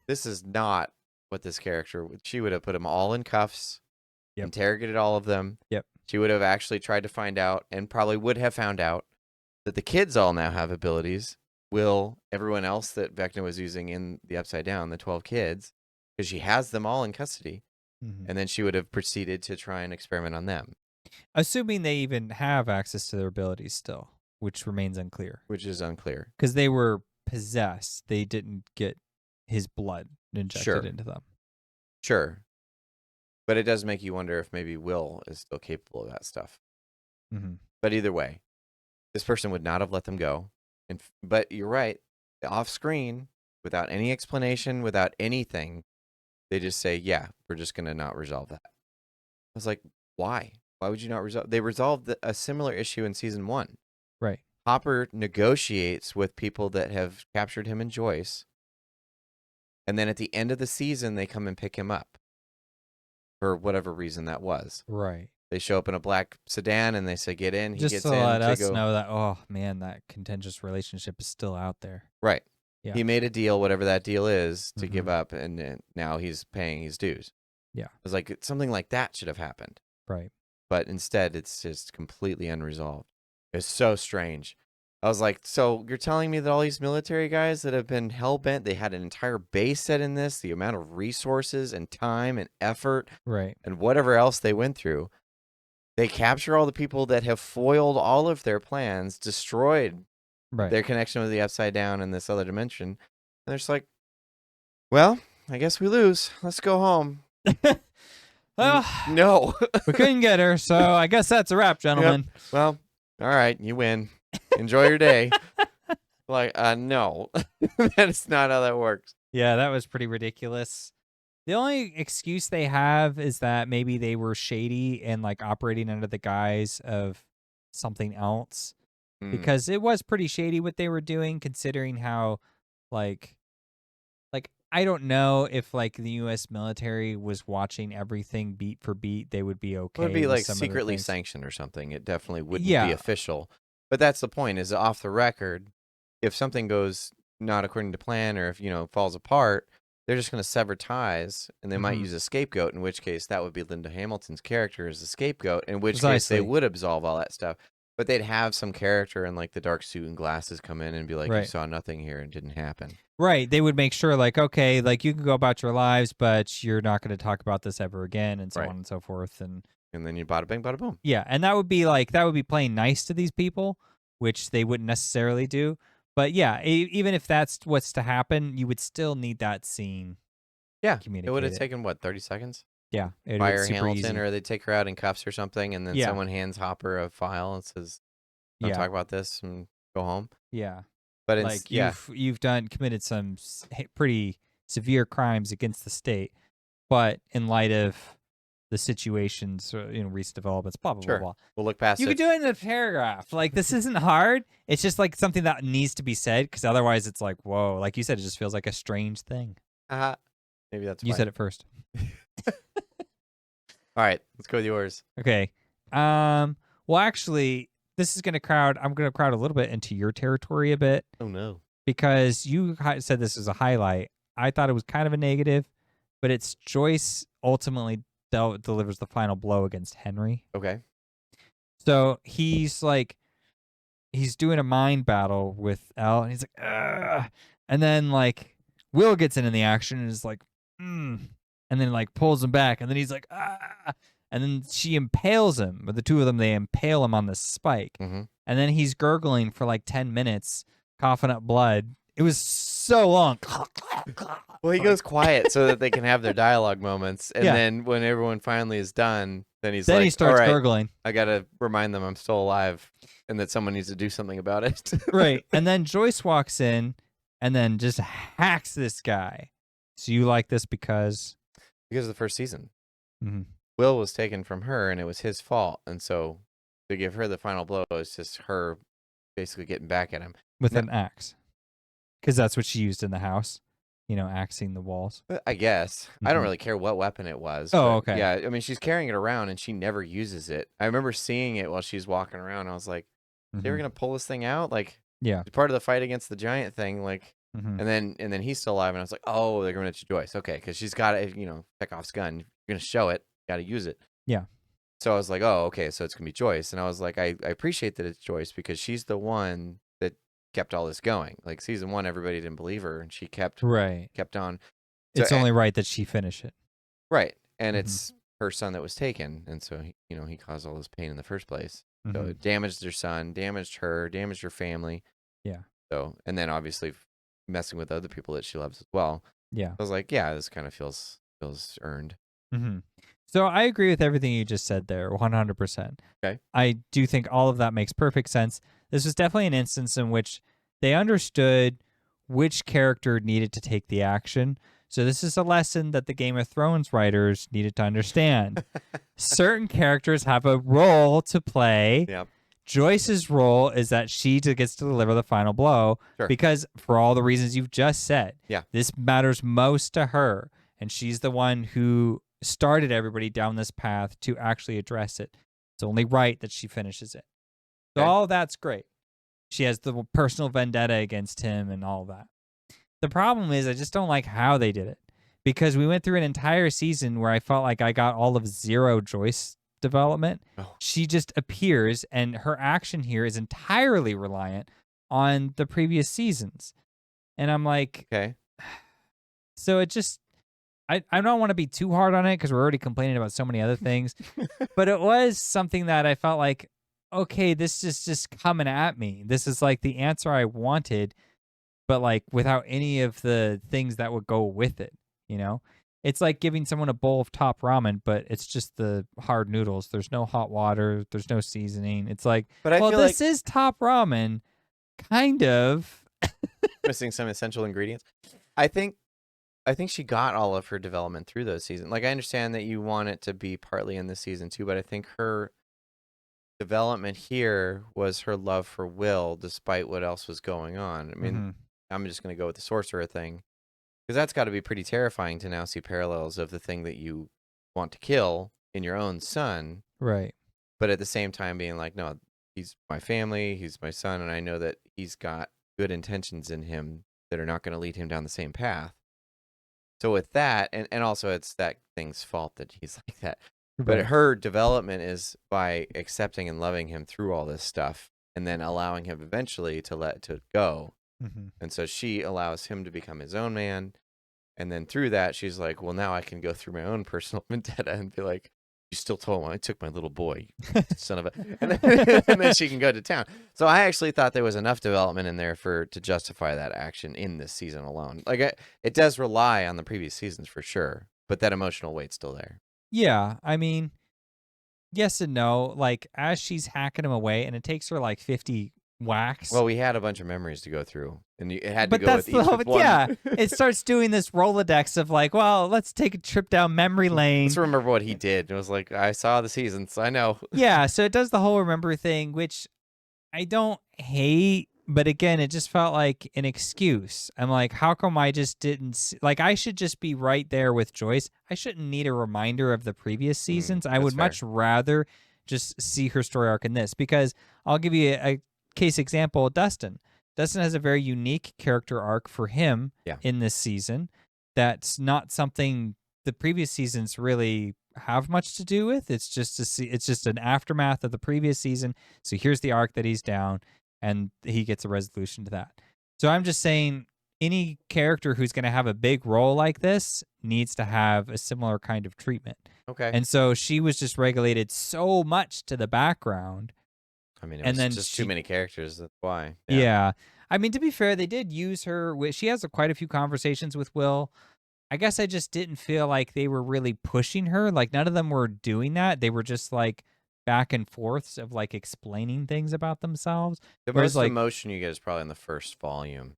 Speaker 1: this is not what this character would. She would have put them all in cuffs, interrogated all of them.
Speaker 2: Yep.
Speaker 1: She would have actually tried to find out, and probably would have found out, that the kids all now have abilities. Will everyone else that Vecna was using in the Upside Down, the 12 kids, because she has them all in custody. And then she would have proceeded to try and experiment on them.
Speaker 2: Assuming they even have access to their abilities still, which remains unclear.
Speaker 1: Which is unclear.
Speaker 2: Because they were possessed. They didn't get his blood injected into them.
Speaker 1: Sure. But it does make you wonder if maybe Will is still capable of that stuff. But either way, this person would not have let them go. But you're right. Off screen, without any explanation, without anything, they just say, yeah, we're just going to not resolve that. I was like, why? Why would you not resolve? They resolved a similar issue in season 1.
Speaker 2: Right.
Speaker 1: Hopper negotiates with people that have captured him and Joyce. And then at the end of the season, they come and pick him up. For whatever reason that was.
Speaker 2: Right.
Speaker 1: They show up in a black sedan and they say, get in. He
Speaker 2: just
Speaker 1: gets
Speaker 2: to
Speaker 1: in.
Speaker 2: Let us know that, oh, man, that contentious relationship is still out there.
Speaker 1: Right.
Speaker 2: Yeah.
Speaker 1: He made a deal, whatever that deal is, to give up, and now he's paying his dues.
Speaker 2: Yeah.
Speaker 1: I was like, something like that should have happened.
Speaker 2: Right.
Speaker 1: But instead, it's just completely unresolved. It's so strange. I was like, so you're telling me that all these military guys that have been hell-bent, they had an entire base set in this, the amount of resources and time and effort and whatever else they went through, they capture all the people that have foiled all of their plans, destroyed their connection with the Upside Down and this other dimension. And they're just like, well, I guess we lose. Let's go home.
Speaker 2: Well,
Speaker 1: no.
Speaker 2: We couldn't get her, so I guess that's a wrap, gentlemen.
Speaker 1: Yep. Well, all right, you win. Enjoy your day. Like, no. That's not how that works.
Speaker 2: Yeah, that was pretty ridiculous. The only excuse they have is that maybe they were shady and like operating under the guise of something else. Because it was pretty shady what they were doing, considering how like I don't know if like the U.S. military was watching everything beat for beat, they would be okay.
Speaker 1: It would be
Speaker 2: with
Speaker 1: like
Speaker 2: some
Speaker 1: secretly
Speaker 2: of the
Speaker 1: sanctioned or something. It definitely wouldn't be official. But that's the point, is off the record, if something goes not according to plan, or if, falls apart, they're just going to sever ties, and they might use a scapegoat, in which case that would be Linda Hamilton's character as the scapegoat, in which case they would absolve all that stuff. But they'd have some character in like the dark suit and glasses come in and be like, you saw nothing here and didn't happen.
Speaker 2: Right. They would make sure like, okay, like you can go about your lives, but you're not going to talk about this ever again, and so on and so forth. And
Speaker 1: then you bada bing, bada boom.
Speaker 2: Yeah. And that would be playing nice to these people, which they wouldn't necessarily do. But yeah, even if that's what's to happen, you would still need that scene.
Speaker 1: Yeah. It would have taken, 30 seconds?
Speaker 2: Yeah.
Speaker 1: Fire Hamilton, or they take her out in cuffs or something, and then someone hands Hopper a file and says, don't talk about this and go home.
Speaker 2: Yeah.
Speaker 1: But it's,
Speaker 2: like you've committed some pretty severe crimes against the state, but in light of the situations, recent developments, blah blah blah
Speaker 1: Sure.
Speaker 2: blah.
Speaker 1: We'll look past
Speaker 2: You
Speaker 1: it.
Speaker 2: could do it in a paragraph. Like, this isn't hard. It's just like something that needs to be said, because otherwise it's like, whoa, like you said, it just feels like a strange thing.
Speaker 1: Maybe that's
Speaker 2: You
Speaker 1: why.
Speaker 2: said it first.
Speaker 1: All right, let's go with yours.
Speaker 2: Okay. Well, actually, I'm gonna crowd a little bit into your territory a bit,
Speaker 1: Oh no.
Speaker 2: because you said this was a highlight. I thought it was kind of a negative, but it's Joyce ultimately delivers the final blow against Henry.
Speaker 1: Okay.
Speaker 2: So he's doing a mind battle with Elle, and he's like, ugh. And then like Will gets in the action and is like, and then like pulls him back, and then he's like, ah. And then she impales him, but the two of them, they impale him on the spike.
Speaker 1: Mm-hmm.
Speaker 2: And then he's gurgling for like 10 minutes, coughing up blood. It was so long.
Speaker 1: Well, he goes quiet so that they can have their dialogue moments, and
Speaker 2: Yeah.
Speaker 1: then when everyone finally is done, then he's
Speaker 2: Then
Speaker 1: like,
Speaker 2: he starts
Speaker 1: "All right,
Speaker 2: gurgling.
Speaker 1: I gotta remind them I'm still alive, and that someone needs to do something about it."
Speaker 2: Right. And then Joyce walks in and then just hacks this guy. So you like this because
Speaker 1: Because of the first season,
Speaker 2: Mhm.
Speaker 1: Will was taken from her, and it was his fault, and so to give her the final blow is just her basically getting back at him
Speaker 2: with
Speaker 1: No.
Speaker 2: an axe. Because that's what she used in the house, axing the walls.
Speaker 1: I guess. I don't
Speaker 2: Mhm.
Speaker 1: really care what weapon it was.
Speaker 2: Oh,
Speaker 1: but
Speaker 2: okay.
Speaker 1: Yeah, I mean, she's carrying it around, and she never uses it. I remember seeing it while she's walking around. I was like, they were
Speaker 2: Mhm.
Speaker 1: gonna pull this thing out, like,
Speaker 2: Yeah.
Speaker 1: it's part of the fight against the giant thing, like.
Speaker 2: Mhm.
Speaker 1: And then he's still alive, and I was like, oh, they're going to Joyce, okay, because she's got it, Chekhov's gun. You're gonna show it, got to use it.
Speaker 2: Yeah.
Speaker 1: So I was like, oh, okay, so it's gonna be Joyce, and I was like, I appreciate that it's Joyce because she's the one that kept all this going. Like season 1, everybody didn't believe her, and she kept
Speaker 2: Right.
Speaker 1: on.
Speaker 2: It's only right that she finish it.
Speaker 1: Right, and
Speaker 2: Mhm.
Speaker 1: it's her son that was taken, and so he caused all this pain in the first place. So
Speaker 2: Mhm.
Speaker 1: it damaged their son, damaged her, damaged her family.
Speaker 2: Yeah.
Speaker 1: So, and then obviously messing with other people that she loves as well.
Speaker 2: Yeah.
Speaker 1: I was like, yeah, this kind of feels earned.
Speaker 2: Mhm. So I agree with everything you just said there, 100%.
Speaker 1: Okay.
Speaker 2: I do think all of that makes perfect sense. This was definitely an instance in which they understood which character needed to take the action. So this is a lesson that the Game of Thrones writers needed to understand. Certain characters have a role to play.
Speaker 1: Yep.
Speaker 2: Joyce's role is that she gets to deliver the final blow,
Speaker 1: Sure.
Speaker 2: because for all the reasons you've just said,
Speaker 1: Yeah.
Speaker 2: this matters most to her, and she's the one who started everybody down this path to actually address it. It's only right that she finishes it. So
Speaker 1: Okay.
Speaker 2: all of that's great. She has the personal vendetta against him and all that. The problem is I just don't like how they did it, because we went through an entire season where I felt like I got all of zero Joyce development.
Speaker 1: Oh.
Speaker 2: She just appears, and her action here is entirely reliant on the previous seasons. And I'm like,
Speaker 1: Okay.
Speaker 2: so it just, I don't want to be too hard on it because we're already complaining about so many other things, but it was something that I felt like, okay, this is just coming at me. This is like the answer I wanted, but like without any of the things that would go with it, It's like giving someone a bowl of top ramen, but it's just the hard noodles. There's no hot water. There's no seasoning. It's like,
Speaker 1: But I
Speaker 2: well,
Speaker 1: feel
Speaker 2: this is top ramen, kind of.
Speaker 1: missing some essential ingredients. I think she got all of her development through those seasons. Like, I understand that you want it to be partly in this season too, but I think her development here was her love for Will, despite what else was going on. I mean,
Speaker 2: Mhm.
Speaker 1: I'm just going to go with the sorcerer thing, because that's got to be pretty terrifying to now see parallels of the thing that you want to kill in your own son,
Speaker 2: Right.
Speaker 1: but at the same time being like, no, he's my family, he's my son, and I know that he's got good intentions in him that are not going to lead him down the same path. So with that, and also it's that thing's fault that he's like that. But
Speaker 2: Right.
Speaker 1: her development is by accepting and loving him through all this stuff, and then allowing him eventually to let it go.
Speaker 2: Mhm.
Speaker 1: And so she allows him to become his own man. And then through that, she's like, well, now I can go through my own personal vendetta and be like, you still told me I took my little boy, you son of a. And then she can go to town. So I actually thought there was enough development in there to justify that action in this season alone. Like, it does rely on the previous seasons for sure, but that emotional weight's still there.
Speaker 2: Yeah, I mean, yes and no. Like, as she's hacking him away, and it takes her like 50 wax.
Speaker 1: Well, we had a bunch of memories to go through, and it had to
Speaker 2: But
Speaker 1: go
Speaker 2: that's
Speaker 1: with each
Speaker 2: the whole,
Speaker 1: with one.
Speaker 2: yeah. It starts doing this Rolodex of like, well, let's take a trip down memory lane.
Speaker 1: Let's remember what he did. It was like, I saw the seasons. I know.
Speaker 2: Yeah, so it does the whole remember thing, which I don't hate, but again, it just felt like an excuse. I'm like, how come I just didn't like? I should just be right there with Joyce. I shouldn't need a reminder of the previous seasons. I
Speaker 1: that's
Speaker 2: would
Speaker 1: fair.
Speaker 2: much rather just see her story arc in this, because I'll give you a case example. Dustin has a very unique character arc for him in this season. That's not something the previous seasons really have much to do with. It's just an aftermath of the previous season. So here's the arc that he's down, and he gets a resolution to that. So I'm just saying, any character who's going to have a big role like this needs to have a similar kind of treatment.
Speaker 1: Okay.
Speaker 2: And so she was just regulated so much to the background.
Speaker 1: I mean, it
Speaker 2: and
Speaker 1: was
Speaker 2: then
Speaker 1: just too many characters. That's why.
Speaker 2: Yeah. I mean, to be fair, they did use her. She has quite a few conversations with Will. I guess I just didn't feel like they were really pushing her. Like, none of them were doing that. They were just like back and forths of like explaining things about themselves.
Speaker 1: The
Speaker 2: Whereas,
Speaker 1: most
Speaker 2: like,
Speaker 1: emotion you get is probably in the first volume,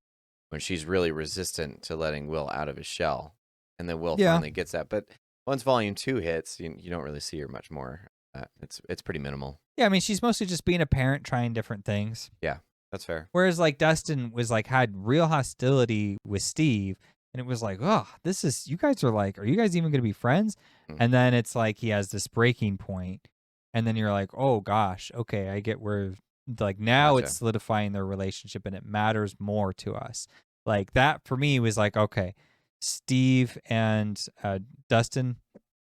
Speaker 1: when she's really resistant to letting Will out of his shell, and then Will finally gets that. But once volume 2 hits, you don't really see her much more. It's pretty minimal.
Speaker 2: Yeah, I mean, she's mostly just being a parent, trying different things.
Speaker 1: Yeah, that's fair.
Speaker 2: Whereas like Dustin was like had real hostility with Steve, and it was like, oh, you guys are like, are you guys even going to be friends? And then it's like he has this breaking point, and then you're like, oh gosh, okay, I get where, like, now it's solidifying their relationship and it matters more to us. Like, that for me was like, okay, Steve and Dustin,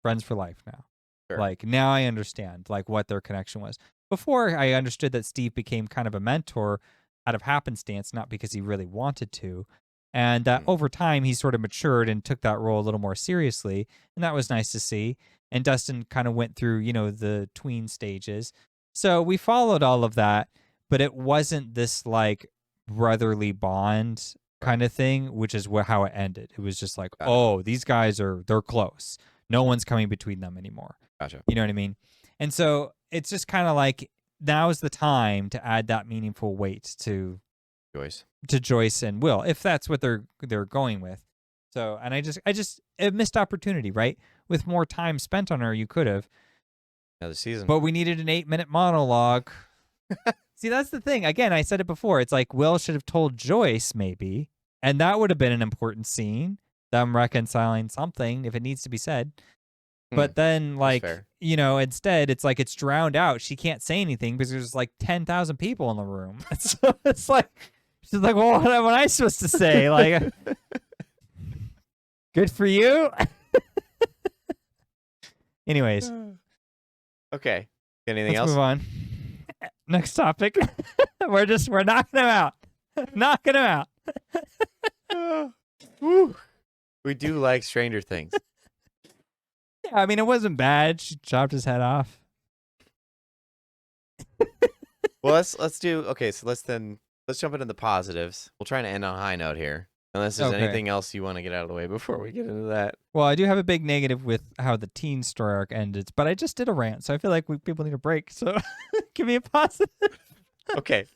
Speaker 2: friends for life now.
Speaker 1: Sure.
Speaker 2: Like, now I understand like what their connection was. Before, I understood that Steve became kind of a mentor out of happenstance, not because he really wanted to. And over time, he sort of matured and took that role a little more seriously. And that was nice to see. And Dustin kind of went through, the tween stages. So we followed all of that, but it wasn't this like brotherly bond kind of thing, which is how it ended. It was just like, oh, these guys they're close. No one's coming between them anymore.
Speaker 1: Gotcha.
Speaker 2: You know what I mean? And so it's just kind of like, now is the time to add that meaningful weight to Joyce and Will, if that's what they're going with. So, and I just a missed opportunity, right? With more time spent on her, you could have.
Speaker 1: Another season.
Speaker 2: But we needed an 8-minute monologue. See, that's the thing. Again, I said it before. It's like Will should have told Joyce maybe, and that would have been an important scene. Them reconciling something if it needs to be said. But then, like, instead, it's like it's drowned out. She can't say anything because there's like 10,000 people in the room. So it's like, she's like, well, what am I supposed to say? Like, good for you. Anyways.
Speaker 1: Okay. Anything
Speaker 2: Let's
Speaker 1: else?
Speaker 2: move on. Next topic. We're knocking them out. Knocking them out.
Speaker 1: We do like Stranger Things.
Speaker 2: Yeah, I mean, it wasn't bad. She chopped his head off.
Speaker 1: Well, let's do, okay, so let's jump into the positives. We'll try to end on a high note here. Unless there's anything else you want to get out of the way before we get into that.
Speaker 2: Well, I do have a big negative with how the teen story arc ended, but I just did a rant, so I feel like people need a break. So give me a positive.
Speaker 1: Okay.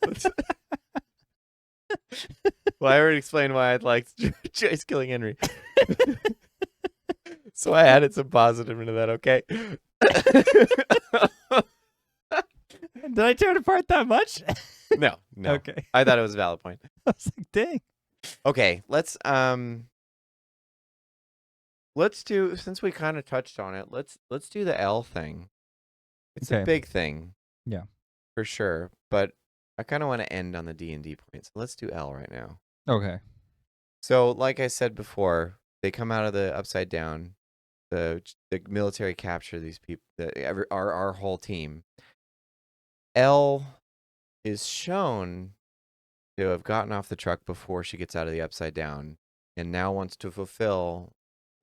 Speaker 1: Well, I already explained why I'd liked Joyce killing Henry. So I added some positive into that, okay?
Speaker 2: Did I tear it apart that much?
Speaker 1: No.
Speaker 2: Okay.
Speaker 1: I thought it was a valid point.
Speaker 2: I was like, dang.
Speaker 1: Okay, let's do, since we kind of touched on it, let's do the L thing. It's a big thing.
Speaker 2: Yeah.
Speaker 1: For sure, but I kind of want to end on the D&D point. So let's do L right now.
Speaker 2: Okay.
Speaker 1: So, like I said before, they come out of the Upside Down. The military capture these people, our whole team. Elle is shown to have gotten off the truck before she gets out of the Upside Down, and now wants to fulfill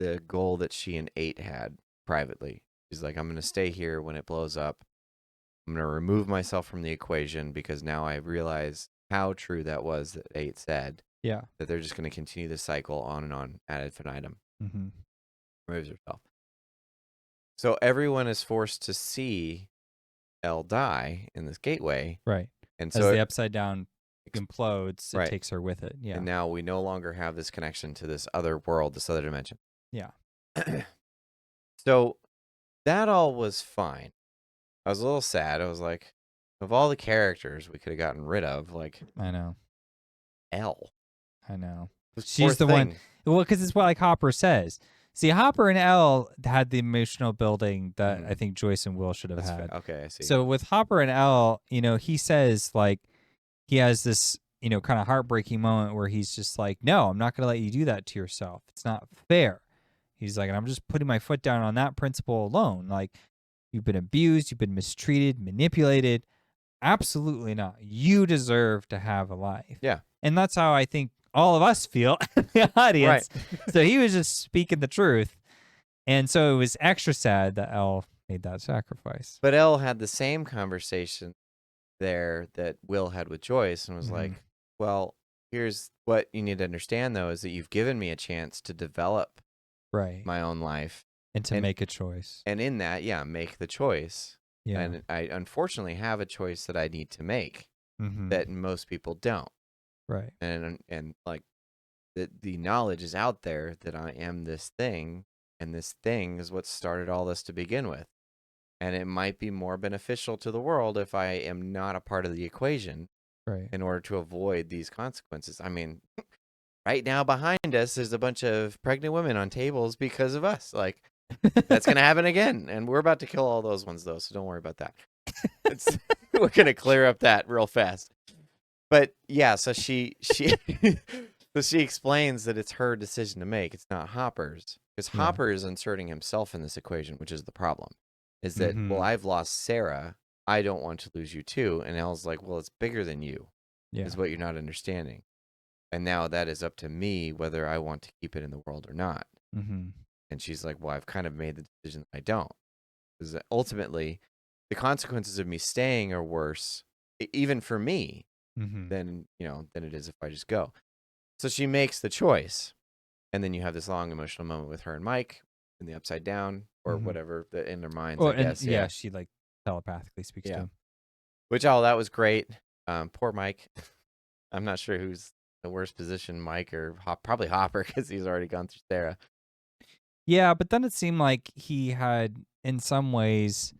Speaker 1: the goal that she and 8 had privately. She's like, I'm going to stay here when it blows up. I'm going to remove myself from the equation because now I realize how true that was that 8 said.
Speaker 2: Yeah.
Speaker 1: That they're just going to continue the cycle on and on ad infinitum.
Speaker 2: Mm-hmm.
Speaker 1: Removes herself. So everyone is forced to see Elle die in this gateway.
Speaker 2: Right.
Speaker 1: And
Speaker 2: As
Speaker 1: so
Speaker 2: the upside down implodes, it
Speaker 1: right.
Speaker 2: takes her with it. Yeah.
Speaker 1: And now we no longer have this connection to this other world, this other dimension.
Speaker 2: Yeah.
Speaker 1: So that all was fine. I was a little sad. I was like, of all the characters we could have gotten rid of, like
Speaker 2: I know.
Speaker 1: Elle.
Speaker 2: I know.
Speaker 1: This
Speaker 2: She's the
Speaker 1: poor
Speaker 2: one.
Speaker 1: thing.
Speaker 2: Well, because it's what like Hopper says. See, Hopper and Elle had the emotional building that I think Joyce and Will should have
Speaker 1: That's
Speaker 2: had.
Speaker 1: fair. Okay, I see.
Speaker 2: So with Hopper and Elle, he says like he has this, kind of heartbreaking moment where he's just like, no, I'm not going to let you do that to yourself. It's not fair. He's like, and I'm just putting my foot down on that principle alone. Like, you've been abused, you've been mistreated, manipulated. Absolutely not. You deserve to have a life.
Speaker 1: Yeah.
Speaker 2: And that's how I think all of us feel in the audience.
Speaker 1: Right.
Speaker 2: So he was just speaking the truth. And so it was extra sad that Elle made that sacrifice.
Speaker 1: But Elle had the same conversation there that Will had with Joyce and was like, well, here's what you need to understand, though, is that you've given me a chance to develop my own life.
Speaker 2: And to make a choice.
Speaker 1: And in that, make the choice.
Speaker 2: Yeah.
Speaker 1: And I unfortunately have a choice that I need to make that most people don't.
Speaker 2: Right.
Speaker 1: And like the knowledge is out there that I am this thing, and this thing is what started all this to begin with. And it might be more beneficial to the world if I am not a part of the equation,
Speaker 2: right,
Speaker 1: in order to avoid these consequences. I mean, right now behind us, there's a bunch of pregnant women on tables because of us. Like, that's going to happen again. And we're about to kill all those ones, though, so don't worry about that. We're going to clear up that real fast. But yeah, so she explains that it's her decision to make. It's not Hopper's. Because Hopper is inserting himself in this equation, which is the problem. Is that, well, I've lost Sarah. I don't want to lose you too. And Elle's like, well, it's bigger than you, is what you're not understanding. And now that is up to me whether I want to keep it in the world or not. And she's like, well, I've kind of made the decision that I don't. Because ultimately, the consequences of me staying are worse, even for me, than it is if I just go. So she makes the choice. And then you have this long emotional moment with her and Mike in the upside down or whatever in their minds, I guess.
Speaker 2: Yeah, she like telepathically speaks to him.
Speaker 1: Which, that was great. Poor Mike. I'm not sure who's the worst position, Mike or probably Hopper, because he's already gone through Sarah.
Speaker 2: Yeah, but then it seemed like he had, in some ways,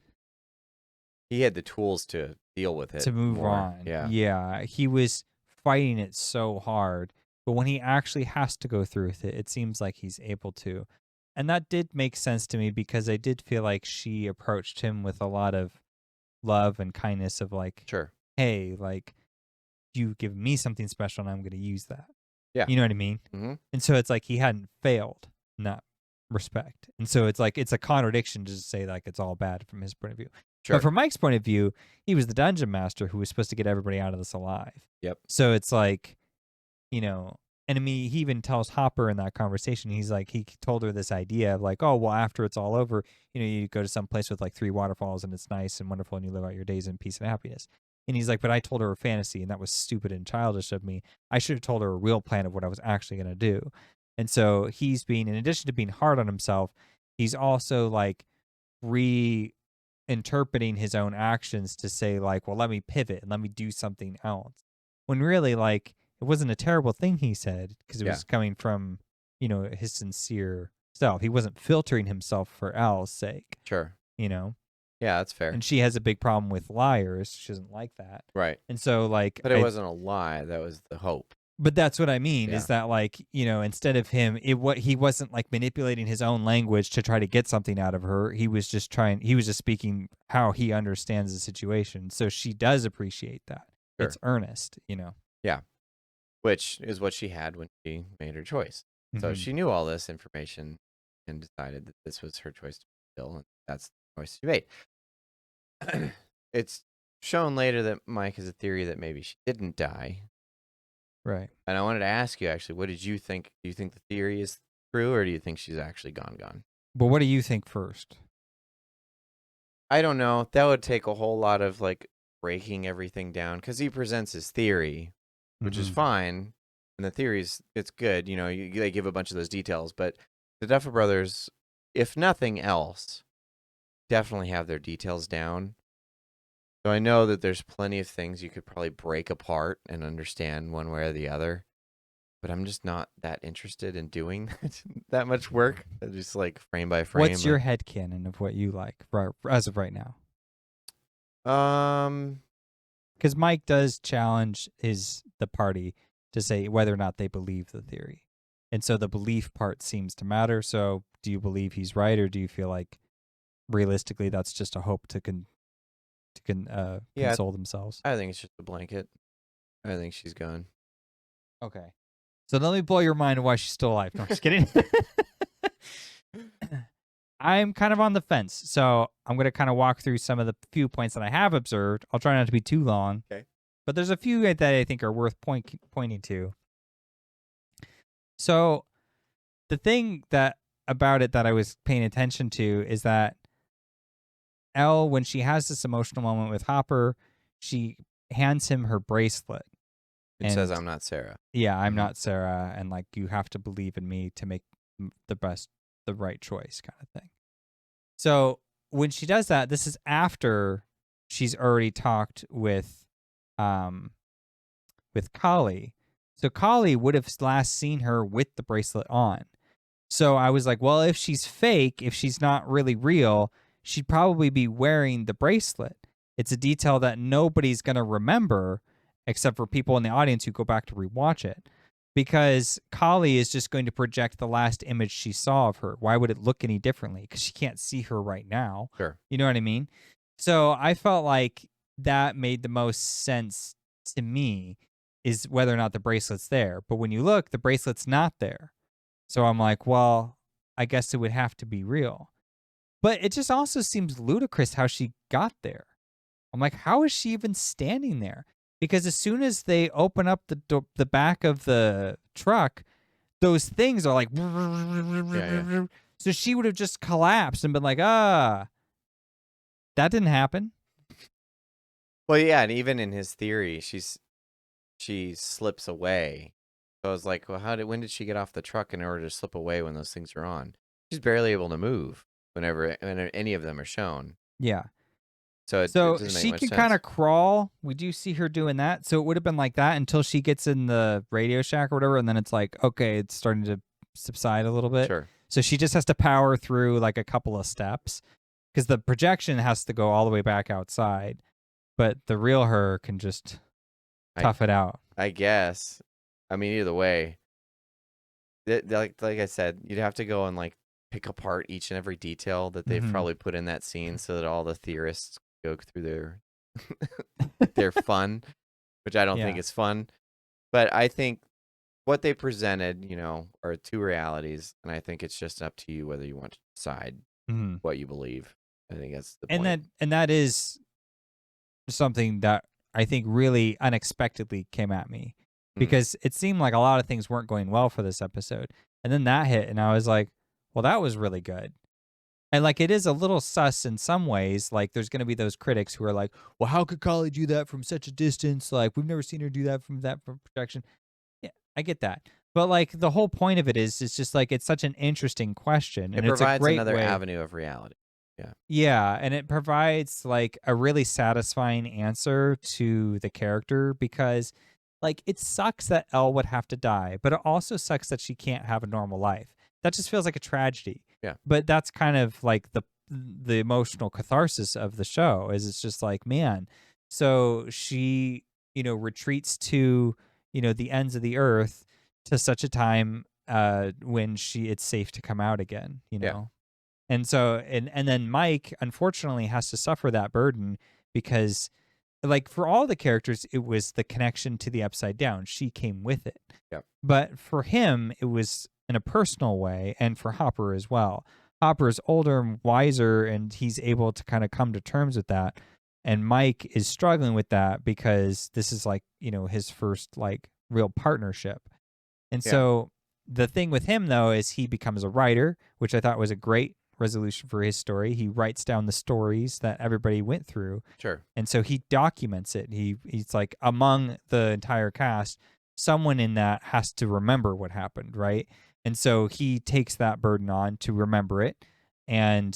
Speaker 1: he had the tools to deal with it.
Speaker 2: To move on. Yeah, he was fighting it so hard. But when he actually has to go through with it, it seems like he's able to. And that did make sense to me because I did feel like she approached him with a lot of love and kindness of like, hey, like, you give me something special and I'm going to use that.
Speaker 1: Yeah.
Speaker 2: You know what I mean? And so it's like he hadn't failed in that respect. And so it's like it's a contradiction to just say like it's all bad from his point of view. But from Mike's point of view, he was the dungeon master who was supposed to get everybody out of this alive.
Speaker 1: Yep.
Speaker 2: So it's like, and I mean, he even tells Hopper in that conversation, he's like, he told her this idea of like, oh, well, after it's all over, you go to some place with like 3 waterfalls and it's nice and wonderful and you live out your days in peace and happiness. And he's like, but I told her a fantasy and that was stupid and childish of me. I should have told her a real plan of what I was actually going to do. And so he's being, in addition to being hard on himself, he's also like reinterpreting his own actions to say like, well, let me pivot and let me do something else. When really like, it wasn't a terrible thing he said because it was coming from, his sincere self. He wasn't filtering himself for Al's sake.
Speaker 1: Sure.
Speaker 2: Yeah,
Speaker 1: that's fair.
Speaker 2: And she has a big problem with liars. She doesn't like that.
Speaker 1: Right.
Speaker 2: And so like,
Speaker 1: but it wasn't a lie. That was the hope.
Speaker 2: But that's what I mean is that like, instead of him, he wasn't like manipulating his own language to try to get something out of her. He was just speaking how he understands the situation. So she does appreciate that. Sure. It's earnest,
Speaker 1: Yeah. Which is what she had when she made her choice. So she knew all this information and decided that this was her choice to fulfill, and that's the choice she made. It's shown later that Mike has a theory that maybe she didn't die.
Speaker 2: Right.
Speaker 1: And I wanted to ask you, actually, what did you think? Do you think the theory is true, or do you think she's actually gone?
Speaker 2: But what do you think first?
Speaker 1: I don't know. That would take a whole lot of, like, breaking everything down, because he presents his theory, which is fine, and the theory's, it's good. They give a bunch of those details, but the Duffer Brothers, if nothing else, definitely have their details down. So I know that there's plenty of things you could probably break apart and understand one way or the other, but I'm just not that interested in doing that much work. Just like frame by frame.
Speaker 2: What's your headcanon of what you like as of right now?
Speaker 1: Um,
Speaker 2: Because Mike does challenge the party to say whether or not they believe the theory, and so the belief part seems to matter. So, do you believe he's right, or do you feel like realistically that's just a hope to
Speaker 1: yeah,
Speaker 2: console themselves?
Speaker 1: I think it's just a blanket. I think she's gone.
Speaker 2: Okay. So let me blow your mind on why she's still alive. No, I'm just kidding. I'm kind of on the fence, so I'm going to kind of walk through some of the few points that I have observed. I'll try not to be too long.
Speaker 1: Okay.
Speaker 2: But there's a few that I think are worth pointing to. So the thing about it that I was paying attention to is that Elle, when she has this emotional moment with Hopper, she hands him her bracelet.
Speaker 1: It says, "I'm not Sarah."
Speaker 2: Yeah, I'm not Sarah, and like you have to believe in me to make the right choice, kind of thing. So when she does that, this is after she's already talked with Kali. So Kali would have last seen her with the bracelet on. So I was like, well, if she's fake, if she's not really real, she'd probably be wearing the bracelet. It's a detail that nobody's going to remember except for people in the audience who go back to rewatch it. Because Kali is just going to project the last image she saw of her. Why would it look any differently? Because she can't see her right now.
Speaker 1: Sure.
Speaker 2: You know what I mean? So I felt like that made the most sense to me, is whether or not the bracelet's there. But when you look, the bracelet's not there. So I'm like, well, I guess it would have to be real. But it just also seems ludicrous how she got there. I'm like, how is she even standing there? Because as soon as they open up the back of the truck, those things are like,
Speaker 1: Yeah.
Speaker 2: So she would have just collapsed and been like, that didn't happen.
Speaker 1: Well, yeah, and even in his theory, she slips away. So I was like, well, when did she get off the truck in order to slip away when those things are on? She's barely able to move whenever any of them are shown.
Speaker 2: Yeah.
Speaker 1: So it doesn't make
Speaker 2: she
Speaker 1: much
Speaker 2: can
Speaker 1: sense.
Speaker 2: kind of crawl. We do see her doing that. So it would have been like that until she gets in the Radio Shack or whatever, and then it's like, okay, it's starting to subside a little bit.
Speaker 1: Sure.
Speaker 2: So she just has to power through like a couple of steps because the projection has to go all the way back outside, but the real her can just tough it out.
Speaker 1: I guess. I mean, either way, like I said, you'd have to go and like pick apart each and every detail that they've probably put in that scene so that all the theorists go through their fun, which I don't think is fun. But I think what they presented, are two realities, and I think it's just up to you whether you want to decide what you believe. I think that's the point.
Speaker 2: And that is something that I think really unexpectedly came at me because it seemed like a lot of things weren't going well for this episode. And then that hit, and I was like, well, that was really good. And like, it is a little sus in some ways. Like, there's going to be those critics who are like, well, how could Kali do that from such a distance? Like, we've never seen her do that from projection. Yeah, I get that. But like, the whole point of it is just like, it's such an interesting question. And
Speaker 1: It provides
Speaker 2: it's a great
Speaker 1: another
Speaker 2: way.
Speaker 1: avenue of reality. Yeah.
Speaker 2: Yeah, and it provides like a really satisfying answer to the character because like it sucks that Elle would have to die, but it also sucks that she can't have a normal life. That just feels like a tragedy.
Speaker 1: Yeah.
Speaker 2: But that's kind of like the emotional catharsis of the show is it's just like, man, so she, retreats to, the ends of the earth to such a time when it's safe to come out again,
Speaker 1: Yeah.
Speaker 2: And so, and then Mike, unfortunately, has to suffer that burden because, like, for all the characters, it was the connection to the Upside Down. She came with it.
Speaker 1: Yep.
Speaker 2: But for him, it was in a personal way, and for Hopper as well. Hopper is older and wiser, and he's able to kind of come to terms with that. And Mike is struggling with that because this is like, his first, like, real partnership. And so the thing with him, though, is he becomes a writer, which I thought was a great resolution for his story. He writes down the stories that everybody went through.
Speaker 1: Sure.
Speaker 2: And so he documents it. He's like, among the entire cast, someone in that has to remember what happened, right? And so he takes that burden on to remember it. and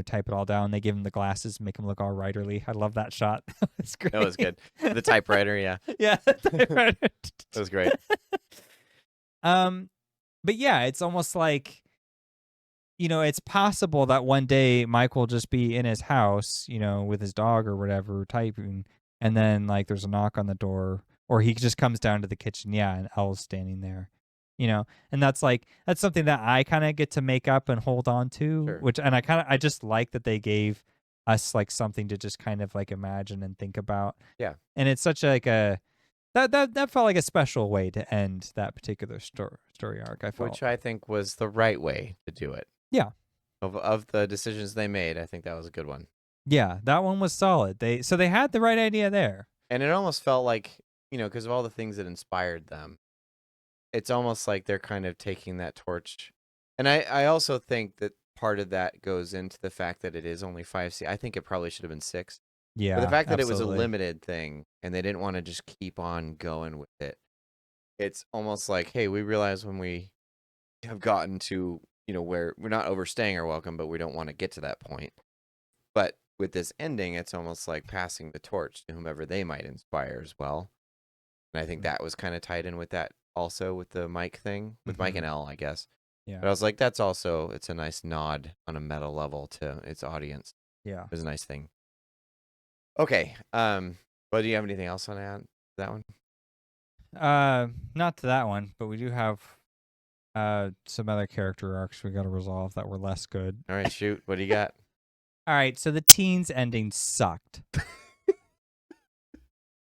Speaker 2: type it all down. They give him the glasses, make him look all writerly. I love that shot. It's great.
Speaker 1: That was good. The typewriter, yeah.
Speaker 2: Yeah, typewriter.
Speaker 1: That was great.
Speaker 2: But yeah, it's almost like it's possible that one day Mike will just be in his house, with his dog or whatever, typing, and then like there's a knock on the door, or he just comes down to the kitchen, and Elle's standing there, and that's something that I kind of get to make up and hold on to,
Speaker 1: Sure.
Speaker 2: and I just like that they gave us like something to just kind of like imagine and think about.
Speaker 1: Yeah.
Speaker 2: And it's such like a that felt like a special way to end that particular story arc. I felt,
Speaker 1: Which I think was the right way to do it.
Speaker 2: yeah.
Speaker 1: Of the decisions they made, I think that was a good one.
Speaker 2: Yeah, that one was solid. They had the right idea there.
Speaker 1: And it almost felt like, because of all the things that inspired them, it's almost like they're kind of taking that torch. And I also think that part of that goes into the fact that it is only 5 seasons. I think it probably should have been 6.
Speaker 2: Yeah,
Speaker 1: But the fact that it was a
Speaker 2: absolutely.
Speaker 1: limited thing and they didn't want to just keep on going with it, it's almost like, hey, we realize when we have gotten to, where we're not overstaying our welcome, but we don't want to get to that point. But with this ending, it's almost like passing the torch to whomever they might inspire as well. And I think that was kind of tied in with that also with the Mike thing, with Mike and Elle, I guess.
Speaker 2: Yeah.
Speaker 1: But I was like, that's also, it's a nice nod on a meta level to its audience.
Speaker 2: Yeah.
Speaker 1: It was a nice thing. Okay. But do you have anything else on that one?
Speaker 2: Not to that one, but we do have some other character arcs we got to resolve that were less good.
Speaker 1: All right, shoot. What do you got?
Speaker 2: All right, so the teens ending sucked.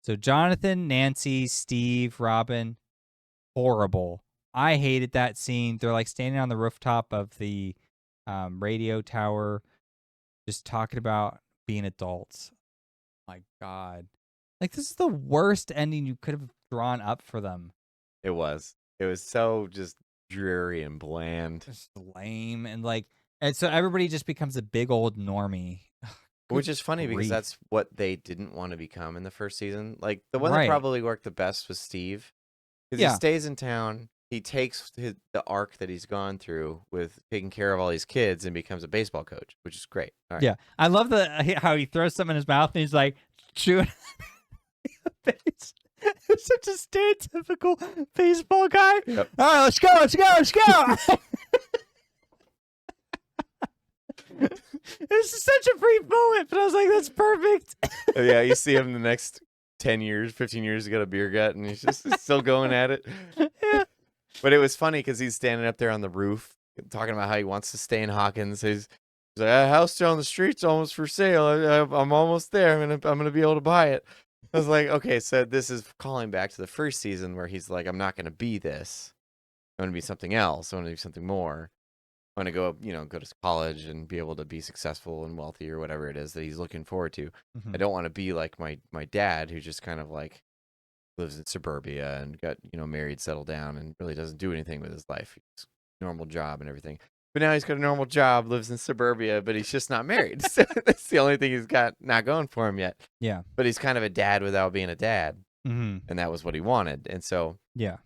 Speaker 2: So Jonathan, Nancy, Steve, Robin, horrible. I hated that scene. They're like standing on the rooftop of the radio tower, just talking about being adults. My God. Like, this is the worst ending you could have drawn up for them.
Speaker 1: It was. It was so just dreary and bland.
Speaker 2: Just lame. And so everybody just becomes a big old normie.
Speaker 1: Which is funny because
Speaker 2: grief.
Speaker 1: that's what they didn't want to become in the first season. Like, the one
Speaker 2: Right.
Speaker 1: that probably worked the best was Steve. Because
Speaker 2: Yeah.
Speaker 1: he stays in town. He takes the arc that he's gone through with taking care of all these kids and becomes a baseball coach, which is great. All right.
Speaker 2: Yeah. I love how he throws something in his mouth and he's like, chewing face. It's such a stereotypical baseball guy.
Speaker 1: Yep.
Speaker 2: All right, let's go. This is such a brief moment, but I was like, that's perfect.
Speaker 1: Yeah, you see him the next 10 years, 15 years, got a beer gut, and he's just still going at it.
Speaker 2: Yeah.
Speaker 1: But it was funny because he's standing up there on the roof talking about how he wants to stay in Hawkins. He's like, a house down the street's almost for sale. I'm almost there. I'm gonna be able to buy it. I was like, okay, so this is calling back to the first season where he's like, I'm not gonna be this. I'm gonna be something else. I want to be something more. I want to go to college and be able to be successful and wealthy or whatever it is that he's looking forward to.
Speaker 2: Mhm.
Speaker 1: I don't want to be like my dad, who just kind of like lives in suburbia and got married, settled down, and really doesn't do anything with his life. He's normal job and everything. But now he's got a normal job, lives in suburbia, but he's just not married. So that's the only thing he's got not going for him yet.
Speaker 2: Yeah.
Speaker 1: But he's kind of a dad without being a dad,
Speaker 2: Mm-hmm.
Speaker 1: and that was what he wanted. And so,
Speaker 2: Yeah.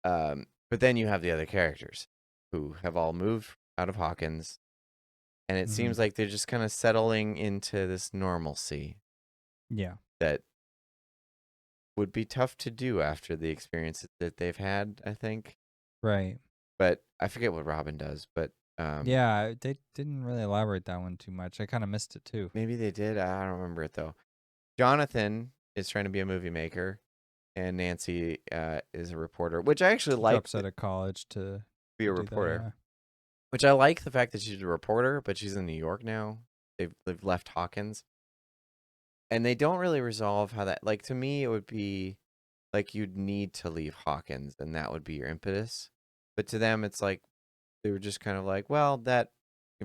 Speaker 1: but then you have the other characters who have all moved out of Hawkins, and it seems like they're just kind of settling into this normalcy.
Speaker 2: Yeah.
Speaker 1: That would be tough to do after the experiences that they've had, I think.
Speaker 2: Right.
Speaker 1: But I forget what Robin does, but
Speaker 2: yeah, they didn't really elaborate that one too much. I kind of missed it too.
Speaker 1: maybe they did. I don't remember it though. Jonathan is trying to be a movie maker, and Nancy is a reporter, which I actually like.
Speaker 2: Drops out of college to
Speaker 1: be a
Speaker 2: do that,
Speaker 1: reporter,
Speaker 2: yeah.
Speaker 1: which I like the fact that she's a reporter, but she's in New York now. They've left Hawkins, and they don't really resolve how that. Like, to me, it would be like you'd need to leave Hawkins, and that would be your impetus. But to them, it's like they were just kind of like, well, that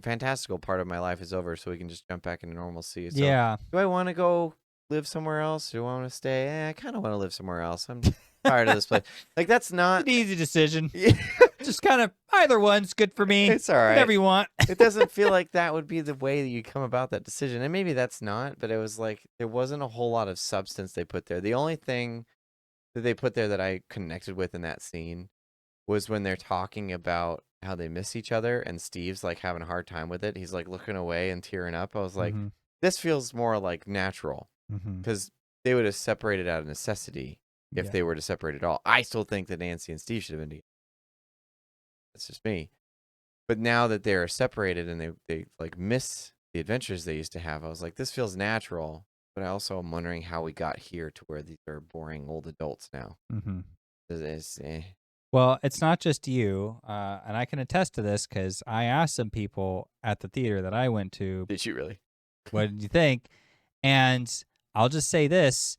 Speaker 1: fantastical part of my life is over, so we can just jump back into normalcy. So,
Speaker 2: Yeah.
Speaker 1: do I want to go live somewhere else? Do I want to stay? I kind of want to live somewhere else. I'm tired of this place. Like, that's not
Speaker 2: It's an easy decision.
Speaker 1: Yeah.
Speaker 2: Just kind of either one's good for me.
Speaker 1: It's all right.
Speaker 2: Whatever you want.
Speaker 1: It doesn't feel like that would be the way that you come about that decision. And maybe that's not, but it was like there wasn't a whole lot of substance they put there. The only thing that they put there that I connected with in that scene was when they're talking about how they miss each other, and Steve's like having a hard time with it. He's like looking away and tearing up. I was like,
Speaker 2: Mm-hmm.
Speaker 1: this feels more like natural,
Speaker 2: Mm-hmm.
Speaker 1: because they would have separated out of necessity if
Speaker 2: Yeah.
Speaker 1: they were to separate at all. I still think that Nancy and Steve should have been together. That's just me. But now that they're separated and they like miss the adventures they used to have, I was like, this feels natural. But I also am wondering how we got here to where these are boring old adults now.
Speaker 2: Mm-hmm.
Speaker 1: Eh.
Speaker 2: Well, it's not just you, and I can attest to this because I asked some people at the theater that I went to,
Speaker 1: Did you really?
Speaker 2: what did you think? And I'll just say this.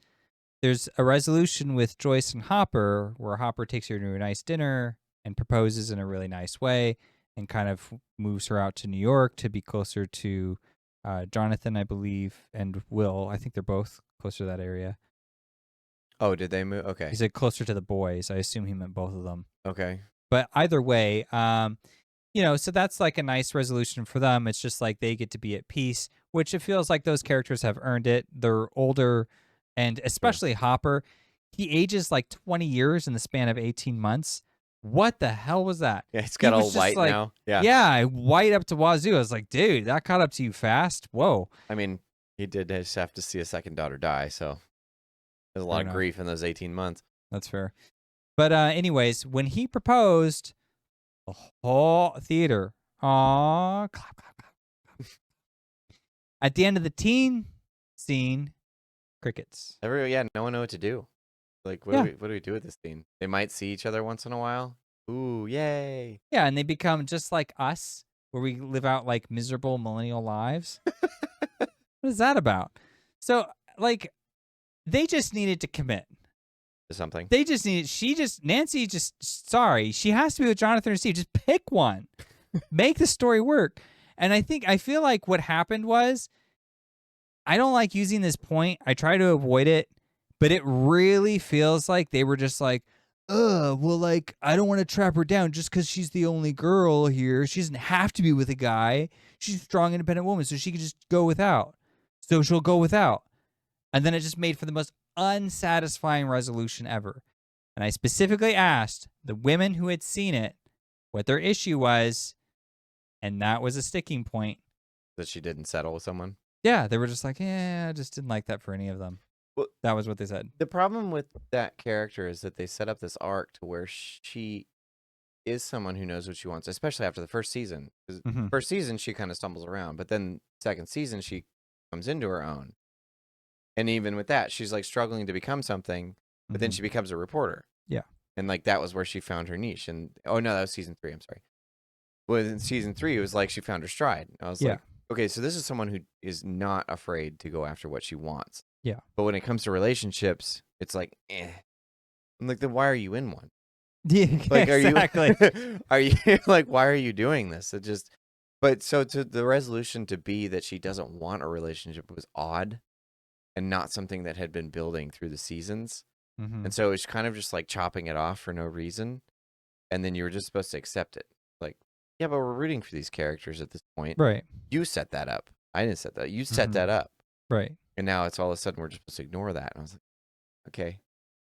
Speaker 2: There's a resolution with Joyce and Hopper where Hopper takes her to a nice dinner and proposes in a really nice way and kind of moves her out to New York to be closer to Jonathan, I believe, and Will. I think they're both closer to that area.
Speaker 1: Oh, did they move? Okay.
Speaker 2: He said closer to the boys. I assume he meant both of them.
Speaker 1: Okay.
Speaker 2: But either way, so that's like a nice resolution for them. It's just like they get to be at peace, which it feels like those characters have earned it. They're older, and especially Hopper, he ages like 20 years in the span of 18 months. What the hell was that?
Speaker 1: Yeah, it's got
Speaker 2: He was
Speaker 1: all
Speaker 2: just
Speaker 1: white
Speaker 2: like,
Speaker 1: now. Yeah.
Speaker 2: Yeah, white up to wazoo. I was like, dude, that caught up to you fast. Whoa.
Speaker 1: I mean, he did just have to see a second daughter die, so there's a lot of grief in those 18 months.
Speaker 2: That's fair. But anyways, when he proposed, the whole theater, clap, clap, clap. At the end of the teen scene, crickets.
Speaker 1: No one knew what to do. Like, what do we do with this scene? They might see each other once in a while. Ooh, yay!
Speaker 2: Yeah, and they become just like us, where we live out like miserable millennial lives. What is that about? So, like, they just needed to commit
Speaker 1: to something.
Speaker 2: They just needed. Nancy sorry, she has to be with Jonathan or Steve. Just pick one, make the story work. And I feel like what happened was, I don't like using this point. I try to avoid it, but it really feels like they were just like, well, like, I don't want to trap her down just because she's the only girl here. She doesn't have to be with a guy. She's a strong, independent woman, so she could just go without. So she'll go without. And then it just made for the most unsatisfying resolution ever. And I specifically asked the women who had seen it what their issue was, and that was a sticking point.
Speaker 1: That she didn't settle with someone?
Speaker 2: Yeah, they were just like, I just didn't like that for any of them. Well, that was what they said.
Speaker 1: The problem with that character is that they set up this arc to where she is someone who knows what she wants, especially after the first season. First season, she kind of stumbles around, but then second season, she comes into her own. And even with that, she's like struggling to become something, but then she becomes a reporter.
Speaker 2: Yeah.
Speaker 1: And like that was where she found her niche. And oh no, that was season 3. I'm sorry. Well, in season 3, it was like she found her stride. I was like, okay, so this is someone who is not afraid to go after what she wants.
Speaker 2: Yeah.
Speaker 1: But when it comes to relationships, it's like, I'm like, then why are you in one?
Speaker 2: Yeah,
Speaker 1: like,
Speaker 2: exactly.
Speaker 1: Are you like, why are you doing this? It just, but so to the resolution to be that she doesn't want a relationship was odd and not something that had been building through the seasons. And so it's kind of just like chopping it off for no reason. And then you were just supposed to accept it. Like, yeah, but we're rooting for these characters at this point.
Speaker 2: Right.
Speaker 1: You set that up. I didn't set that. You set that up.
Speaker 2: Right.
Speaker 1: And now it's all of a sudden we're just supposed to ignore that. And I was like, okay.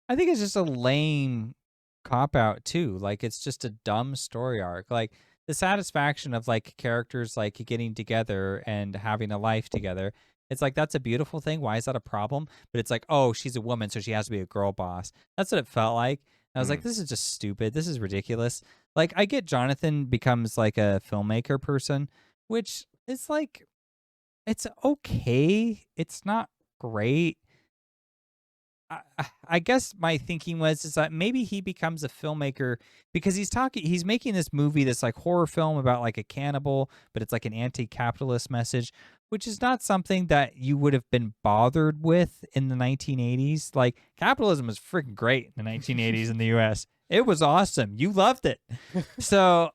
Speaker 2: I think it's just a lame cop out too. Like, it's just a dumb story arc. Like, the satisfaction of like characters like getting together and having a life together. It's like, that's a beautiful thing. Why is that a problem? But it's like, oh, she's a woman, so she has to be a girl boss. That's what it felt like. And I was like, this is just stupid. This is ridiculous. Like, I get Jonathan becomes like a filmmaker person, which is like, it's okay. It's not great. I guess my thinking is that maybe he becomes a filmmaker because he's making this movie, this like horror film about like a cannibal, but it's like an anti-capitalist message, which is not something that you would have been bothered with in the 1980s. Like, capitalism was freaking great in the 1980s in the US. It was awesome. You loved it. So,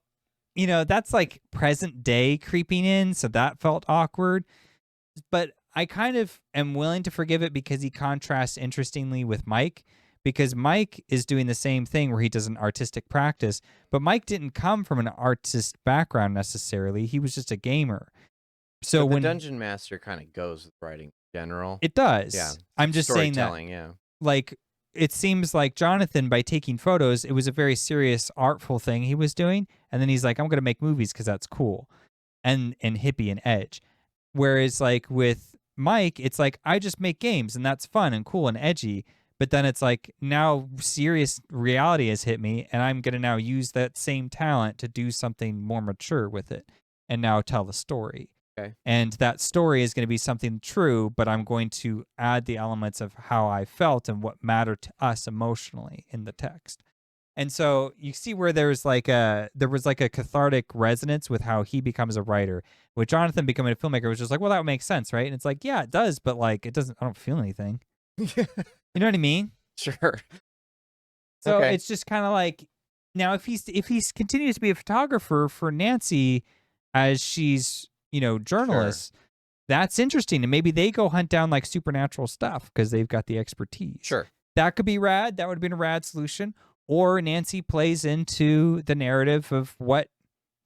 Speaker 2: that's like present day creeping in. So that felt awkward. But I kind of am willing to forgive it because he contrasts interestingly with Mike, because Mike is doing the same thing where he does an artistic practice, but Mike didn't come from an artist background necessarily. He was just a gamer. So
Speaker 1: when the Dungeon Master kind of goes with writing in general.
Speaker 2: It does.
Speaker 1: Yeah.
Speaker 2: I'm just saying that,
Speaker 1: yeah.
Speaker 2: like, it seems like Jonathan, by taking photos, it was a very serious, artful thing he was doing. And then he's like, I'm going to make movies because that's cool and hippie and edge. Whereas like with Mike, it's like, I just make games and that's fun and cool and edgy. But then it's like, now serious reality has hit me and I'm going to now use that same talent to do something more mature with it and now tell the story.
Speaker 1: Okay.
Speaker 2: And that story is going to be something true, but I'm going to add the elements of how I felt and what mattered to us emotionally in the text. And so you see where there was like a cathartic resonance with how he becomes a writer. With Jonathan becoming a filmmaker, it was just like, well, that makes sense, right? And it's like, yeah, it does, but like it doesn't. I don't feel anything. You know what I mean?
Speaker 1: Sure.
Speaker 2: So
Speaker 1: Okay.
Speaker 2: it's just kind of like, now if he's continues to be a photographer for Nancy as she's journalist, that's interesting, and maybe they go hunt down like supernatural stuff because they've got the expertise.
Speaker 1: Sure.
Speaker 2: That could be rad. That would have been a rad solution. Or Nancy plays into the narrative of what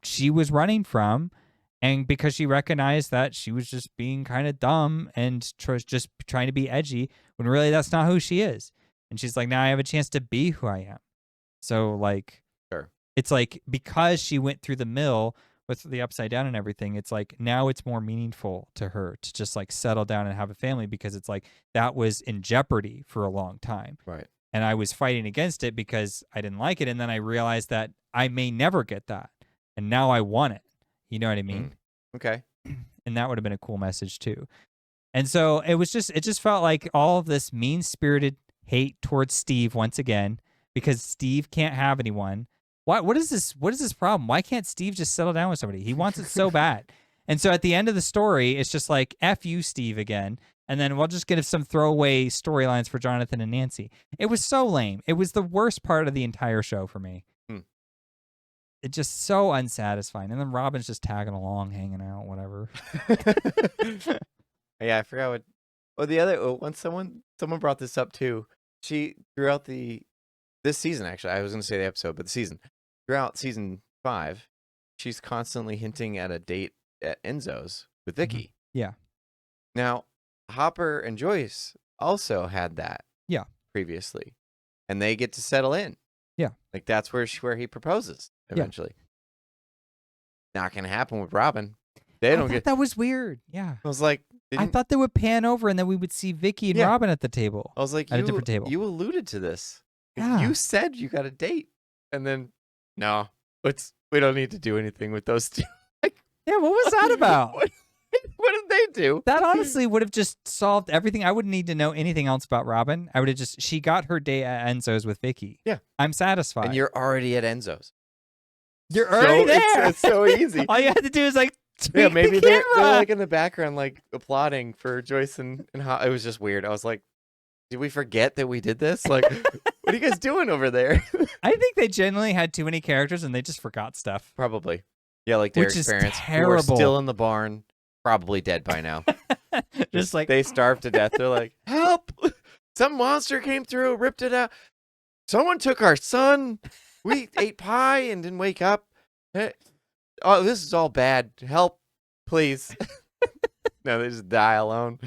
Speaker 2: she was running from, and because she recognized that she was just being kind of dumb and just trying to be edgy, when really that's not who she is. And she's like, now I have a chance to be who I am. So like,
Speaker 1: Sure.
Speaker 2: It's like, because she went through the mill with the upside down and everything, it's like now it's more meaningful to her to just like settle down and have a family, because it's like that was in jeopardy for a long time.
Speaker 1: Right.
Speaker 2: And I was fighting against it because I didn't like it. And then I realized that I may never get that. And now I want it. You know what I mean?
Speaker 1: Okay.
Speaker 2: And that would have been a cool message too. And so it just felt like all of this mean-spirited hate towards Steve once again, because Steve can't have anyone. What is this problem? Why can't Steve just settle down with somebody? He wants it so bad. And so at the end of the story, it's just like, F you, Steve, again. And then we'll just get some throwaway storylines for Jonathan and Nancy. It was so lame. It was the worst part of the entire show for me. It's just so unsatisfying. And then Robin's just tagging along, hanging out, whatever.
Speaker 1: Yeah, I forgot what. Oh, the other once someone brought this up too. She throughout this season, actually, I was going to say the episode, but the season throughout season 5, she's constantly hinting at a date at Enzo's with Vicky.
Speaker 2: Yeah.
Speaker 1: Now, Hopper and Joyce also had that.
Speaker 2: Yeah.
Speaker 1: Previously, and they get to settle in.
Speaker 2: Yeah.
Speaker 1: Like that's where he proposes eventually. Not going to happen with Robin. They don't get.
Speaker 2: That was weird. Yeah.
Speaker 1: I was like,
Speaker 2: I thought they would pan over and then we would see Vicky and Robin at the table.
Speaker 1: I was like,
Speaker 2: at a different table.
Speaker 1: You alluded to this.
Speaker 2: Yeah.
Speaker 1: You said you got a date, and then no, we don't need to do anything with those two. Like,
Speaker 2: yeah, what was that about?
Speaker 1: What did they do?
Speaker 2: That honestly would have just solved everything. I wouldn't need to know anything else about Robin. I would have just, she got her date at Enzo's with Vicky.
Speaker 1: Yeah.
Speaker 2: I'm satisfied.
Speaker 1: And you're already at Enzo's.
Speaker 2: You're already there.
Speaker 1: It's so easy.
Speaker 2: All you had to do is like,
Speaker 1: yeah, maybe
Speaker 2: the
Speaker 1: they're
Speaker 2: camera.
Speaker 1: like in the background, like applauding for Joyce and it was just weird. I was like, did we forget that we did this? Like, what are you guys doing over there?
Speaker 2: I think they genuinely had too many characters and they just forgot stuff.
Speaker 1: Probably. Yeah, like Derek's parents who are still in the barn, probably dead by now.
Speaker 2: Just like,
Speaker 1: they starved to death. They're like, help! Some monster came through, ripped it out. Someone took our son. We ate pie and didn't wake up. Oh, this is all bad. Help, please. No, they just die alone.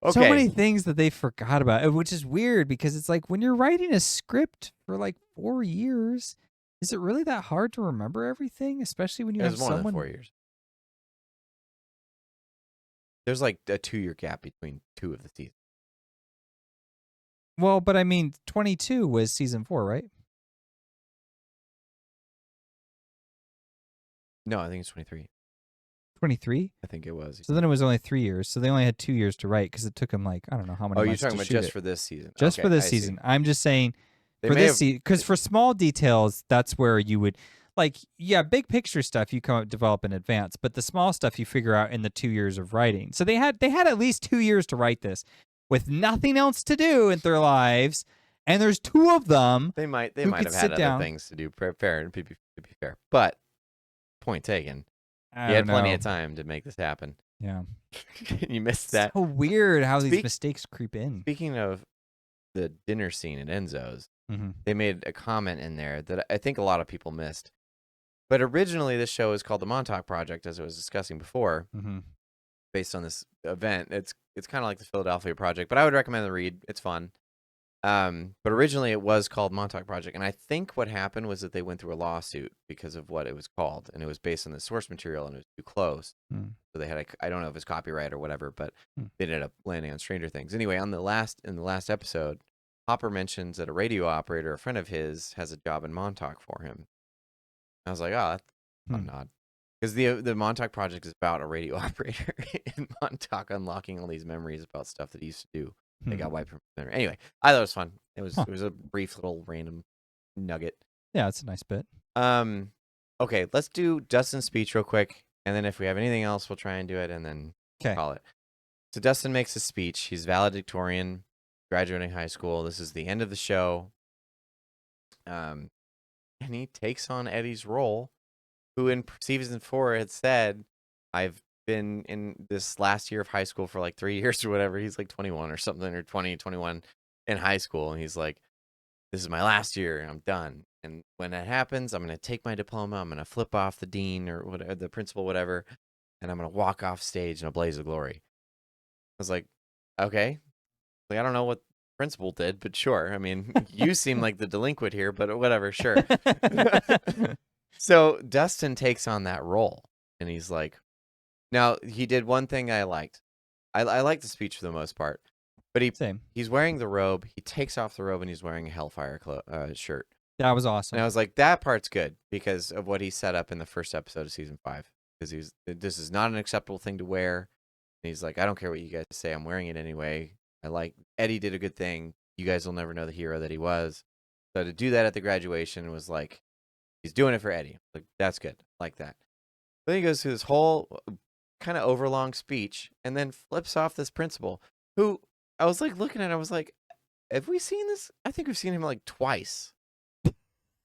Speaker 1: Okay.
Speaker 2: So many things that they forgot about, which is weird because it's like when you're writing a script for like 4 years, is it really that hard to remember everything? Especially when you have
Speaker 1: more
Speaker 2: someone...
Speaker 1: than 4 years. There's like a 2-year gap between 2 of the seasons.
Speaker 2: Well, but I mean, 22 was season 4, right?
Speaker 1: No, I think it's 23.
Speaker 2: 23?
Speaker 1: I think it was.
Speaker 2: So then it was only 3 years. So they only had 2 years to write because it took them like, I don't know how many months
Speaker 1: you're talking
Speaker 2: to
Speaker 1: about
Speaker 2: shoot
Speaker 1: just
Speaker 2: it.
Speaker 1: for this season.
Speaker 2: Just
Speaker 1: okay,
Speaker 2: for this
Speaker 1: I
Speaker 2: season.
Speaker 1: see.
Speaker 2: I'm just saying
Speaker 1: They
Speaker 2: for
Speaker 1: may
Speaker 2: this
Speaker 1: have-
Speaker 2: season, because for small details, that's where you would, like, yeah, big picture stuff you come up develop in advance, but the small stuff you figure out in the 2 years of writing. So they had at least 2 years to write this with nothing else to do in their lives, and there's 2 of them.
Speaker 1: They might
Speaker 2: who
Speaker 1: have
Speaker 2: could
Speaker 1: had
Speaker 2: sit
Speaker 1: other
Speaker 2: down.
Speaker 1: things to do. Fair to be fair, but point taken.
Speaker 2: I
Speaker 1: You had
Speaker 2: don't
Speaker 1: plenty
Speaker 2: know.
Speaker 1: of time to make this happen.
Speaker 2: Yeah.
Speaker 1: You missed that.
Speaker 2: So weird how these mistakes creep in.
Speaker 1: Speaking of the dinner scene at Enzo's,
Speaker 2: Mhm.
Speaker 1: they made a comment in there that I think a lot of people missed. But originally, this show is called the Montauk Project, as I was discussing before.
Speaker 2: Mhm.
Speaker 1: based on this event. It's kind of like the Philadelphia Project, but I would recommend the read. It's fun. But originally it was called Montauk Project, and I think what happened was that they went through a lawsuit because of what it was called, and it was based on the source material, and it was too close. So they had I don't know if it's copyright or whatever, but they ended up landing on Stranger Things. Anyway, in the last episode, Hopper mentions that a radio operator, a friend of his, has a job in Montauk for him. I was like, oh, that's a fun nod. Because the Montauk Project is about a radio operator in Montauk unlocking all these memories about stuff that he used to do. They got wiped from memory. Anyway, I thought it was fun. It was a brief little random nugget.
Speaker 2: Yeah, it's a nice bit.
Speaker 1: Okay, let's do Dustin's speech real quick, and then if we have anything else, we'll try and do it, and then call it. So Dustin makes a speech. He's valedictorian, graduating high school. This is the end of the show. And he takes on Eddie's role, who in season 4 had said, I've been in this last year of high school for like 3 years or whatever. He's like 21 or something, or 20, 21 in high school. And he's like, this is my last year and I'm done. And when that happens, I'm going to take my diploma. I'm going to flip off the dean or whatever, the principal, whatever. And I'm going to walk off stage in a blaze of glory. I was like, okay. Like, I don't know what principal did, but sure. I mean, you seem like the delinquent here, but whatever. Sure. So Dustin takes on that role and he's like, now he did one thing I liked. I liked the speech for the most part, but he's wearing the robe. He takes off the robe and he's wearing a Hellfire shirt.
Speaker 2: That was awesome.
Speaker 1: And I was like, that part's good because of what he set up in the first episode of season 5. Because this is not an acceptable thing to wear. And he's like, I don't care what you guys say. I'm wearing it anyway. Eddie did a good thing. You guys will never know the hero that he was. So to do that at the graduation was like, he's doing it for Eddie. Like, that's good. Like that. Then he goes through this whole kind of overlong speech and then flips off this principal who I was like looking at. I was like, have we seen this? I think we've seen him like twice.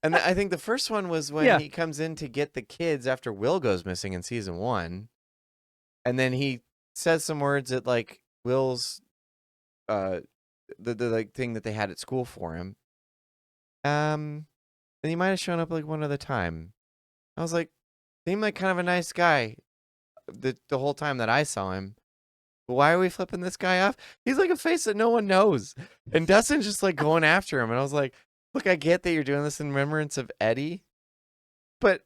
Speaker 1: And I think the first one was when he comes in to get the kids after Will goes missing in season 1. And then he says some words at like Will's the like thing that they had at school for him. And he might have shown up like one other time. I was like, seemed like kind of a nice guy the whole time that I saw him. But why are we flipping this guy off? He's like a face that no one knows. And Dustin's just like going after him. And I was like, look, I get that you're doing this in remembrance of Eddie, but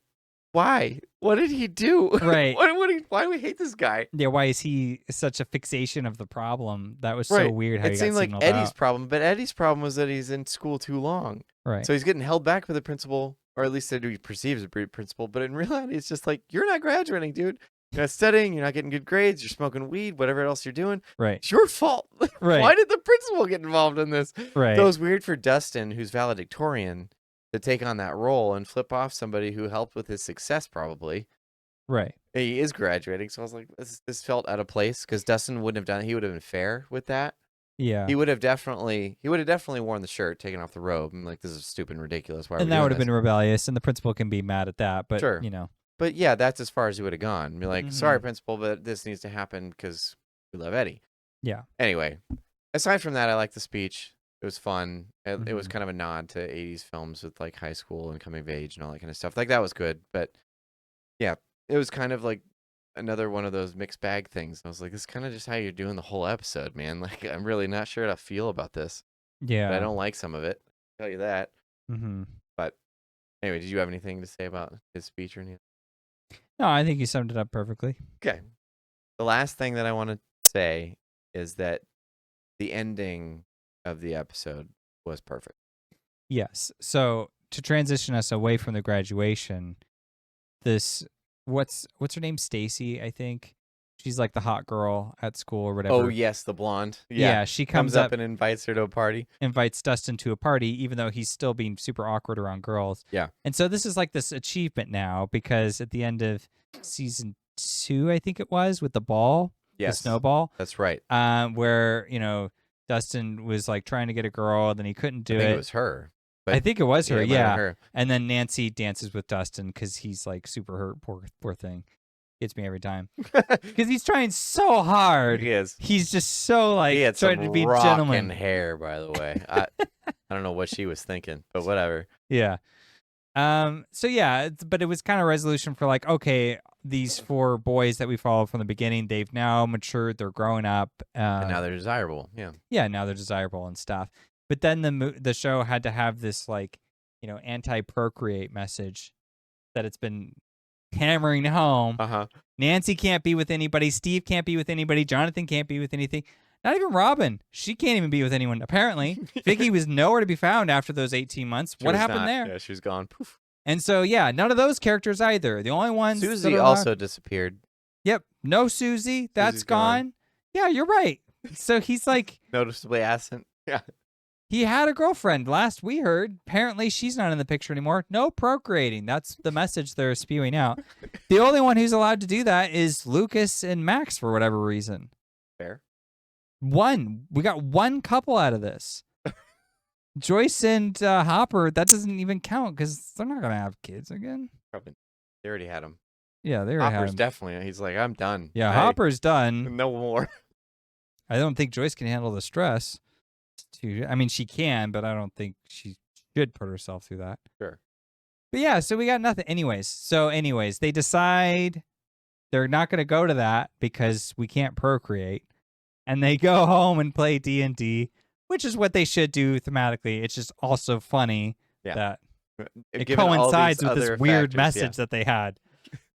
Speaker 1: why? What did he do?
Speaker 2: Right.
Speaker 1: Why do we hate this guy?
Speaker 2: Yeah, why is he such a fixation of the problem? That was so weird how
Speaker 1: it seemed like Eddie's problem, but Eddie's problem was that he's in school too long.
Speaker 2: Right.
Speaker 1: So he's getting held back by the principal, or at least that he perceives a principal, but in reality, it's just like, you're not graduating, dude. You're not studying, you're not getting good grades, you're smoking weed, whatever else you're doing.
Speaker 2: Right.
Speaker 1: It's your fault.
Speaker 2: Right.
Speaker 1: Why did the principal get involved in this?
Speaker 2: Right.
Speaker 1: So it was weird for Dustin, who's valedictorian, to take on that role and flip off somebody who helped with his success, probably.
Speaker 2: Right.
Speaker 1: He is graduating, so I was like, this felt out of place because Dustin wouldn't have done it. He would have been fair with that.
Speaker 2: Yeah.
Speaker 1: He would have definitely worn the shirt, taken off the robe, and like, this is stupid and ridiculous. Why?
Speaker 2: And that would have been rebellious, and the principal can be mad at that. But
Speaker 1: sure.
Speaker 2: you know.
Speaker 1: But yeah, that's as far as he would have gone. Be like, sorry, principal, but this needs to happen because we love Eddie.
Speaker 2: Yeah.
Speaker 1: Anyway, aside from that, I liked the speech. It was fun. It was kind of a nod to 80s films with like high school and coming of age and all that kind of stuff. Like, that was good. But yeah, it was kind of like another one of those mixed bag things. I was like, this is kind of just how you're doing the whole episode, man. Like, I'm really not sure how to feel about this.
Speaker 2: Yeah.
Speaker 1: But I don't like some of it. I'll tell you that.
Speaker 2: Mm-hmm.
Speaker 1: But anyway, did you have anything to say about his speech or anything?
Speaker 2: No, I think you summed it up perfectly.
Speaker 1: Okay. The last thing that I want to say is that the ending of the episode was perfect.
Speaker 2: Yes. So to transition us away from the graduation, what's her name? Stacy, I think. She's like the hot girl at school or whatever.
Speaker 1: Oh, yes, the blonde.
Speaker 2: Yeah, she comes
Speaker 1: up and invites her to a party.
Speaker 2: Invites Dustin to a party, even though he's still being super awkward around girls.
Speaker 1: Yeah.
Speaker 2: And so this is like this achievement now because at the end of season 2, I think it was, with the ball, the snowball.
Speaker 1: That's right.
Speaker 2: Where, Dustin was like trying to get a girl, then he couldn't do it.
Speaker 1: I think it was her.
Speaker 2: I think it was her, yeah.
Speaker 1: Her.
Speaker 2: And then Nancy dances with Dustin because he's like super hurt, poor thing. Gets me every time because he's trying so hard.
Speaker 1: He is.
Speaker 2: He's just so like
Speaker 1: he had
Speaker 2: trying
Speaker 1: some
Speaker 2: to be
Speaker 1: rockin'
Speaker 2: gentleman.
Speaker 1: Hair, by the way. I don't know what she was thinking, but whatever.
Speaker 2: Yeah. So yeah, but it was kind of resolution for like, okay, these 4 boys that we followed from the beginning, they've now matured, they're growing up.
Speaker 1: And now they're desirable. Yeah.
Speaker 2: Yeah, now they're desirable and stuff. But then the show had to have this like, anti-procreate message that it's been hammering home. Nancy can't be with anybody. Steve can't be with anybody. Jonathan can't be with anything. Not even Robin. She can't even be with anyone. Apparently, Vicky was nowhere to be found after those 18 months. What happened there?
Speaker 1: Yeah, she was gone. Poof.
Speaker 2: And so, yeah, none of those characters either. The only ones.
Speaker 1: Susie also disappeared.
Speaker 2: Yep. No Susie. That's gone. Yeah, you're right. So he's like
Speaker 1: noticeably absent. Yeah.
Speaker 2: He had a girlfriend last we heard. Apparently, she's not in the picture anymore. No procreating. That's the message they're spewing out. The only one who's allowed to do that is Lucas and Max for whatever reason.
Speaker 1: Fair.
Speaker 2: We got one couple out of this. Joyce and Hopper, that doesn't even count because they're not going to have kids again.
Speaker 1: Probably. They already had him.
Speaker 2: Yeah, they already had him.
Speaker 1: Hopper's definitely. He's like, I'm done.
Speaker 2: Yeah, Hopper's done.
Speaker 1: No more.
Speaker 2: I don't think Joyce can handle the stress. I mean, she can, but I don't think she should put herself through that.
Speaker 1: Sure.
Speaker 2: But yeah, so we got nothing. Anyways, they decide they're not going to go to that because we can't procreate. And they go home and play D&D, which is what they should do thematically. It's just also funny that it coincides with this weird message that they had.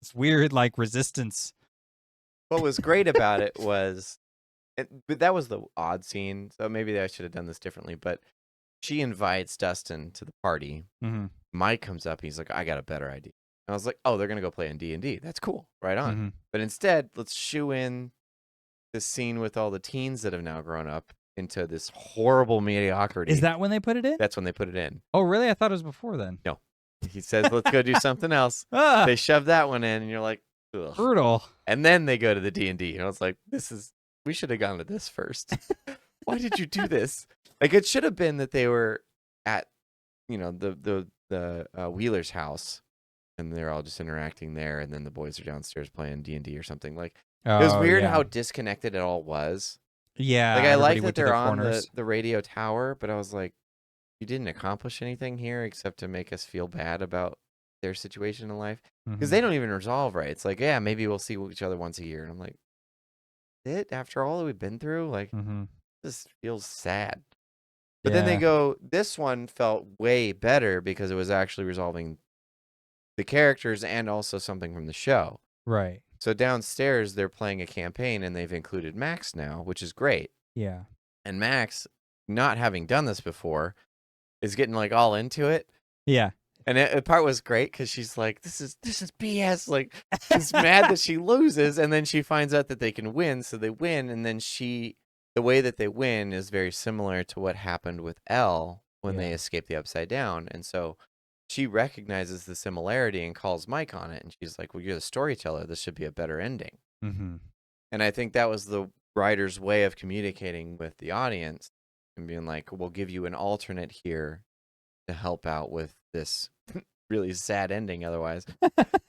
Speaker 2: This weird, like, resistance.
Speaker 1: What was great about it was, but that was the odd scene, so maybe I should have done this differently, but she invites Dustin to the party.
Speaker 2: Mm-hmm.
Speaker 1: Mike comes up, he's like, I got a better idea. And I was like, oh, they're going to go play in D&D. That's cool. Right on.
Speaker 2: Mm-hmm.
Speaker 1: But instead, let's shoe in this scene with all the teens that have now grown up into this horrible mediocrity.
Speaker 2: Is that when they put it in?
Speaker 1: That's when they put it in.
Speaker 2: Oh, really? I thought it was before then.
Speaker 1: No. He says, let's go do something else. They shove that one in, and you're like, ugh.
Speaker 2: Brutal.
Speaker 1: And then they go to the D&D. And I was like, we should have gone to this first. Why did you do this? Like, it should have been that they were at, the Wheeler's house, and they're all just interacting there, and then the boys are downstairs playing D&D or something. Like, it was weird how disconnected it all was.
Speaker 2: Yeah.
Speaker 1: Like, I like that they're on the radio tower, but I was like, you didn't accomplish anything here except to make us feel bad about their situation in life. Because they don't even resolve right. It's like, yeah, maybe we'll see each other once a year. And I'm like, after all that we've been through, like, this feels sad. But then they go, this one felt way better because it was actually resolving the characters and also something from the show.
Speaker 2: Right.
Speaker 1: So downstairs, they're playing a campaign, and they've included Max now, which is great.
Speaker 2: Yeah.
Speaker 1: And Max, not having done this before, is getting like all into it.
Speaker 2: Yeah.
Speaker 1: And the part was great because she's like, this is BS. Like, she's mad that she loses, and then she finds out that they can win, so they win, and then the way that they win is very similar to what happened with Elle when they escaped the Upside Down. And so she recognizes the similarity and calls Mike on it, and she's like, well, you're the storyteller. This should be a better ending.
Speaker 2: Mm-hmm.
Speaker 1: And I think that was the writer's way of communicating with the audience and being like, we'll give you an alternate here to help out with this really sad ending otherwise.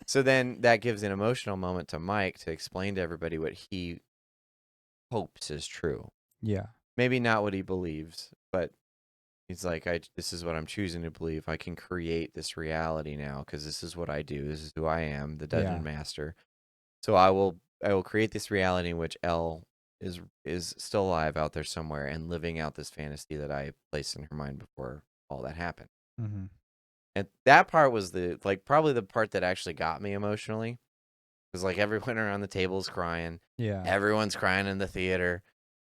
Speaker 1: So then that gives an emotional moment to Mike to explain to everybody what he hopes is true.
Speaker 2: Yeah.
Speaker 1: Maybe not what he believes, but he's like, this is what I'm choosing to believe. I can create this reality now because this is what I do. This is who I am, the dungeon master. So I will create this reality in which Elle is still alive out there somewhere and living out this fantasy that I placed in her mind before all that happened.
Speaker 2: Mm-hmm.
Speaker 1: And that part was probably the part that actually got me emotionally. Because like everyone around the table is crying.
Speaker 2: Yeah.
Speaker 1: Everyone's crying in the theater.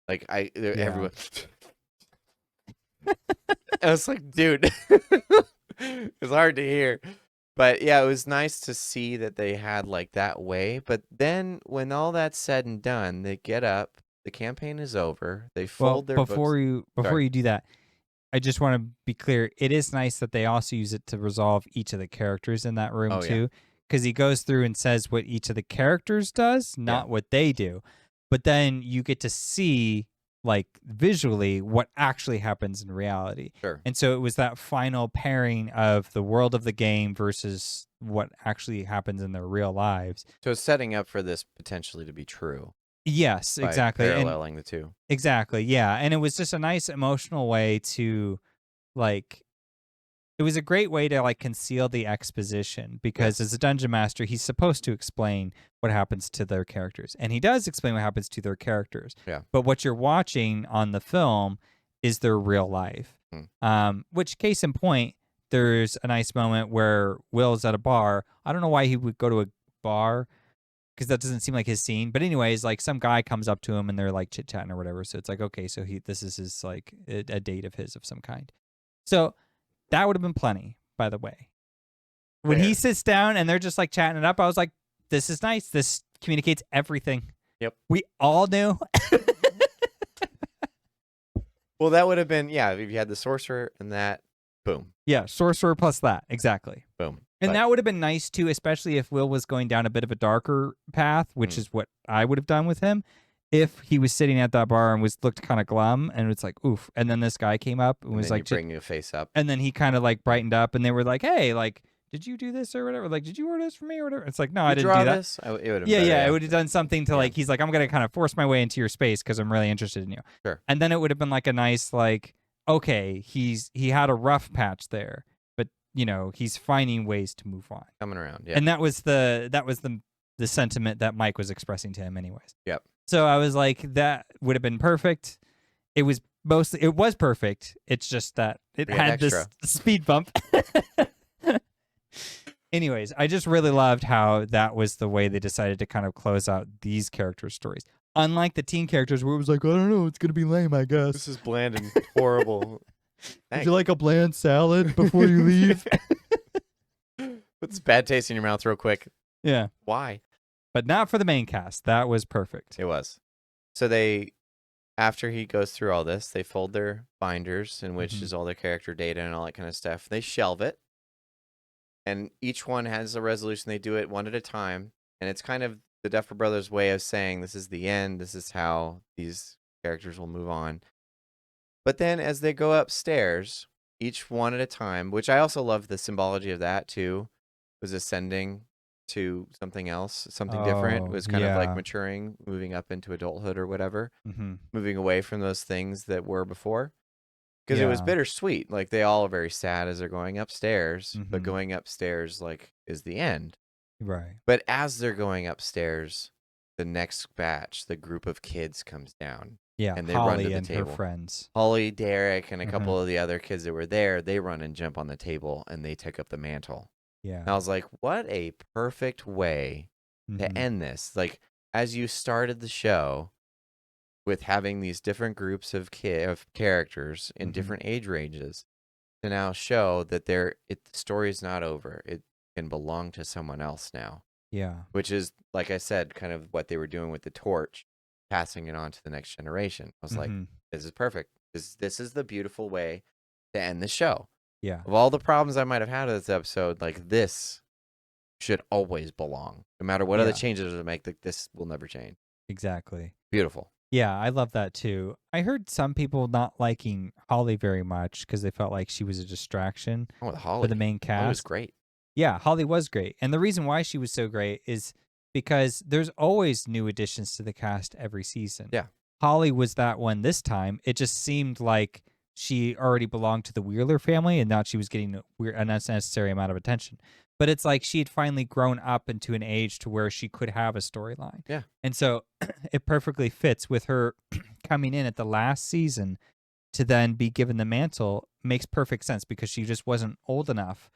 Speaker 1: Like everyone. I was like, dude, it's hard to hear. But yeah, it was nice to see that they had like that way. But then when all that's said and done, they get up. The campaign is over. They fold their
Speaker 2: before
Speaker 1: books.
Speaker 2: you do that, I just want to be clear. It is nice that they also use it to resolve each of the characters in that room too. Because he goes through and says what each of the characters does, not what they do. But then you get to see, like, visually what actually happens in reality.
Speaker 1: Sure.
Speaker 2: And so it was that final pairing of the world of the game versus what actually happens in their real lives.
Speaker 1: So it's setting up for this potentially to be true.
Speaker 2: Yes, exactly.
Speaker 1: Paralleling the two.
Speaker 2: Exactly, yeah. And it was just a nice emotional way to, like, it was a great way to like conceal the exposition because as a dungeon master, he's supposed to explain what happens to their characters. And he does explain what happens to their characters.
Speaker 1: Yeah.
Speaker 2: But what you're watching on the film is their real life. Which, case in point, there's a nice moment where Will's at a bar. I don't know why he would go to a bar because that doesn't seem like his scene. But anyways, like some guy comes up to him and they're like chit-chatting or whatever. So it's like, okay, so this is his like a date of his of some kind. So that would have been plenty, by the way. When he sits down and they're just like chatting it up, I was like, this is nice. This communicates everything.
Speaker 1: Yep.
Speaker 2: We all knew.
Speaker 1: Well, that would have been, if you had the sorcerer and that, boom.
Speaker 2: Yeah, sorcerer plus that. Exactly.
Speaker 1: Boom.
Speaker 2: And that would have been nice too, especially if Will was going down a bit of a darker path, which is what I would have done with him. If he was sitting at that bar and looked kind of glum and it's like, oof. And then this guy came up and was like,
Speaker 1: bring your face up.
Speaker 2: And then he kind of like brightened up and they were like, hey, like, did you do this or whatever? Like, did you order this for me or whatever? It's like, no, I didn't do that.
Speaker 1: This? It would have
Speaker 2: it would have done something to like, he's like, I'm going to kind of force my way into your space because I'm really interested in you.
Speaker 1: Sure.
Speaker 2: And then it would have been like a nice, like, okay, he had a rough patch there, but you know, he's finding ways to move on.
Speaker 1: Coming around. Yeah.
Speaker 2: And that was the sentiment that Mike was expressing to him anyways.
Speaker 1: Yep.
Speaker 2: So I was like, that would have been perfect. It was perfect. It's just that it had this speed bump. Anyways, I just really loved how that was the way they decided to kind of close out these character stories. Unlike the teen characters where it was like, I don't know, it's going to be lame, I guess.
Speaker 1: This is bland and horrible.
Speaker 2: Would you like a bland salad before you leave?
Speaker 1: Put this bad taste in your mouth real quick.
Speaker 2: Yeah.
Speaker 1: Why?
Speaker 2: But not for the main cast. That was perfect.
Speaker 1: It was. So after he goes through all this, they fold their binders, in which is all their character data and all that kind of stuff. They shelve it. And each one has a resolution. They do it one at a time. And it's kind of the Duffer Brothers' way of saying this is the end. This is how these characters will move on. But then as they go upstairs, each one at a time, which I also love the symbology of that too, was ascending to something else, something different. It was kind of like maturing, moving up into adulthood or whatever, moving away from those things that were before. Because it was bittersweet. Like they all are very sad as they're going upstairs, but going upstairs like is the end.
Speaker 2: Right.
Speaker 1: But as they're going upstairs, the next batch, the group of kids comes down.
Speaker 2: Yeah,
Speaker 1: and they
Speaker 2: Holly
Speaker 1: run to the
Speaker 2: and
Speaker 1: table.
Speaker 2: Her friends.
Speaker 1: Holly, Derek, and a couple of the other kids that were there, they run and jump on the table and they take up the mantle.
Speaker 2: Yeah.
Speaker 1: And I was like, what a perfect way to end this. Like, as you started the show with having these different groups of characters in different age ranges, to now show that the story is not over. It can belong to someone else now.
Speaker 2: Yeah.
Speaker 1: Which is, like I said, kind of what they were doing with the torch, passing it on to the next generation. I was like, this is perfect. This is the beautiful way to end the show.
Speaker 2: Yeah.
Speaker 1: Of all the problems I might have had with this episode, like this should always belong. No matter what other changes I make, this will never change.
Speaker 2: Exactly.
Speaker 1: Beautiful.
Speaker 2: Yeah, I love that too. I heard some people not liking Holly very much because they felt like she was a distraction
Speaker 1: for
Speaker 2: the main cast.
Speaker 1: Holly was great.
Speaker 2: Yeah, Holly was great. And the reason why she was so great is because there's always new additions to the cast every season.
Speaker 1: Yeah.
Speaker 2: Holly was that one this time. It just seemed like she already belonged to the Wheeler family and now she was getting an unnecessary amount of attention. But it's like she had finally grown up into an age to where she could have a storyline.
Speaker 1: Yeah.
Speaker 2: And so it perfectly fits with her coming in at the last season to then be given the mantle. Makes perfect sense because she just wasn't old enough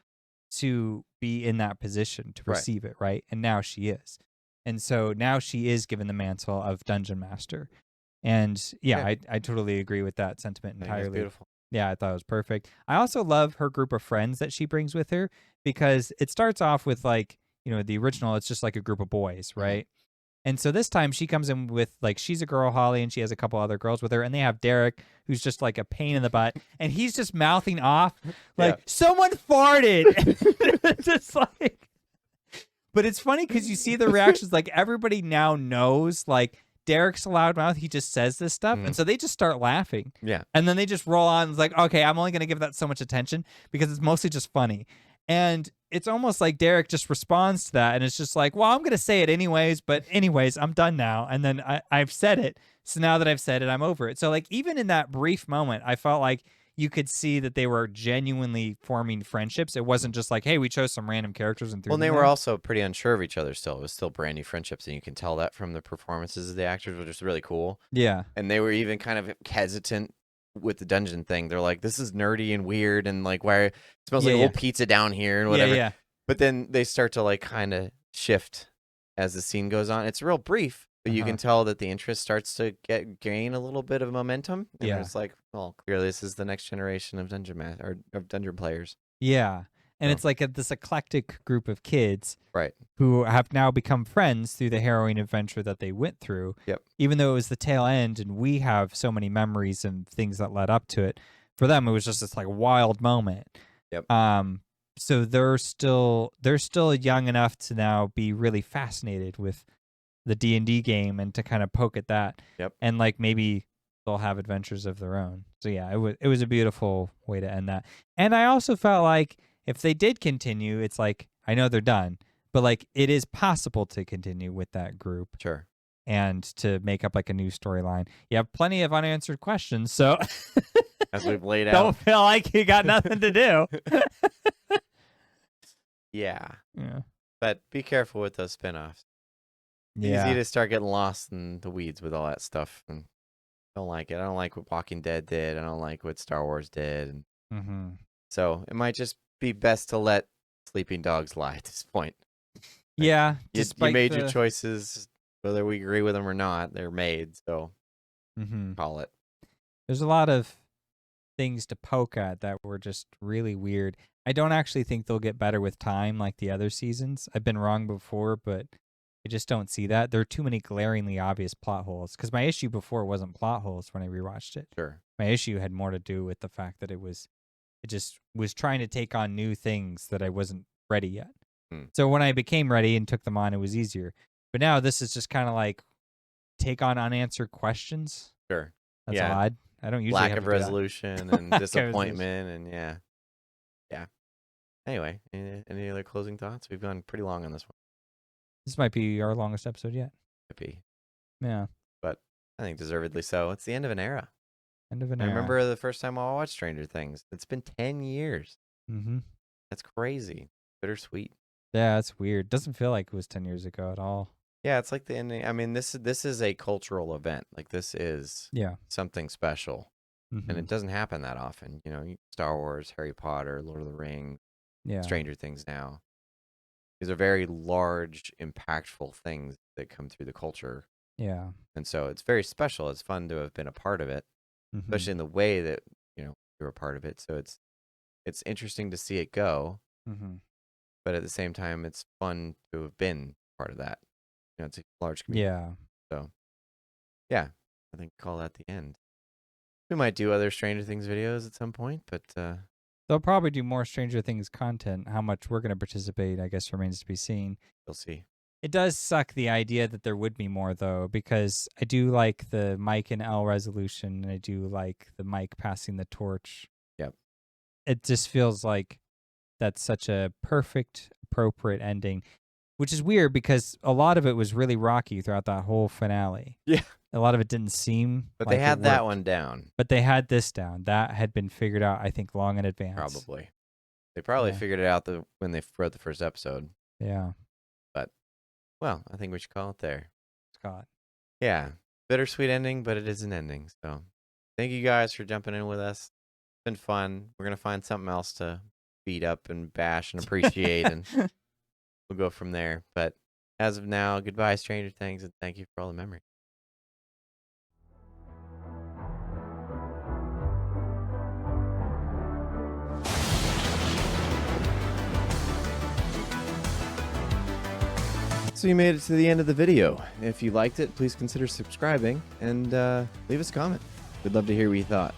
Speaker 2: to be in that position to receive it, right? And now she is. And so now she is given the mantle of Dungeon Master. And I totally agree with that sentiment entirely.
Speaker 1: That's beautiful.
Speaker 2: Yeah, I thought it was perfect. I also love her group of friends that she brings with her because it starts off with like, you know, the original, it's just like a group of boys, right? And so this time she comes in with like, she's a girl, Holly, and she has a couple other girls with her. And they have Derek, who's just like a pain in the butt. And he's just mouthing off like, someone farted. Just like, but it's funny because you see the reactions, like everybody now knows like, Derek's a loudmouth. He just says this stuff. And so they just start laughing.
Speaker 1: Yeah.
Speaker 2: And then they just roll on. It's like, okay, I'm only going to give that so much attention because it's mostly just funny. And it's almost like Derek just responds to that. And it's just like, well, I'm going to say it anyways. But anyways, I'm done now. And then I've said it. So now that I've said it, I'm over it. So like even in that brief moment, I felt like, you could see that they were genuinely forming friendships. It wasn't just like, hey, we chose some random characters and threw
Speaker 1: Well,
Speaker 2: them
Speaker 1: they
Speaker 2: there.
Speaker 1: were also pretty unsure of each other still. It was still brand new friendships, and you can tell that from the performances of the actors, which is really cool.
Speaker 2: Yeah.
Speaker 1: And they were even kind of hesitant with the dungeon thing. They're like, this is nerdy and weird, and like, why it smells like old pizza down here and whatever.
Speaker 2: Yeah.
Speaker 1: But then they start to like kind of shift as the scene goes on. It's real brief, but you can tell that the interest starts to gain a little bit of momentum. And it's like, well, clearly this is the next generation of dungeon players.
Speaker 2: Yeah. And it's like this eclectic group of kids,
Speaker 1: right,
Speaker 2: who have now become friends through the harrowing adventure that they went through.
Speaker 1: Yep.
Speaker 2: Even though it was the tail end, and we have so many memories and things that led up to it. For them, it was just this like wild moment.
Speaker 1: Yep.
Speaker 2: So they're still young enough to now be really fascinated with the D&D game and to kind of poke at that.
Speaker 1: Yep.
Speaker 2: And like maybe they'll have adventures of their own. So yeah, it was a beautiful way to end that. And I also felt like if they did continue, it's like, I know they're done, but like it is possible to continue with that group.
Speaker 1: Sure.
Speaker 2: And to make up like a new storyline. You have plenty of unanswered questions, so
Speaker 1: as we've laid out.
Speaker 2: Don't feel like you got nothing to do.
Speaker 1: Yeah.
Speaker 2: Yeah.
Speaker 1: But be careful with those spinoffs.
Speaker 2: Yeah.
Speaker 1: Easy to start getting lost in the weeds with all that stuff. And I don't like it. I don't like what Walking Dead did. I don't like what Star Wars did. And so it might just be best to let sleeping dogs lie at this point.
Speaker 2: Yeah.
Speaker 1: You made your choices, whether we agree with them or not. They're made, so call it.
Speaker 2: There's a lot of things to poke at that were just really weird. I don't actually think they'll get better with time like the other seasons. I've been wrong before, but I just don't see that. There are too many glaringly obvious plot holes. Because my issue before wasn't plot holes when I rewatched it.
Speaker 1: Sure.
Speaker 2: My issue had more to do with the fact that it just was trying to take on new things that I wasn't ready yet. So when I became ready and took them on, it was easier. But now this is just kind of like take on unanswered questions.
Speaker 1: Sure.
Speaker 2: That's odd. I don't usually
Speaker 1: lack
Speaker 2: have
Speaker 1: of
Speaker 2: to do
Speaker 1: resolution and disappointment and yeah. Anyway, any other closing thoughts? We've gone pretty long on this one.
Speaker 2: This might be our longest episode yet.
Speaker 1: Might be.
Speaker 2: Yeah.
Speaker 1: But I think deservedly so. It's the end of an era.
Speaker 2: End of an
Speaker 1: I
Speaker 2: era.
Speaker 1: remember the first time I watched Stranger Things. It's been 10 years. That's crazy. Bittersweet.
Speaker 2: Yeah, it's weird. Doesn't feel like it was 10 years ago at all.
Speaker 1: Yeah, it's like the ending. I mean, this is a cultural event. Like this is something special. And it doesn't happen that often. You know, Star Wars, Harry Potter, Lord of the Rings, Stranger Things now. These are very large, impactful things that come through the culture.
Speaker 2: Yeah.
Speaker 1: And so it's very special. It's fun to have been a part of it, especially in the way that, you're a part of it. So it's interesting to see it go. But at the same time, it's fun to have been part of that. It's a large community.
Speaker 2: Yeah.
Speaker 1: So, yeah, I think call that the end. We might do other Stranger Things videos at some point, but
Speaker 2: they'll probably do more Stranger Things content. How much we're going to participate, I guess, remains to be seen.
Speaker 1: We'll see.
Speaker 2: It does suck the idea that there would be more, though, because I do like the Mike and Elle resolution, and I do like the Mike passing the torch.
Speaker 1: Yep.
Speaker 2: It just feels like that's such a perfect, appropriate ending, which is weird because a lot of it was really rocky throughout that whole finale.
Speaker 1: Yeah.
Speaker 2: A lot of it didn't seem
Speaker 1: But
Speaker 2: like
Speaker 1: they had that one down.
Speaker 2: But they had this down. That had been figured out, I think, long in advance.
Speaker 1: Probably. They probably figured it out when they wrote the first episode.
Speaker 2: Yeah.
Speaker 1: But, well, I think we should call it there.
Speaker 2: Scott.
Speaker 1: Yeah. Bittersweet ending, but it is an ending. So thank you guys for jumping in with us. It's been fun. We're going to find something else to beat up and bash and appreciate, and we'll go from there. But as of now, goodbye, Stranger Things, and thank you for all the memories. So you made it to the end of the video. If you liked it, please consider subscribing and leave us a comment. We'd love to hear what you thought.